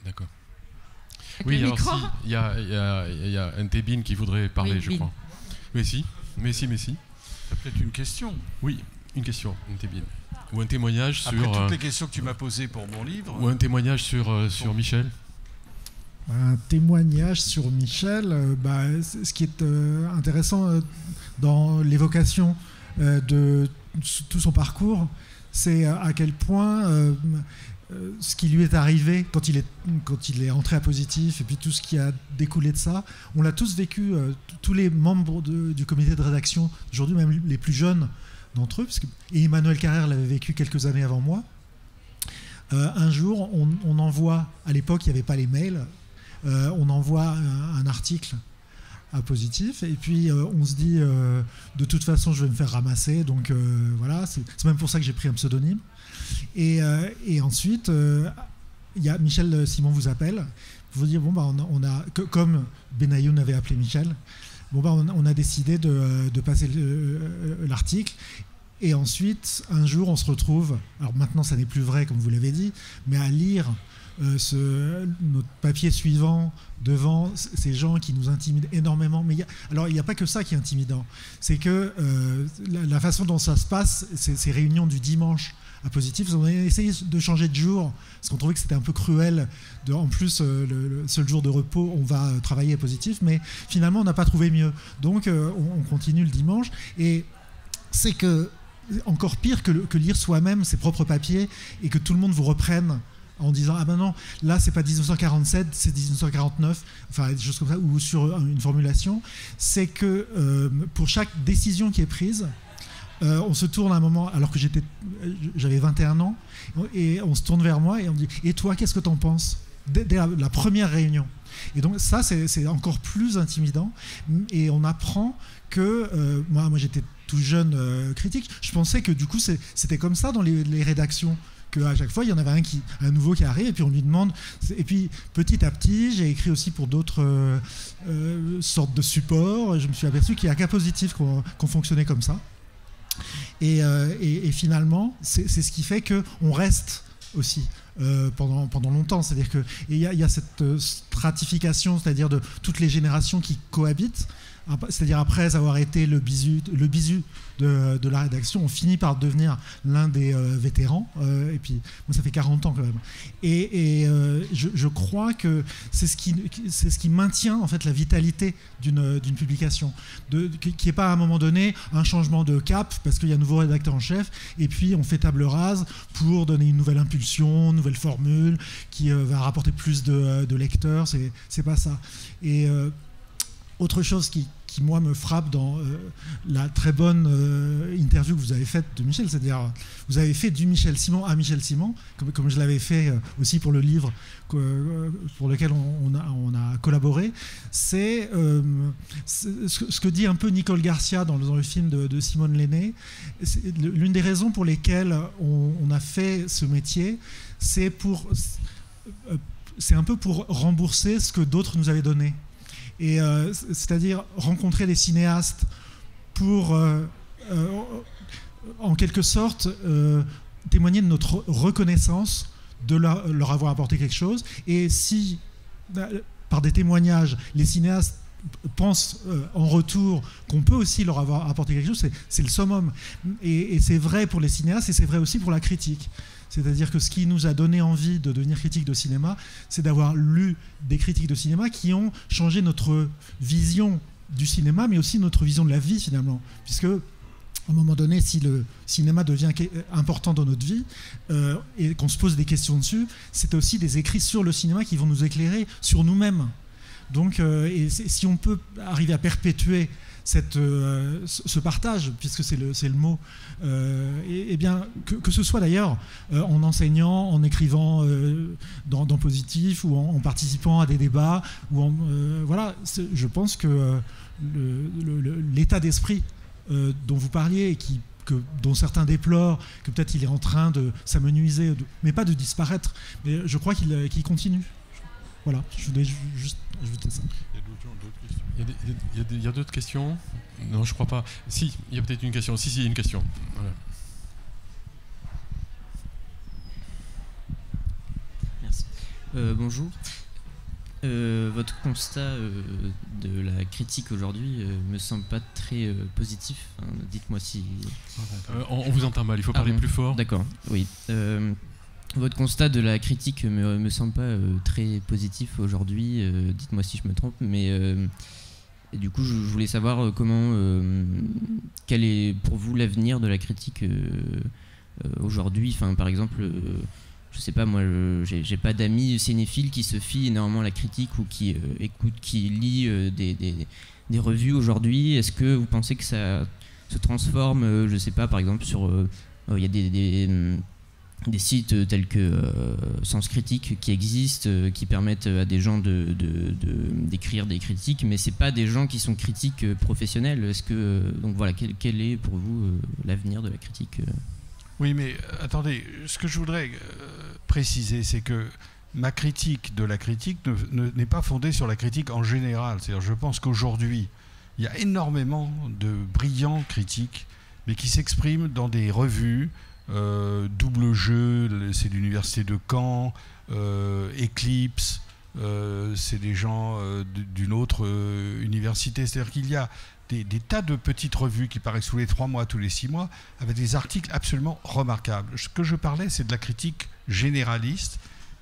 D'accord. Oui, alors il y a Ntebin qui voudrait parler, je crois. Mais si. C'est peut-être une question. Oui, une question, Ntebin. Ou un témoignage sur... Après toutes les questions que tu m'as posées pour mon livre... Ou un témoignage sur Michel. Un témoignage sur Michel, ce qui est intéressant dans l'évocation de tout son parcours, c'est à quel point ce qui lui est arrivé quand il est entré à Positif, et puis tout ce qui a découlé de ça, on l'a tous vécu, tous les membres du comité de rédaction, aujourd'hui même les plus jeunes d'entre eux, et Emmanuel Carrère l'avait vécu quelques années avant moi. Un jour, on envoie, à l'époque il n'y avait pas les mails, on envoie un article à Positif, et puis on se dit de toute façon je vais me faire ramasser, donc voilà, c'est même pour ça que j'ai pris un pseudonyme. Et ensuite, Michel Simon vous appelle, vous dire on a comme Benayoun avait appelé Michel, on a décidé de passer l'article. Et ensuite, un jour, on se retrouve, alors maintenant ça n'est plus vrai comme vous l'avez dit, mais à lire notre papier suivant devant ces gens qui nous intimident énormément. Mais il n'y a pas que ça qui est intimidant, c'est que la façon dont ça se passe, ces réunions du dimanche à positif. On a essayé de changer de jour, parce qu'on trouvait que c'était un peu cruel. En plus, le seul jour de repos, on va travailler à positif, mais finalement, on n'a pas trouvé mieux. Donc, on continue le dimanche. Et c'est que encore pire que lire soi-même ses propres papiers et que tout le monde vous reprenne en disant ah ben non, là c'est pas 1947, c'est 1949, enfin des choses comme ça, ou sur une formulation, c'est que pour chaque décision qui est prise, on se tourne à un moment, alors que j'avais 21 ans, et on se tourne vers moi et on me dit et toi, qu'est-ce que t'en penses dès la première réunion. Et donc ça c'est encore plus intimidant, et on apprend que moi j'étais tout jeune critique, je pensais que du coup c'était comme ça dans les rédactions, qu'à chaque fois il y en avait un nouveau qui arrive et puis on lui demande, et puis petit à petit j'ai écrit aussi pour d'autres sortes de supports, et je me suis aperçu qu'il y a qu'à Positif qu'on fonctionnait comme ça, et finalement c'est ce qui fait qu'on reste aussi pendant longtemps, c'est-à-dire que il y a cette stratification, c'est-à-dire de toutes les générations qui cohabitent, c'est-à-dire après avoir été le bisu de la rédaction, on finit par devenir l'un des vétérans, et puis moi ça fait 40 ans quand même, et je crois que c'est ce qui maintient en fait la vitalité d'une publication, qui n'est pas à un moment donné un changement de cap parce qu'il y a un nouveau rédacteur en chef et puis on fait table rase pour donner une nouvelle impulsion, une nouvelle formule qui va rapporter plus de lecteurs, c'est pas ça. Et autre chose qui moi me frappe dans la très bonne interview que vous avez faite de Michel, c'est-à-dire vous avez fait du Michel Simon à Michel Simon, comme je l'avais fait aussi pour le livre pour lequel on a collaboré, c'est ce que dit un peu Nicole Garcia dans le film de Simone Lenné. L'une des raisons pour lesquelles on a fait ce métier, c'est un peu pour rembourser ce que d'autres nous avaient donné. Et c'est-à-dire rencontrer des cinéastes pour, en quelque sorte, témoigner de notre reconnaissance de leur avoir apporté quelque chose. Et si, par des témoignages, les cinéastes pensent en retour qu'on peut aussi leur avoir apporté quelque chose, c'est le summum. Et c'est vrai pour les cinéastes et c'est vrai aussi pour la critique. C'est-à-dire que ce qui nous a donné envie de devenir critique de cinéma, c'est d'avoir lu des critiques de cinéma qui ont changé notre vision du cinéma, mais aussi notre vision de la vie finalement. Puisque, à un moment donné, si le cinéma devient important dans notre vie et qu'on se pose des questions dessus, c'est aussi des écrits sur le cinéma qui vont nous éclairer sur nous-mêmes. Donc, si on peut arriver à perpétuer ce partage, puisque c'est le mot, et bien que ce soit d'ailleurs en enseignant, en écrivant dans Positif, ou en participant à des débats, ou voilà, je pense que l'état d'esprit dont vous parliez et dont certains déplorent que peut-être il est en train de s'amenuiser, mais pas de disparaître, mais je crois qu'il continue. Voilà, je voulais juste ajouter ça. Il y a d'autres questions? Non, je crois pas. Si, il y a peut-être une question. Si, il y a une question. Voilà. Merci. Bonjour. Votre constat de la critique aujourd'hui me semble pas très positif. Enfin, dites-moi si... On vous entend mal, il faut parler plus fort. D'accord, oui. Votre constat de la critique me semble pas très positif aujourd'hui. Dites-moi si je me trompe, mais et du coup, je voulais savoir quel est pour vous l'avenir de la critique aujourd'hui. Enfin, par exemple, je sais pas, moi, j'ai pas d'amis cinéphiles qui se fient énormément à la critique ou qui écoutent, qui lit des revues aujourd'hui. Est-ce que vous pensez que ça se transforme, je sais pas, par exemple, sur il y a des sites tels que Sens Critique qui existent, qui permettent à des gens d'écrire des critiques, mais c'est pas des gens qui sont critiques professionnels. Est-ce que donc voilà, quel est pour vous l'avenir de la critique? Oui, mais attendez, ce que je voudrais préciser, c'est que ma critique de la critique n'est pas fondée sur la critique en général. C'est-à-dire, je pense qu'aujourd'hui, il y a énormément de brillants critiques, mais qui s'expriment dans des revues. Double Jeu, c'est l'université de Caen, Eclipse, c'est des gens d'une autre université. C'est-à-dire qu'il y a des tas de petites revues qui paraissent tous les 3 mois, tous les 6 mois, avec des articles absolument remarquables. Ce que je parlais, c'est de la critique généraliste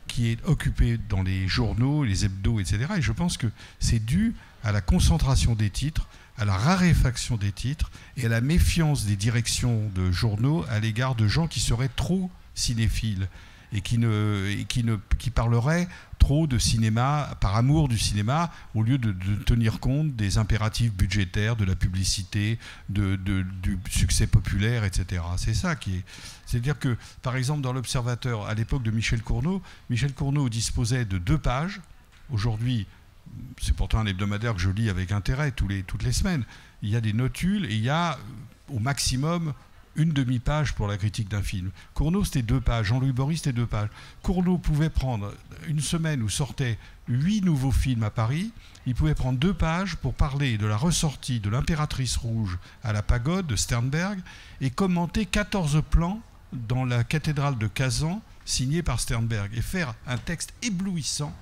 qui est occupée dans les journaux, les hebdos, etc. Et je pense que c'est dû à la concentration des titres, à la raréfaction des titres et à la méfiance des directions de journaux à l'égard de gens qui seraient trop cinéphiles et qui parleraient trop de cinéma par amour du cinéma au lieu de tenir compte des impératifs budgétaires, de la publicité, du succès populaire, etc. C'est ça qui est... C'est-à-dire que, par exemple, dans l'Observateur, à l'époque de Michel Cournot disposait de 2 pages. Aujourd'hui, c'est pourtant un hebdomadaire que je lis avec intérêt toutes les semaines. Il y a des notules et il y a au maximum une demi-page pour la critique d'un film. Cournot, c'était 2 pages. Jean-Louis Borry, c'était 2 pages. Cournot pouvait prendre une semaine où sortaient 8 nouveaux films à Paris. Il pouvait prendre 2 pages pour parler de la ressortie de l'Impératrice Rouge à la Pagode de Sternberg et commenter 14 plans dans la cathédrale de Kazan signés par Sternberg et faire un texte éblouissant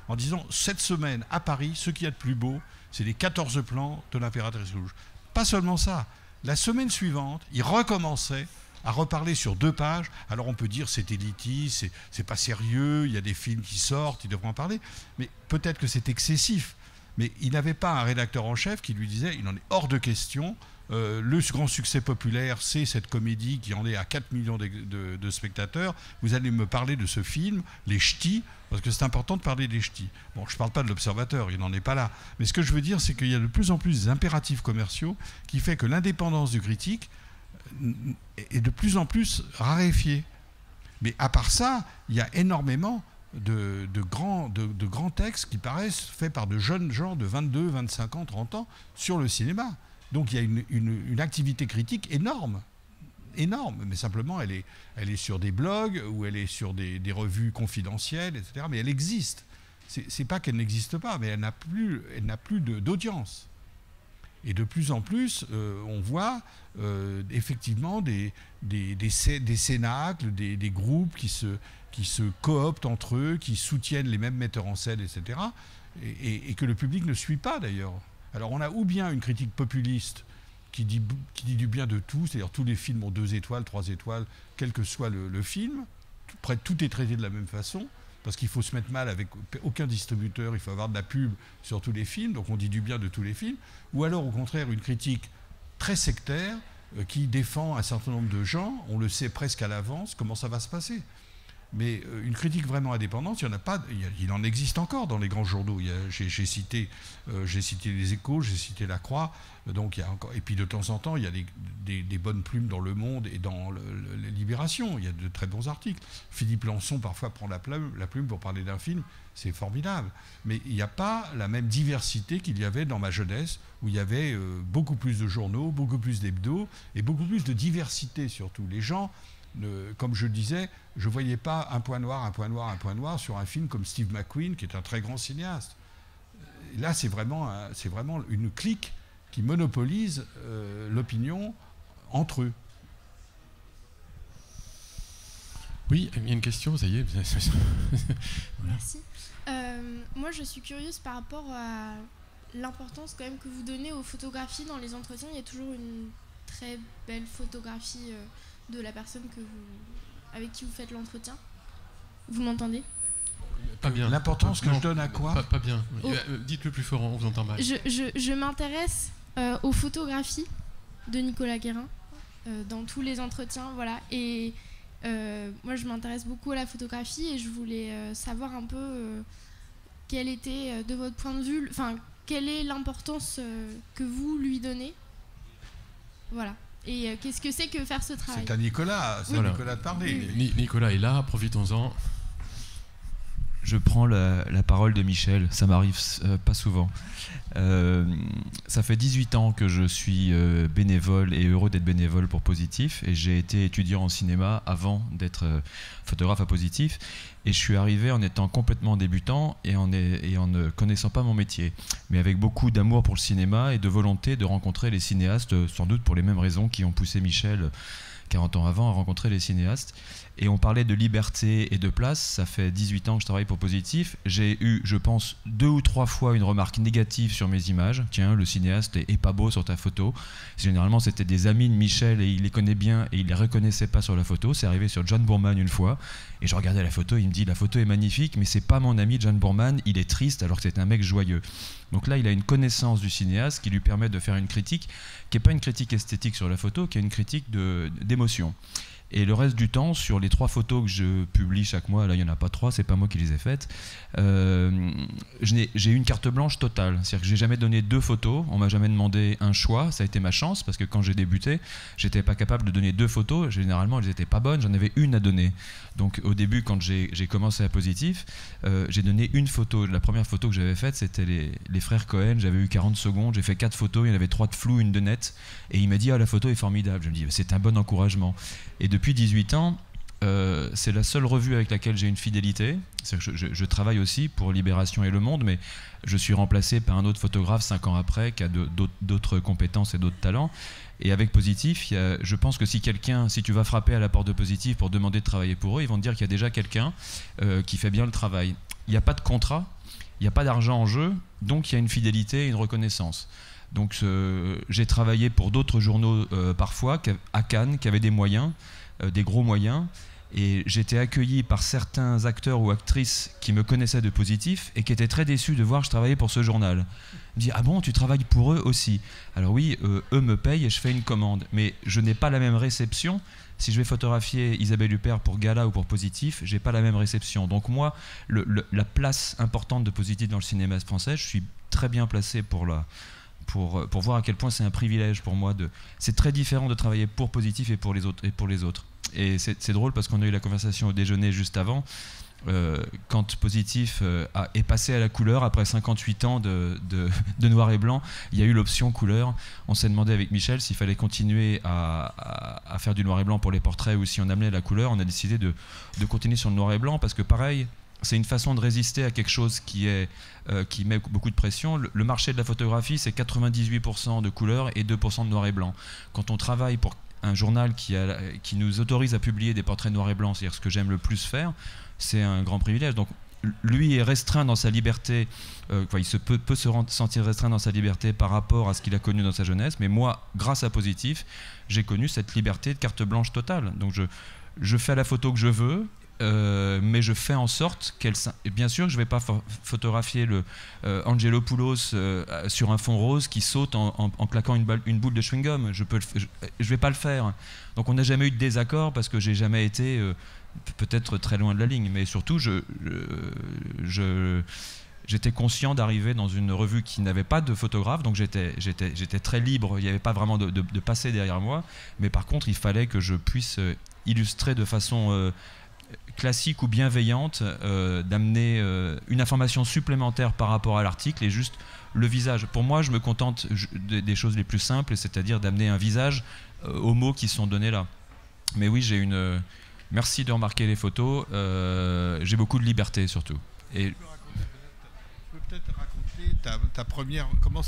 en disant cette semaine à Paris, ce qu'il y a de plus beau, c'est les 14 plans de l'Impératrice Rouge. Pas seulement ça. La semaine suivante, il recommençait à reparler sur 2 pages. Alors on peut dire c'est élitiste, c'est pas sérieux, il y a des films qui sortent, il devrait en parler. Mais peut-être que c'est excessif. Mais il n'avait pas un rédacteur en chef qui lui disait il en est hors de question. Le grand succès populaire, c'est cette comédie qui en est à 4 millions de spectateurs. Vous allez me parler de ce film, Les Ch'tis, parce que c'est important de parler des Ch'tis. Bon, je ne parle pas de l'Observateur, il n'en est pas là. Mais ce que je veux dire, c'est qu'il y a de plus en plus des impératifs commerciaux qui fait que l'indépendance du critique est de plus en plus raréfiée. Mais à part ça, il y a énormément de grands textes qui paraissent faits par de jeunes gens de 22, 25 ans, 30 ans sur le cinéma. Donc il y a une activité critique énorme, mais simplement elle est sur des blogs ou elle est sur des revues confidentielles, etc. Mais elle existe. C'est pas qu'elle n'existe pas, mais elle n'a plus d'audience. Et de plus en plus, on voit effectivement des cénacles, des groupes qui se cooptent entre eux, qui soutiennent les mêmes metteurs en scène, etc. Et que le public ne suit pas d'ailleurs. Alors on a ou bien une critique populiste qui dit du bien de tout, c'est-à-dire tous les films ont 2 étoiles, 3 étoiles, quel que soit le film, tout est traité de la même façon, parce qu'il faut se mettre mal avec aucun distributeur, il faut avoir de la pub sur tous les films, donc on dit du bien de tous les films, ou alors au contraire une critique très sectaire qui défend un certain nombre de gens, on le sait presque à l'avance comment ça va se passer. Mais une critique vraiment indépendante, il y en a pas. Il en existe encore dans les grands journaux. J'ai cité les Échos, j'ai cité La Croix. Donc il y a encore. Et puis de temps en temps, il y a des bonnes plumes dans Le Monde et dans les Libérations. Il y a de très bons articles. Philippe Lançon parfois prend la plume pour parler d'un film. C'est formidable. Mais il n'y a pas la même diversité qu'il y avait dans ma jeunesse, où il y avait beaucoup plus de journaux, beaucoup plus d'hebdos et beaucoup plus de diversité surtout. Les gens. Comme je le disais, je ne voyais pas un point noir sur un film comme Steve McQueen, qui est un très grand cinéaste. Là, c'est vraiment une clique qui monopolise l'opinion entre eux. Oui, il y a une question, ça y est. Merci. Moi, je suis curieuse par rapport à l'importance quand même que vous donnez aux photographies dans les entretiens. Il y a toujours une très belle photographie de la personne avec qui vous faites l'entretien. Vous m'entendez? Pas bien. L'importance que je donne à quoi? Pas bien. Dites-le plus fort, on vous entend mal. Je m'intéresse aux photographies de Nicolas Guérin dans tous les entretiens, voilà. Et moi, je m'intéresse beaucoup à la photographie et je voulais savoir un peu quelle était, de votre point de vue, quelle est l'importance que vous lui donnez. Voilà. Et qu'est-ce que c'est que faire ce travail? C'est à Nicolas, Nicolas de parler. Nicolas est là, profitons-en. Je prends la parole de Michel, ça m'arrive pas souvent. Ça fait 18 ans que je suis bénévole et heureux d'être bénévole pour Positif, et j'ai été étudiant en cinéma avant d'être photographe à Positif, et je suis arrivé en étant complètement débutant et en ne connaissant pas mon métier, mais avec beaucoup d'amour pour le cinéma et de volonté de rencontrer les cinéastes, sans doute pour les mêmes raisons qui ont poussé Michel 40 ans avant, à rencontrer les cinéastes. Et on parlait de liberté et de place. Ça fait 18 ans que je travaille pour Positif. J'ai eu, je pense, 2 ou 3 fois une remarque négative sur mes images. Tiens, le cinéaste est pas beau sur ta photo. Généralement, c'était des amis de Michel et il les connaît bien et il les reconnaissait pas sur la photo. C'est arrivé sur John Boorman une fois. Et je regardais la photo, il me dit, la photo est magnifique, mais c'est pas mon ami John Boorman, il est triste alors que c'est un mec joyeux. Donc là, il a une connaissance du cinéaste qui lui permet de faire une critique qui n'est pas une critique esthétique sur la photo, qui est une critique d'émotion. Et le reste du temps, sur les 3 photos que je publie chaque mois, là il n'y en a pas 3, c'est pas moi qui les ai faites, j'ai eu une carte blanche totale. C'est-à-dire que j'ai jamais donné 2 photos, on m'a jamais demandé un choix, ça a été ma chance, parce que quand j'ai débuté, j'étais pas capable de donner 2 photos, généralement elles n'étaient pas bonnes, j'en avais une à donner. Donc au début, quand j'ai commencé à Positif, j'ai donné une photo. La première photo que j'avais faite, c'était les frères Cohen, j'avais eu 40 secondes, j'ai fait 4 photos, il y en avait 3 de flou, une de net, et il m'a dit, ah, la photo est formidable. Je me dis, c'est un bon encouragement. Et depuis 18 ans, c'est la seule revue avec laquelle j'ai une fidélité. Je travaille aussi pour Libération et Le Monde, mais je suis remplacé par un autre photographe 5 ans après qui a d'autres compétences et d'autres talents. Et avec Positif, je pense que si tu vas frapper à la porte de Positif pour demander de travailler pour eux, ils vont te dire qu'il y a déjà quelqu'un qui fait bien le travail. Il n'y a pas de contrat, il n'y a pas d'argent en jeu, donc il y a une fidélité et une reconnaissance. Donc j'ai travaillé pour d'autres journaux parfois à Cannes qui avaient des moyens, des gros moyens, et j'étais accueilli par certains acteurs ou actrices qui me connaissaient de Positif et qui étaient très déçus de voir que je travaillais pour ce journal. Ils me disaient, ah bon, tu travailles pour eux aussi? Alors oui, eux me payent et je fais une commande, mais je n'ai pas la même réception. Si je vais photographier Isabelle Huppert pour Gala ou pour Positif, j'ai pas la même réception. Donc moi, la place importante de Positif dans le cinéma français, je suis très bien placé pour voir à quel point c'est un privilège pour moi. C'est très différent de travailler pour Positif et pour les autres. Et c'est drôle parce qu'on a eu la conversation au déjeuner juste avant. Quand Positif est passé à la couleur, après 58 ans de noir et blanc, il y a eu l'option couleur. On s'est demandé avec Michel s'il fallait continuer à faire du noir et blanc pour les portraits ou si on amenait la couleur. On a décidé de continuer sur le noir et blanc parce que pareil, c'est une façon de résister à quelque chose qui met beaucoup de pression. Le marché de la photographie, c'est 98% de couleur et 2% de noir et blanc. Quand on travaille pour un journal qui nous autorise à publier des portraits noir et blanc, c'est-à-dire ce que j'aime le plus faire, c'est un grand privilège. Donc lui est restreint dans sa liberté, il peut se sentir restreint dans sa liberté par rapport à ce qu'il a connu dans sa jeunesse, mais moi, grâce à Positif, j'ai connu cette liberté de carte blanche totale. Donc je fais la photo que je veux, mais je fais en sorte qu'elle... Bien sûr que je ne vais pas photographier le Angelopoulos sur un fond rose qui saute en claquant une boule de chewing-gum. Je ne vais pas le faire. Donc on n'a jamais eu de désaccord parce que j'ai jamais été peut-être très loin de la ligne. Mais surtout, j'étais conscient d'arriver dans une revue qui n'avait pas de photographe, donc j'étais très libre, il n'y avait pas vraiment de passé derrière moi. Mais par contre, il fallait que je puisse illustrer de façon... classique ou bienveillante, d'amener une information supplémentaire par rapport à l'article et juste le visage. Pour moi, je me contente des choses les plus simples, c'est-à-dire d'amener un visage aux mots qui sont donnés là. Mais oui, merci de remarquer les photos. J'ai beaucoup de liberté surtout. Et... Tu peux peut-être raconter ta première... Comment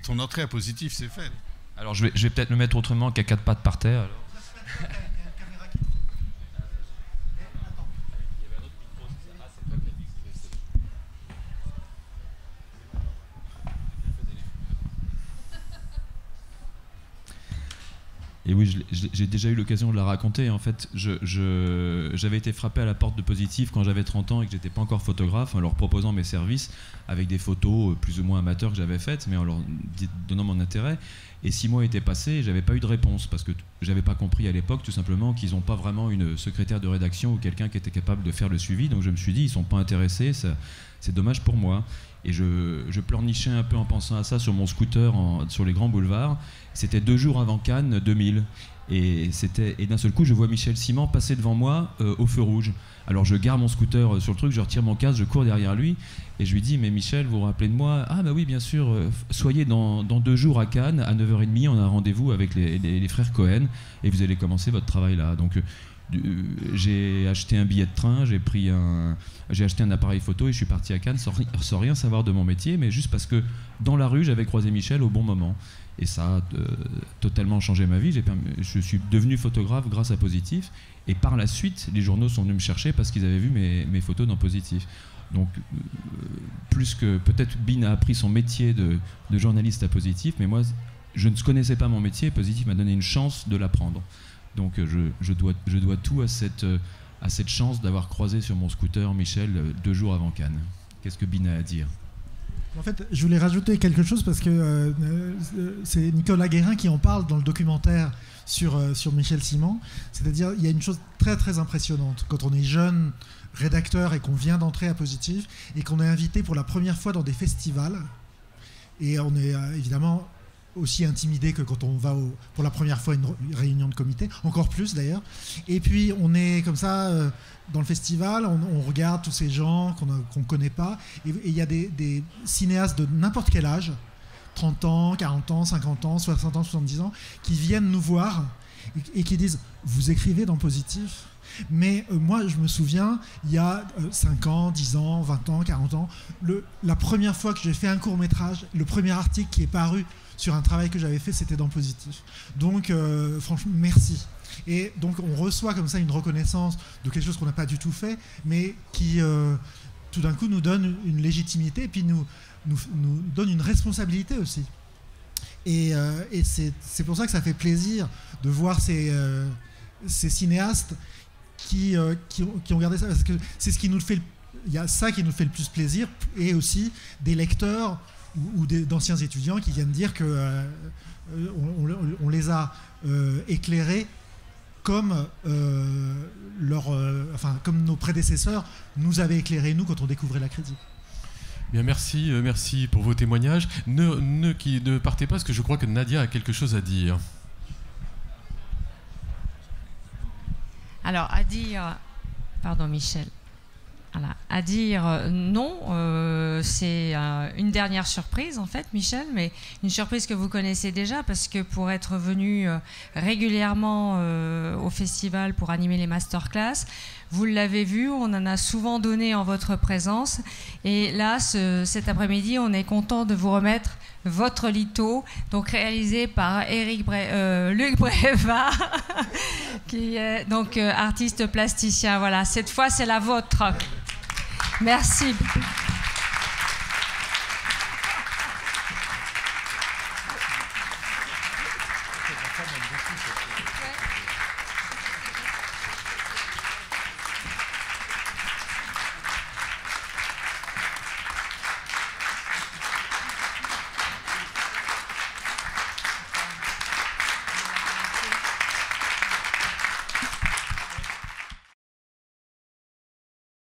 ton entrée à Positif s'est faite? Alors je vais peut-être le mettre autrement qu'à 4 pattes par terre. Alors. Et oui, j'ai déjà eu l'occasion de la raconter. En fait, j'avais été frappé à la porte de Positif quand j'avais 30 ans et que j'étais pas encore photographe, en leur proposant mes services avec des photos plus ou moins amateurs que j'avais faites, mais en leur donnant mon intérêt. Et 6 mois étaient passés et j'avais pas eu de réponse parce que j'avais pas compris à l'époque tout simplement qu'ils n'ont pas vraiment une secrétaire de rédaction ou quelqu'un qui était capable de faire le suivi. Donc je me suis dit, ils sont pas intéressés, c'est dommage pour moi. Et je pleurnichais un peu en pensant à ça sur mon scooter sur les grands boulevards. C'était 2 jours avant Cannes 2000. Et d'un seul coup, je vois Michel Simon passer devant moi au feu rouge. Alors je gare mon scooter sur le truc, je retire mon casque, je cours derrière lui et je lui dis, mais Michel, vous vous rappelez de moi? Ah bah oui, bien sûr, soyez dans 2 jours à Cannes, à 9h30, on a un rendez-vous avec les frères Cohen et vous allez commencer votre travail là. Donc j'ai acheté un billet de train, j'ai acheté un appareil photo et je suis parti à Cannes sans rien savoir de mon métier, mais juste parce que dans la rue, j'avais croisé Michel au bon moment. Et ça a totalement changé ma vie. Je suis devenu photographe grâce à Positif. Et par la suite, les journaux sont venus me chercher parce qu'ils avaient vu mes photos dans Positif. Donc, plus que peut-être Bin a appris son métier de journaliste à Positif, mais moi, je ne connaissais pas mon métier et Positif m'a donné une chance de l'apprendre. Donc, je dois tout à cette chance d'avoir croisé sur mon scooter Michel 2 jours avant Cannes. Qu'est-ce que Bin a à dire ? En fait, je voulais rajouter quelque chose parce que c'est Nicolas Guérin qui en parle dans le documentaire sur Michel Simon. C'est-à-dire, il y a une chose très très impressionnante. Quand on est jeune rédacteur et qu'on vient d'entrer à Positif et qu'on est invité pour la première fois dans des festivals, et on est évidemment aussi intimidé que quand on va pour la première fois à une réunion de comité, encore plus d'ailleurs. Et puis on est comme ça dans le festival, on regarde tous ces gens qu'on ne connaît pas, et il y a des cinéastes de n'importe quel âge, 30 ans, 40 ans, 50 ans, 60 ans, 70 ans, qui viennent nous voir et qui disent « Vous écrivez dans Positif ?» Mais moi, je me souviens, il y a 5 ans, 10 ans, 20 ans, 40 ans, la première fois que j'ai fait un court-métrage, le premier article qui est paru sur un travail que j'avais fait, c'était dans Positif. Donc, franchement, merci. Et donc, on reçoit comme ça une reconnaissance de quelque chose qu'on n'a pas du tout fait, mais qui, tout d'un coup, nous donne une légitimité et puis nous donne une responsabilité aussi. Et c'est pour ça que ça fait plaisir de voir ces cinéastes qui ont gardé ça, parce que c'est ce qui nous fait, il y a ça qui nous fait le plus plaisir, et aussi des lecteurs ou d'anciens étudiants qui viennent dire que on les a éclairés comme comme nos prédécesseurs nous avaient éclairés nous quand on découvrait la critique. Bien, merci pour vos témoignages. Ne partez pas parce que je crois que Nadia a quelque chose à dire. Alors, à dire... Pardon, Michel. Voilà. À dire non, c'est une dernière surprise, en fait, Michel, mais une surprise que vous connaissez déjà, parce que pour être venu régulièrement au festival pour animer les masterclass, vous l'avez vu, on en a souvent donné en votre présence. Et là, cet après-midi, on est content de vous remettre votre litho, donc réalisé par Luc Breva, qui est donc artiste plasticien. Voilà, cette fois, c'est la vôtre. Merci.